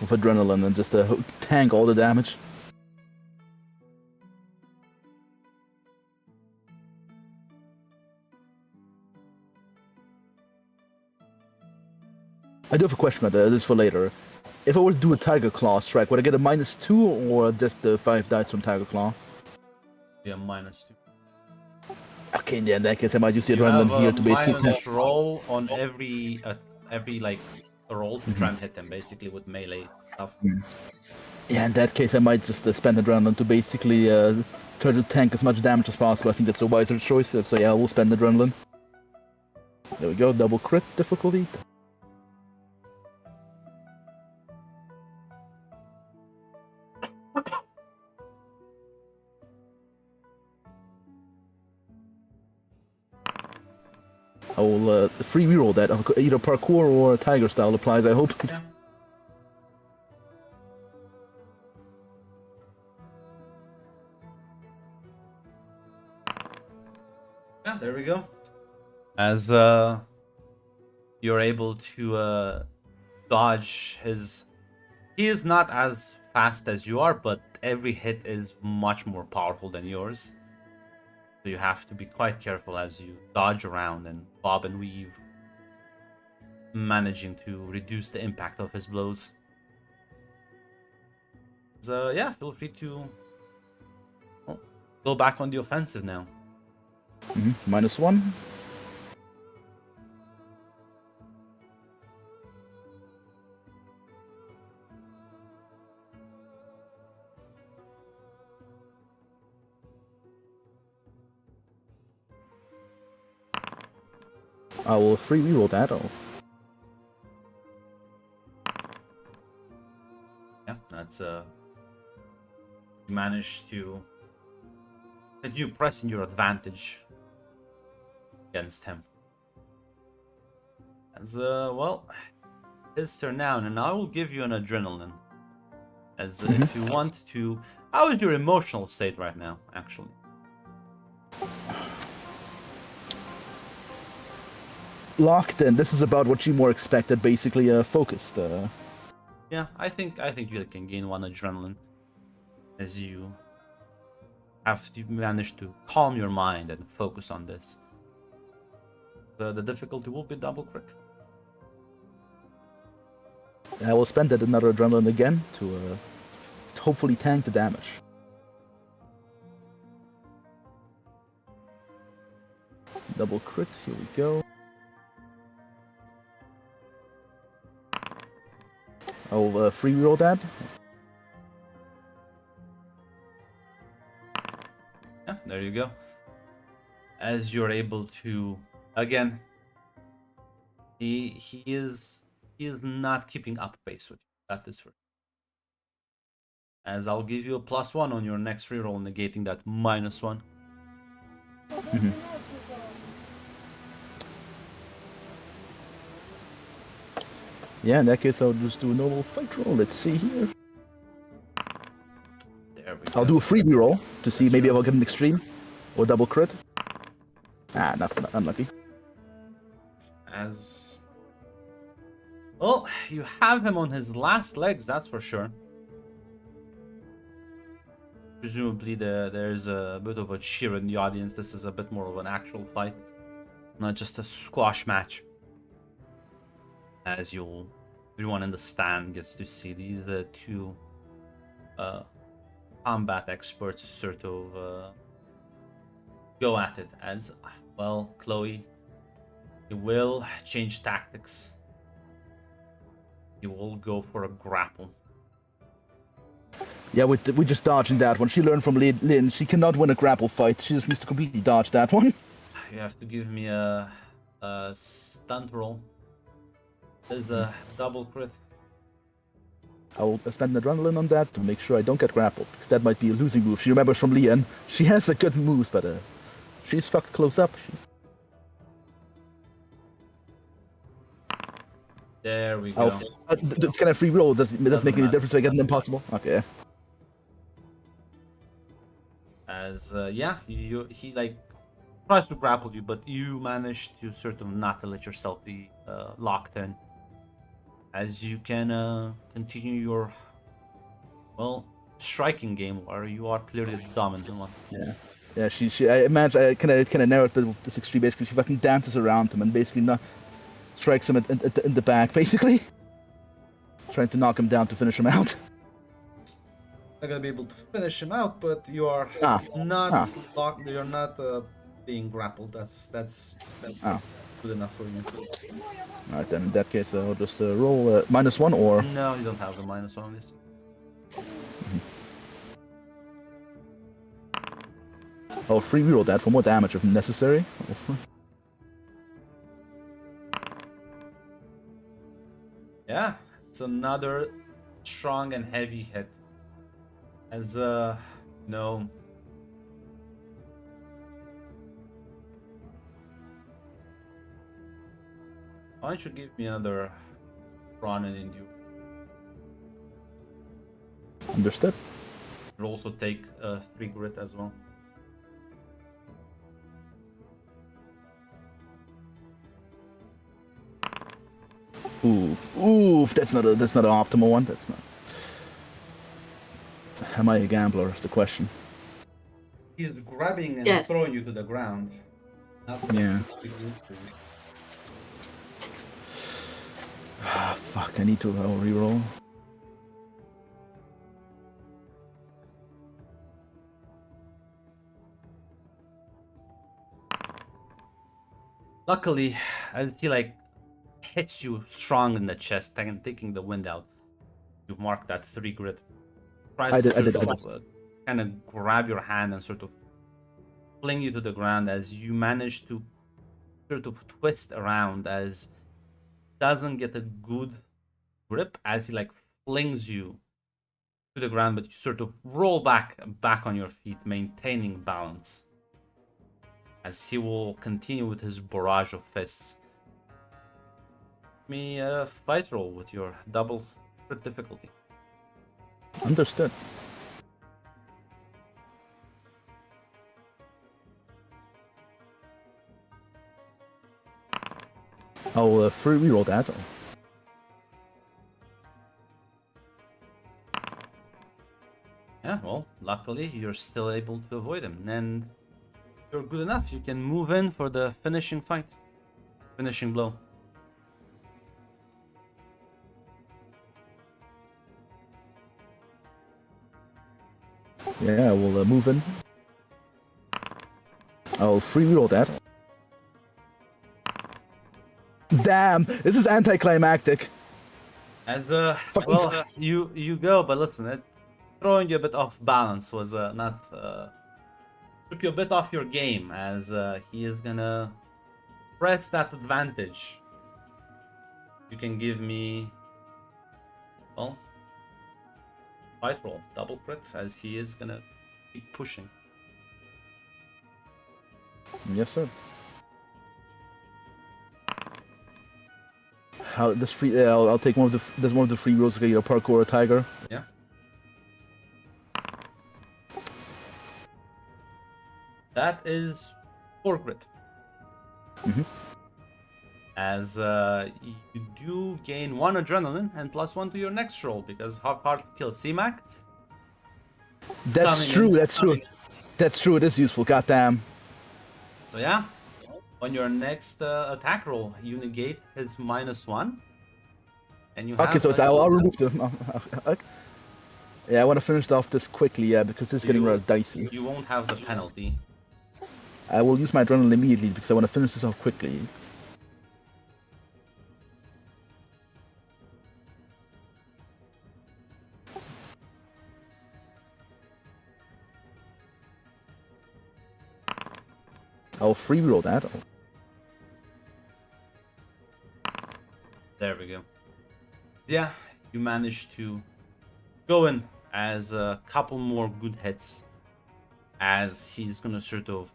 with adrenaline and just tank all the damage? I do have a question about that. This is for later. If I were to do a Tiger Claw strike, would I get a -2 or just the 5 dice from Tiger Claw?
Yeah, -2.
Okay, yeah, in that case, I might use the
You have
adrenaline here to
a
basically
minus roll on every like roll to try and hit them, basically with melee stuff.
Yeah, in that case, I might just spend adrenaline to basically try to tank as much damage as possible. I think that's a wiser choice. So yeah, we'll spend adrenaline. There we go, double crit difficulty. I will free reroll that. Either parkour or tiger style applies, I hope.
Yeah. Yeah, there we go. As you're able to dodge his. He is not as fast as you are, but every hit is much more powerful than yours. So you have to be quite careful as you dodge around and bob and weave, managing to reduce the impact of his blows. So yeah, feel free to go back on the offensive now.
-1. I will free reroll that.
Yeah, that's you managed to continue pressing your advantage against him. As well, his turn now, and I will give you an adrenaline. As if you want to, how is your emotional state right now, actually?
Locked in. This is about what you more expected, basically focused.
Yeah, I think you can gain 1 adrenaline as you have to manage to calm your mind and focus on this. The difficulty will be double crit.
I will spend that another adrenaline again to hopefully tank the damage. Double crit. Here we go. I'll free roll that.
Yeah, there you go. As you're able to, again, he is not keeping up pace with you. That is for. As I'll give you a +1 on your next reroll, negating that -1.
Yeah, in that case, I'll just do a normal fight roll. Let's see here.
There we go.
I'll do a free reroll to see maybe if I'll get an extreme or double crit. Not unlucky.
As well, you have him on his last legs, that's for sure. Presumably there's a bit of a cheer in the audience. This is a bit more of an actual fight, not just a squash match. As everyone in the stand gets to see these two combat experts sort of go at it. As well, Chloe, you will change tactics. You will go for a grapple.
Yeah, we just dodging that one. She learned from Lynn. She cannot win a grapple fight. She just needs to completely dodge that one.
You have to give me a stunt roll. There's a double crit.
I'll spend adrenaline on that to make sure I don't get grappled, because that might be a losing move. She remembers from Leon. She has a good moves, but she's fucked close up.
There we go.
Can I free roll? Does it make any
matter.
difference if I get an impossible? Okay.
As he like tries to grapple you, but you manage to sort of not to let yourself be locked in, as you can continue your striking game where you are clearly the dominant one.
Yeah. She. I imagine I kind of narrow it with this extreme. Basically, she fucking dances around him and basically strikes him in the back, basically, trying to knock him down to finish him out.
Not gonna be able to finish him out, but you are not locked. You're not being grappled. That's good enough for you.
Alright, then in that case, I'll just roll -1 or.
No, you don't have the -1 on this.
I'll free reroll that for more damage if necessary.
Yeah, it's another strong and heavy hit. As no. Why don't you give me another run and endure?
Understood.
You'll also take 3 grit as well.
Oof, that's not an optimal one. That's not. Am I a gambler? Is the question.
He's grabbing and
Yes.
throwing you to the ground.
Yeah. Fuck, I need to reroll.
Luckily, as he hits you strong in the chest, taking the wind out, you mark that 3 grit.
I did.
Kind of grab your hand and sort of fling you to the ground as you manage to sort of twist around, as doesn't get a good grip as he flings you to the ground, but you sort of roll back on your feet, maintaining balance, as he will continue with his barrage of fists. Give me a fight roll with your double crit difficulty.
Understood. I'll free reroll that.
Yeah, well, luckily you're still able to avoid him, and you're good enough. You can move in for the finishing fight, finishing blow.
Yeah, we'll move in. I'll free reroll that. Damn, this is anticlimactic.
As you go, but listen, it throwing you a bit off balance was not took you a bit off your game, as he is gonna press that advantage. You can give me fight roll, double crit, as he is gonna keep pushing.
Yes, sir. How this free? I'll take one of the free rolls to get you a parkour or tiger.
Yeah. That is 4 grit. As you do gain 1 adrenaline and +1 to your next roll, because how hard to kill C-Mac.
That's true. That's true. It is useful. Goddamn.
So yeah, on your next attack roll, you negate his -1, and you have.
Okay, so I'll remove them. Okay. Yeah, I want to finish off this quickly, because this is getting rather dicey.
You won't have the penalty.
I will use my adrenaline immediately because I want to finish this off quickly. I'll free roll that.
There we go. Yeah, you managed to go in as a couple more good hits as he's gonna sort of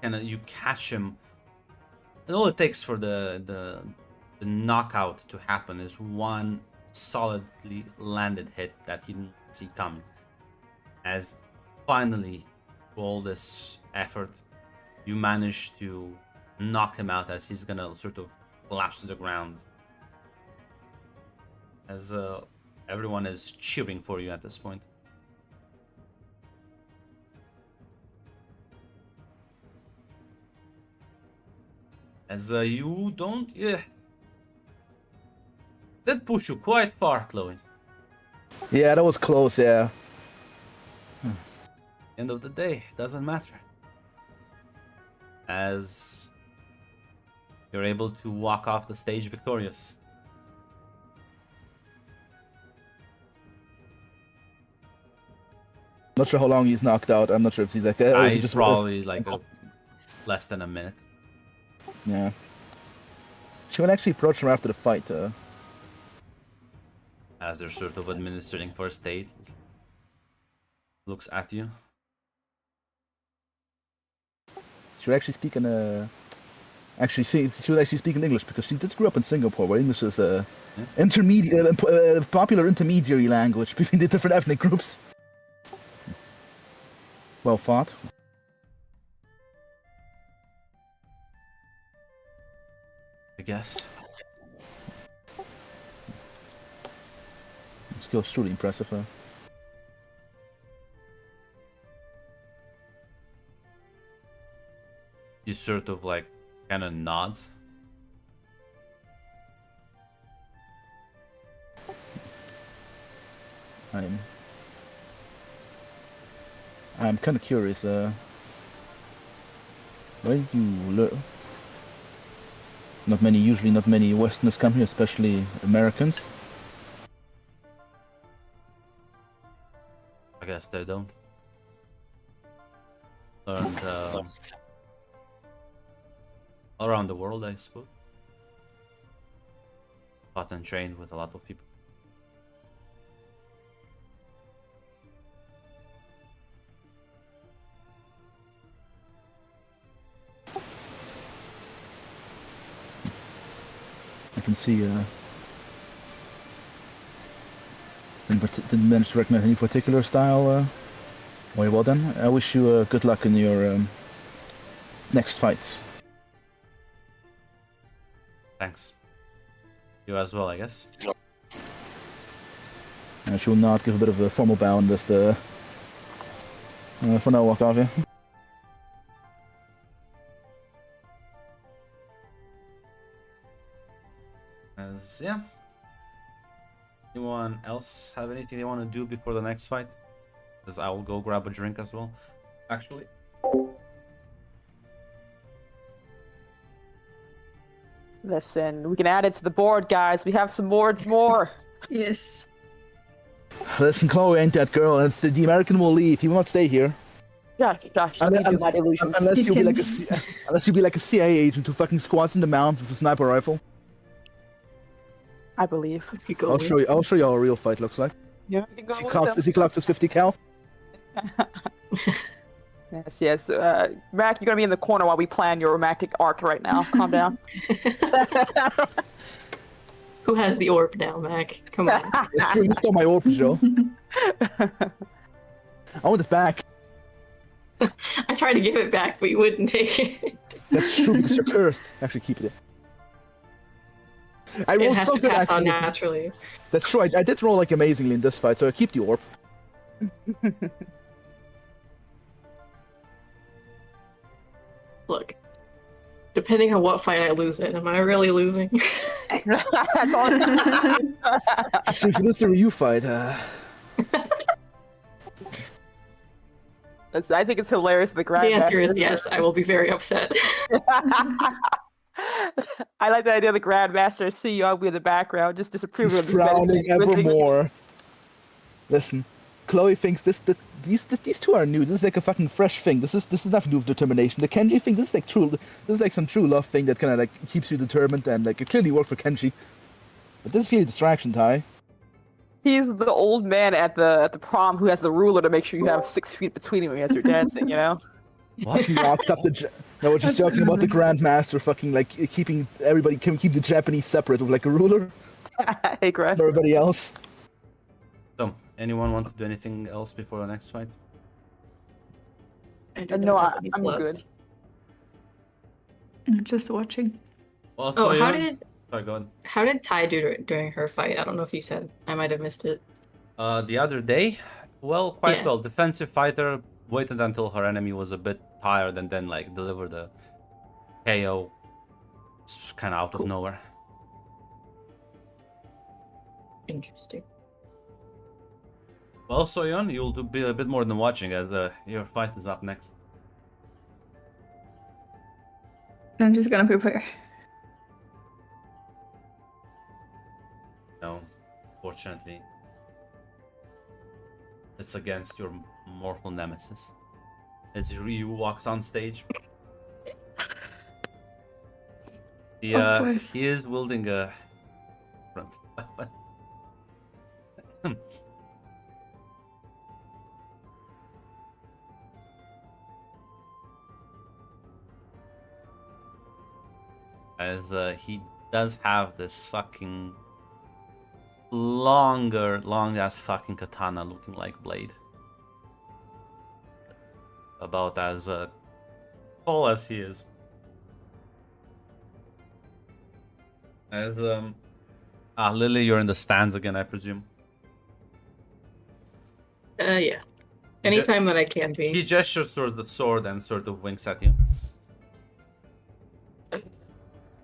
you catch him. And all it takes for the knockout to happen is one solidly landed hit that he didn't see coming. As finally, through all this effort, you manage to knock him out as he's gonna sort of collapse to the ground. As everyone is cheering for you at this point. As you don't, did push you quite far, Chloe.
Yeah, that was close. Yeah.
End of the day, doesn't matter. As you're able to walk off the stage victorious.
Not sure how long he's knocked out. I'm not sure if he's like. Or if he just
probably like less than a minute.
Yeah. She would actually approach him after the fight.
As they're sort of administering first aid. Looks at you.
She would actually speak in Actually, she would actually speak in English because she did grow up in Singapore, where English is a popular intermediary language between the different ethnic groups. Well fought.
I guess.
Skill's truly impressive, though.
He sort of like kind of nods.
I'm kind of curious. Where you learn? Usually not many Westerners come here, especially Americans.
I guess they don't. Learned around the world, I suppose. Taught and trained with a lot of people.
I can see. Didn't manage to recognize any particular style. Very well done. I wish you good luck in your next fights.
Thanks. You as well, I guess.
I shall not give a bit of a formal bow and just for now walk off, yeah.
As yeah. Anyone else have anything they want to do before the next fight? Because I will go grab a drink as well. Actually.
Listen, we can add it to the board, guys. We have some more.
Yes.
Listen, Chloe ain't that girl, and the American will leave. He will not stay here.
Gosh, let me do my illusions.
Unless you be like a CIA agent who fucking squats in the mountains with a sniper rifle.
I believe.
I'll show you how a real fight looks like.
Yeah, we can go
If he clocks his 50 cal.
Yes. Mac, you're gonna be in the corner while we plan your romantic arc right now. Calm down.
Who has the orb now, Mac? Come on.
It's true, you stole my orb, Joe. I want it back.
I tried to give it back, but you wouldn't take it.
That's true because you're cursed. Actually, keep it. I
It
rolled
has
so
to
good,
pass on
actually.
naturally.
That's true. I did roll like amazingly in this fight, so I keep the orb.
Look, depending on what fight I lose in, am I really losing?
That's all.
So if you lose the Ryu fight,
I think it's hilarious. The
The answer is
Grandmaster.
yes. I will be very upset.
I like the idea of the Grandmaster seeing you ugly in the background, just disapproving
he's
of this
frowning
medicine.
evermore. Listen, Chloe thinks these two are new. This is like a fucking fresh thing. This is nothing to do with determination. The Kenji thing, this is like true. This is like some true love thing that kind of like keeps you determined, and like it clearly worked for Kenji. But this is clearly distraction, Ty.
He's the old man at the prom who has the ruler to make sure you have 6 feet between you as you're dancing, you know?
What?
He walks up the. No, we're just talking about the Grandmaster fucking like keeping everybody can keep the Japanese separate with like a ruler
Hey, Greg.
from everybody else.
So, anyone want to do anything else before the next fight?
I don't
No,
have any
I'm
left.
good.
I'm just watching.
Well,
Oh, how
Soyeon-
did
Sorry, go ahead.
how did Ty do during her fight? I don't know if you said. I might have missed it.
The other day, well, quite
Yeah.
well. Defensive fighter waited until her enemy was a bit tired and then like delivered a KO, kind of out of nowhere.
Interesting.
Well, Soyeon, you'll do be a bit more than watching as your fight is up next.
I'm just gonna prepare.
No, fortunately, it's against your mortal nemesis. As Ryu walks on stage, he
Of course.
he is wielding a front weapon. As he does have this fucking long ass fucking katana looking like blade. About as tall as he is. As Lily, you're in the stands again, I presume.
Yeah. Anytime that I can
He
be.
gestures towards the sword and sort of winks at you.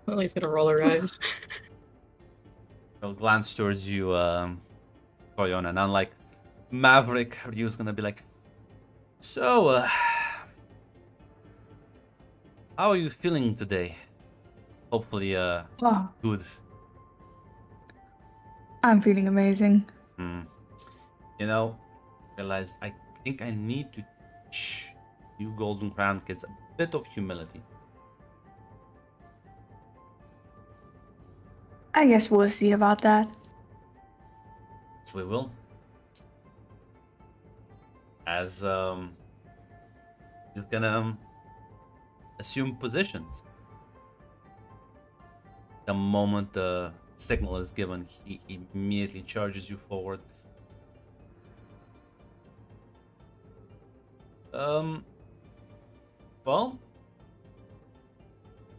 Well, he's gonna roll her eyes.
He'll glance towards you, Koyon, and unlike Maverick, Ryu's gonna be like, so, how are you feeling today? Hopefully,
Oh,
good.
I'm feeling amazing.
Hmm. You know, realized I think I need to teach you Golden Crown kids a bit of humility.
I guess we'll see about that.
Yes, we will. As he's gonna assume positions. The moment the signal is given, he immediately charges you forward. Well,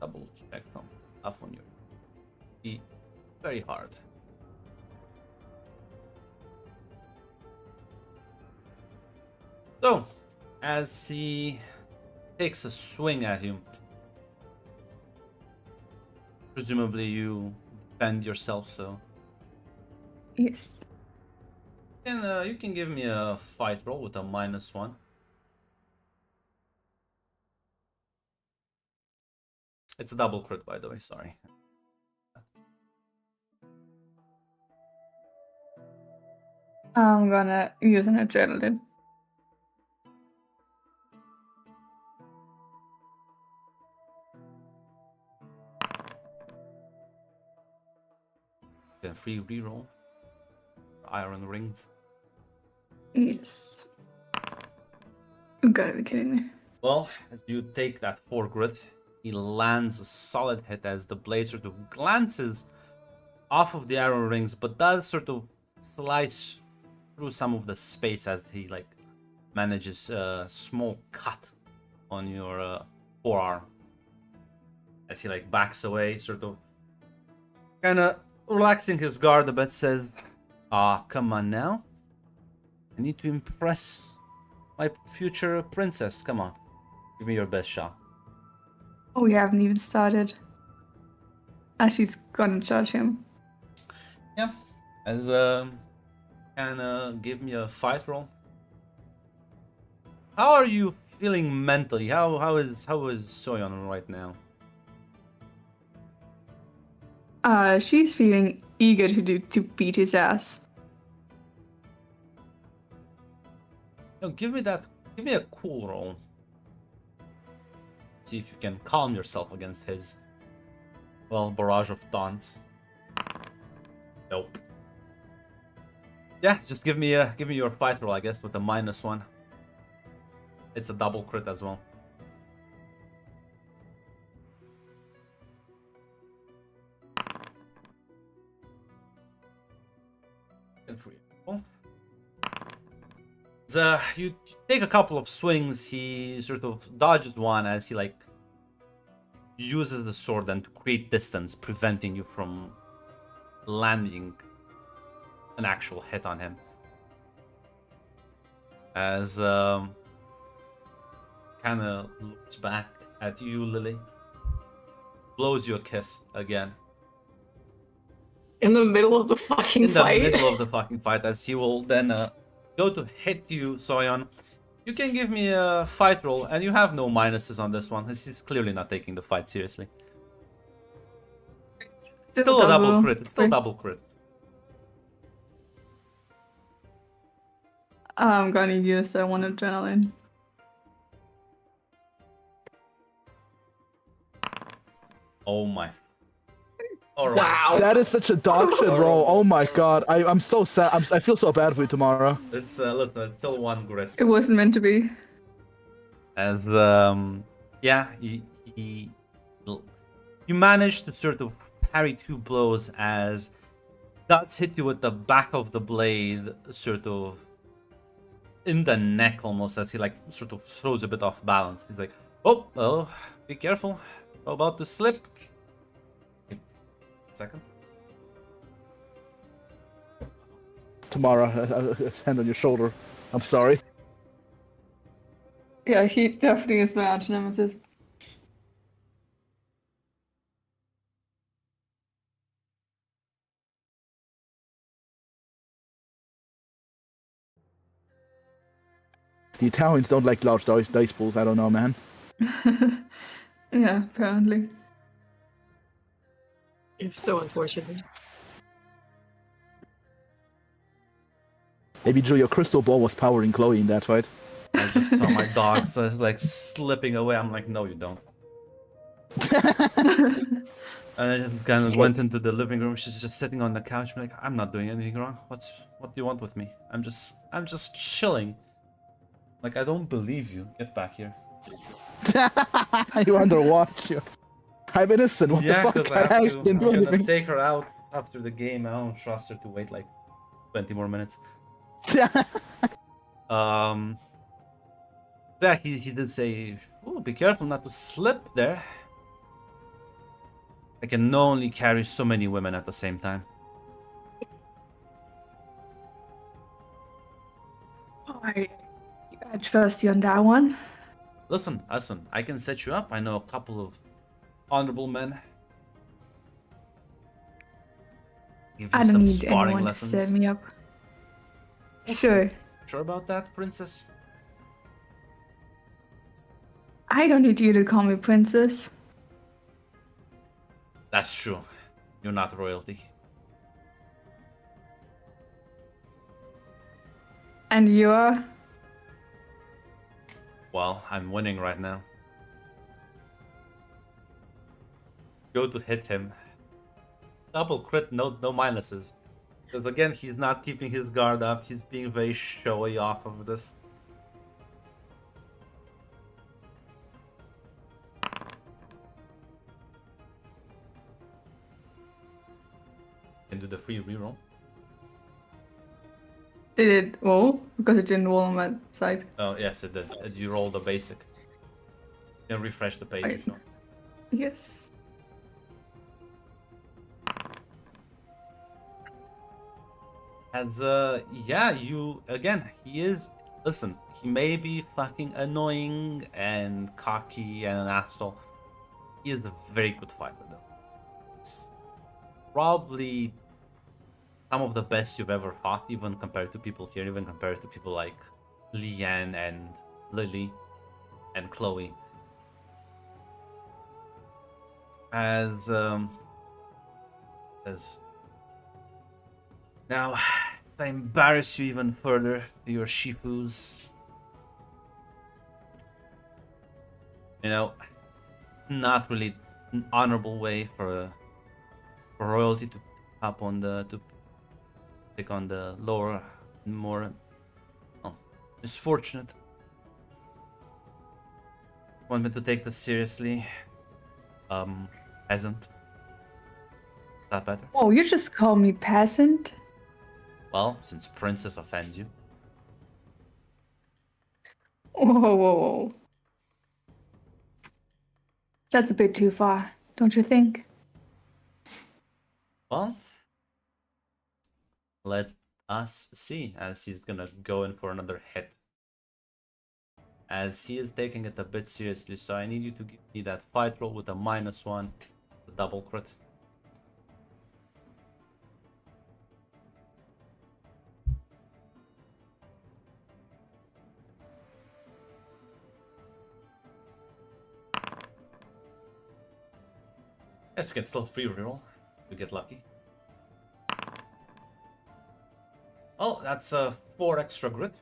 double check some stuff on your feet. Very hard. So, as he takes a swing at you, presumably you defend yourself, so
Yes.
you can give me a fight roll with a -1. It's a double crit, by the way, sorry.
I'm gonna use an adrenaline.
Then free reroll. Iron rings.
Yes. You gotta be kidding me.
Well, as you take that 4 grit, he lands a solid hit as the blade sort of glances off of the arrow rings, but does sort of slice through some of the space as he like manages a small cut on your forearm. As he like backs away, sort of kind of relaxing his guard a bit, says, "Ah, come on now. I need to impress my future princess. Come on. Give me your best shot."
Oh, we haven't even started. As she's gonna judge him.
Yeah. As can give me a fight roll. How are you feeling mentally? How is Soyeon right now?
She's feeling eager to beat his ass.
No, give me that. Give me a cool roll. See if you can calm yourself against his, well, barrage of taunts. Nope. Yeah, just give me your fight roll, I guess, with a -1. It's a double crit as well. And free. You take a couple of swings. He sort of dodges one as he like uses the sword then to create distance, preventing you from landing an actual hit on him. As kind of looks back at you, Lily, blows you a kiss again.
In the middle of the fucking
In the
fight.
middle of the fucking fight, as he will then go to hit you, Soyon. You can give me a fight roll, and you have no minuses on this one. This is clearly not taking the fight seriously. Still a double crit. It's still double crit.
I'm gonna use one adrenaline.
Oh my. All right.
Wow.
That is such a dog shit roll. Oh my god. I'm so sad. I feel so bad for you, Tamara.
It's listen. It's still one grit.
It wasn't meant to be.
As yeah, you manage to sort of parry 2 blows as dots hit you with the back of the blade, sort of in the neck almost, as he like sort of throws a bit off balance. He's like, oh, be careful, about to slip. Second.
Tamara, hand on your shoulder. I'm sorry.
Yeah, he definitely is my arch nemesis.
The Italians don't like large dice pools. I don't know, man.
Yeah, apparently.
It's so unfortunate.
Maybe Drew, your crystal ball was powering Chloe in that fight.
I just saw my dog, so it's like slipping away. I'm like, no, you don't. And I kind of went into the living room. She's just sitting on the couch, like, I'm not doing anything wrong. What do you want with me? I'm just chilling. Like, I don't believe you. Get back here.
You're under watch. I'm innocent. What
Yeah,
the
because
fuck? I didn't do
I'm gonna
anything.
take her out after the game. I don't trust her to wait like 20 more minutes. Yeah, he did say, oh, be careful not to slip there. I can only carry so many women at the same time.
I trust you on that one.
Listen, I can set you up. I know a couple of honorable men. Give you
I don't
some
need
sparring
anyone
lessons.
to set me up. Sure.
Sure about that, princess?
I don't need you to call me princess.
That's true. You're not royalty.
And you are?
Well, I'm winning right now. Go to hit him. Double crit, no minuses. Because again, he's not keeping his guard up. He's being very showy off of this. Can do the free reroll.
Did it roll? Because it didn't roll on that side.
Oh, yes, it did. You rolled the basic. You can refresh the page if you want.
Yes.
As, yeah, you, again, he is, listen, he may be fucking annoying and cocky and an asshole. He is a very good fighter, though. It's probably some of the best you've ever fought, even compared to people here, even compared to people like Leanne and Lily and Chloe. As now, if I embarrass you even further to your Shifus, you know, not really an honorable way for royalty to up on to pick on the lower, more misfortunate. Want me to take this seriously? Peasant. Is that better?
Whoa, you just called me peasant?
Well, since princess offends you.
Whoa. That's a bit too far, don't you think?
Well, let us see, as he's gonna go in for another hit. As he is taking it a bit seriously, so I need you to give me that fight roll with a -1, the double crit. Yes, you can still free reroll to get lucky. Oh, that's 4 extra grit.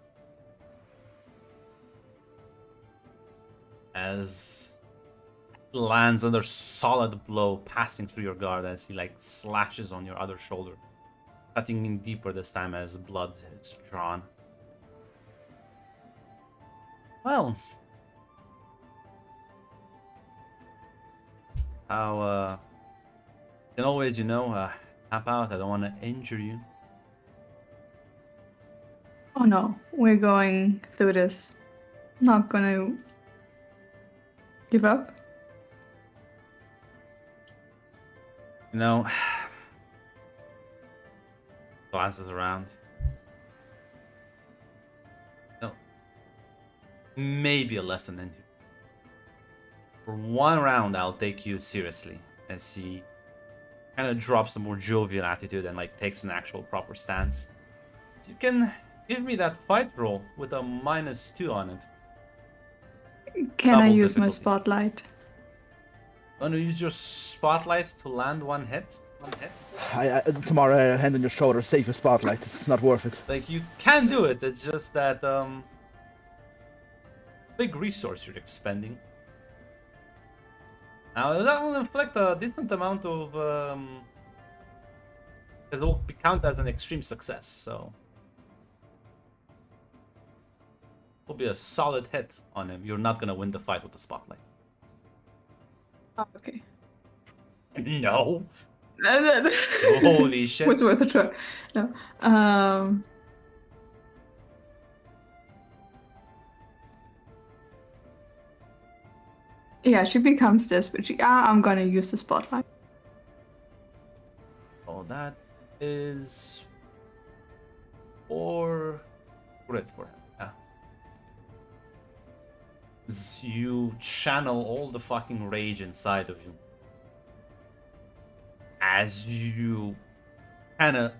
As lands another solid blow passing through your guard as he like slashes on your other shoulder, cutting in deeper this time as blood is drawn. Well, how you can always, tap out. I don't want to injure you.
Oh no, we're going through this. Not gonna give up.
Glances around. No. Maybe a lesson in you. For one round, I'll take you seriously. As he kind of drops a more jovial attitude and like takes an actual proper stance. So you can give me that fight roll with a -2 on it.
Can I
Double
use my
difficulty.
spotlight?
Want to use your spotlight to land one hit?
Tomorrow, hand on your shoulder, save your spotlight. It's not worth it.
Like, you can do it, it's just that, big resource you're expending. Now, that will inflict a decent amount of, because it will count as an extreme success, so. Will be a solid hit on him. You're not gonna win the fight with the spotlight.
Oh, okay.
No. Holy shit.
Was worth a try. No. Yeah, she becomes this, but I'm gonna use the spotlight.
Oh, that is 4 grit for him. Yeah. You channel all the fucking rage inside of you as you kind of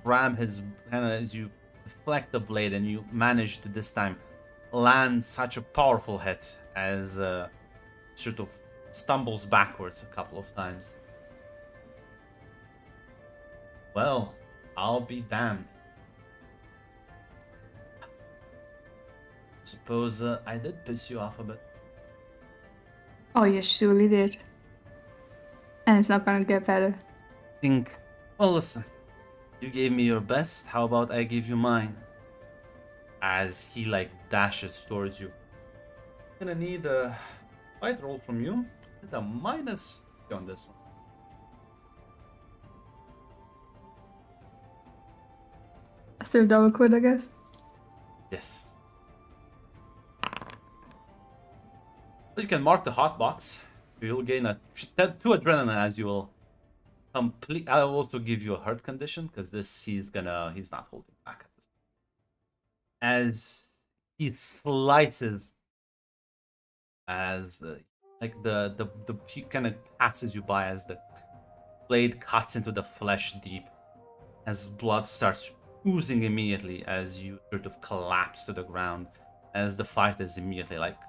ram his, as you deflect the blade, and you manage to this time land such a powerful hit as sort of stumbles backwards a couple of times. Well, I'll be damned. Suppose I did piss you off a bit.
Oh, you surely did. And it's not gonna get better.
Well, listen. You gave me your best. How about I give you mine? As he like dashes towards you. Gonna need a fight roll from you. With a -2 on this one.
Still double quit, I guess.
Yes. So you can mark the hot box. You'll gain a 2 adrenaline as you will complete. I'll also give you a hurt condition because this he's not holding back at this. As he slices, as like the he kind of passes you by as the blade cuts into the flesh deep, as blood starts oozing immediately as you sort of collapse to the ground, as the fight is immediately like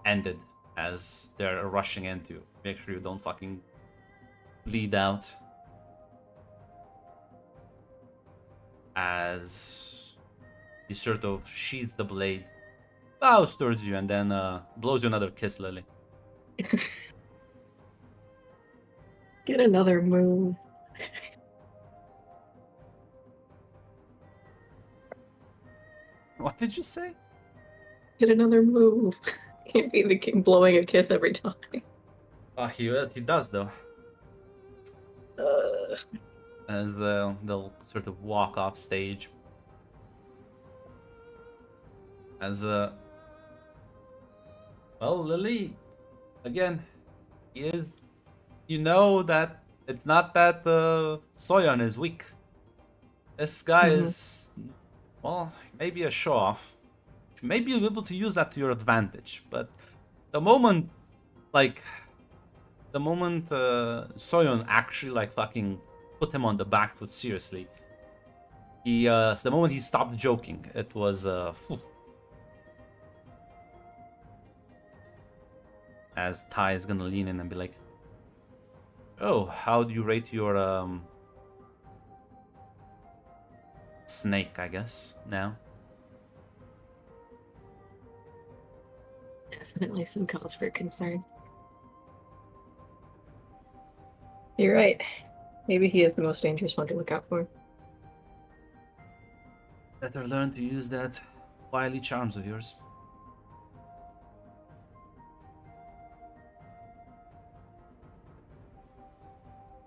ended, as they're rushing in to make sure you don't fucking bleed out. As he sort of sheathes the blade bows towards you, and then blows you another kiss, Lily.
Get another move.
What did you say?
Get another move. Can't be the king blowing a kiss every time.
He does though.
Uh,
As they'll sort of walk off stage. As well, Lily, again, he is. You know that it's not that Soyeon is weak. This guy is, well, maybe a show off. You may be able to use that to your advantage, but the moment, Soyeon actually like fucking put him on the back foot seriously, the moment he stopped joking, it was as Ty is gonna lean in and be like, "Oh, how do you rate your snake? I guess now."
Definitely some cause for concern. You're right. Maybe he is the most dangerous one to look out for.
Better learn to use that wily charms of yours.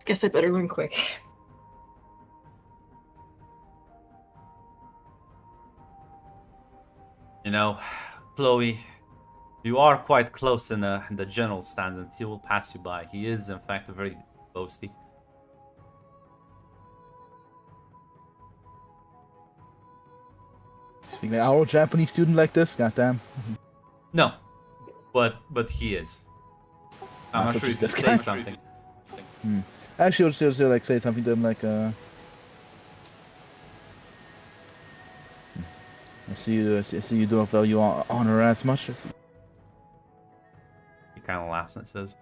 Guess I better learn quick.
You know, Chloe, you are quite close in the general stand, and he will pass you by. He is, in fact, very boasty.
Speaking of our Japanese student like this, goddamn.
No, but he is. I'm not
so
sure if
just
you
this
say
guy.
something.
Actually, I'll just like say something to him like, I see you don't value honor as much.
He kind of laughs and says,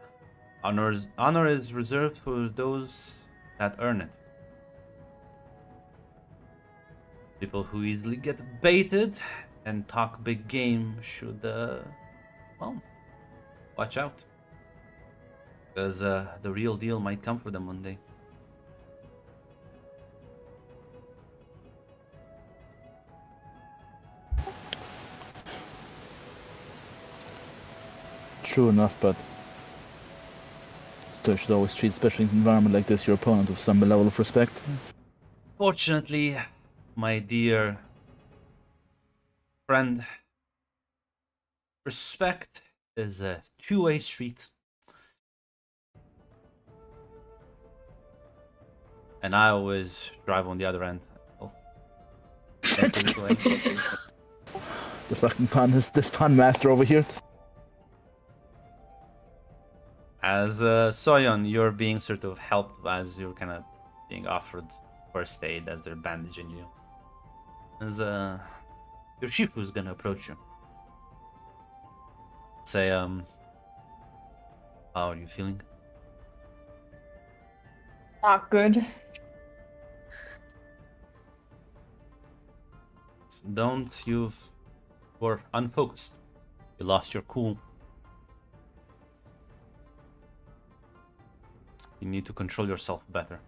"Honor is reserved for those that earn it. People who easily get baited and talk big game should, well, watch out. Because the real deal might come for them one day."
True enough, but still should always treat, especially in an environment like this, your opponent with some level of respect.
Fortunately, my dear friend, respect is a two-way street. And I always drive on the other end. Oh.
The fucking this pun master over here.
As Soyeon, you're being sort of helped as you're kind of being offered first aid as they're bandaging you. As your Shifu's gonna approach you. Say, how are you feeling?
Not good.
You were unfocused. You lost your cool. You need to control yourself better.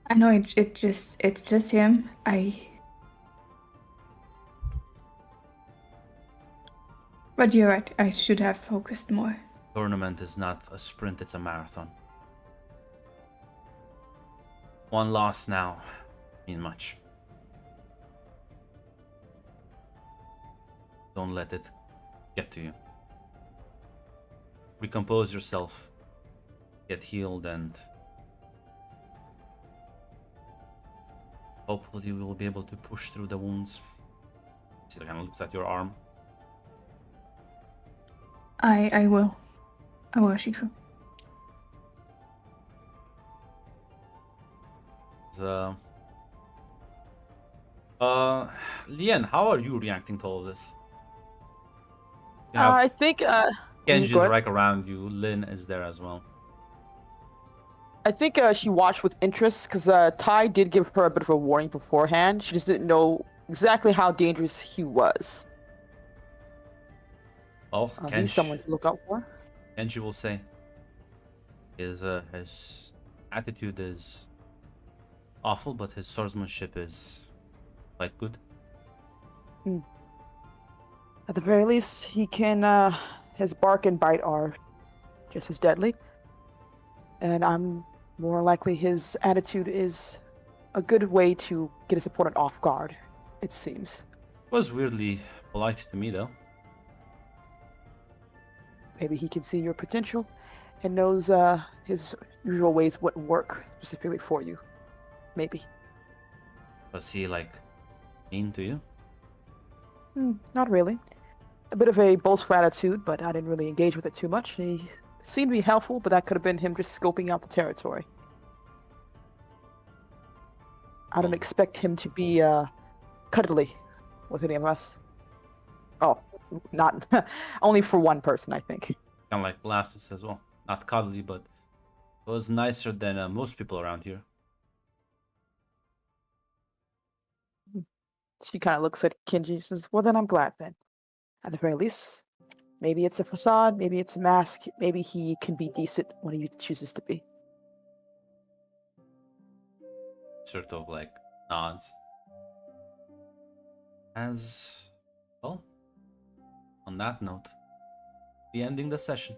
I know it's just him. But you're right. I should have focused more.
Tournament is not a sprint, it's a marathon. One loss now mean much. Don't let it get to you. Recompose yourself. Get healed, and hopefully we will be able to push through the wounds. She kind of looks at your arm.
I will. I will, Shifu.
Lien, how are you reacting to all of this? You
I
have
think
Genji
go ahead.
right around you. Lin is there as well.
I think she watched with interest because Ty did give her a bit of a warning beforehand. She just didn't know exactly how dangerous he was.
Oh,
He's someone to look out for.
Kenji will say his attitude is awful, but his swordsmanship is quite good.
At the very least, he can. His bark and bite are just as deadly, and I'm more likely his attitude is a good way to get his opponent off guard. It seems.
Was weirdly polite to me though.
Maybe he can see your potential, and knows his usual ways wouldn't work specifically for you. Maybe.
Was he like mean to you?
Not really. A bit of a boastful attitude, but I didn't really engage with it too much. He seemed to be helpful, but that could have been him just scoping out the territory. I don't expect him to be cuddly with any of us. Oh, not only for one person, I think.
Kind of like laughs and says, "Well, not cuddly, but it was nicer than most people around here."
She kind of looks at Kenji and says, "Well, then I'm glad then. At the very least, maybe it's a facade, maybe it's a mask, maybe he can be decent when he chooses to be."
Sort of like nods. As well, on that note, be ending the session.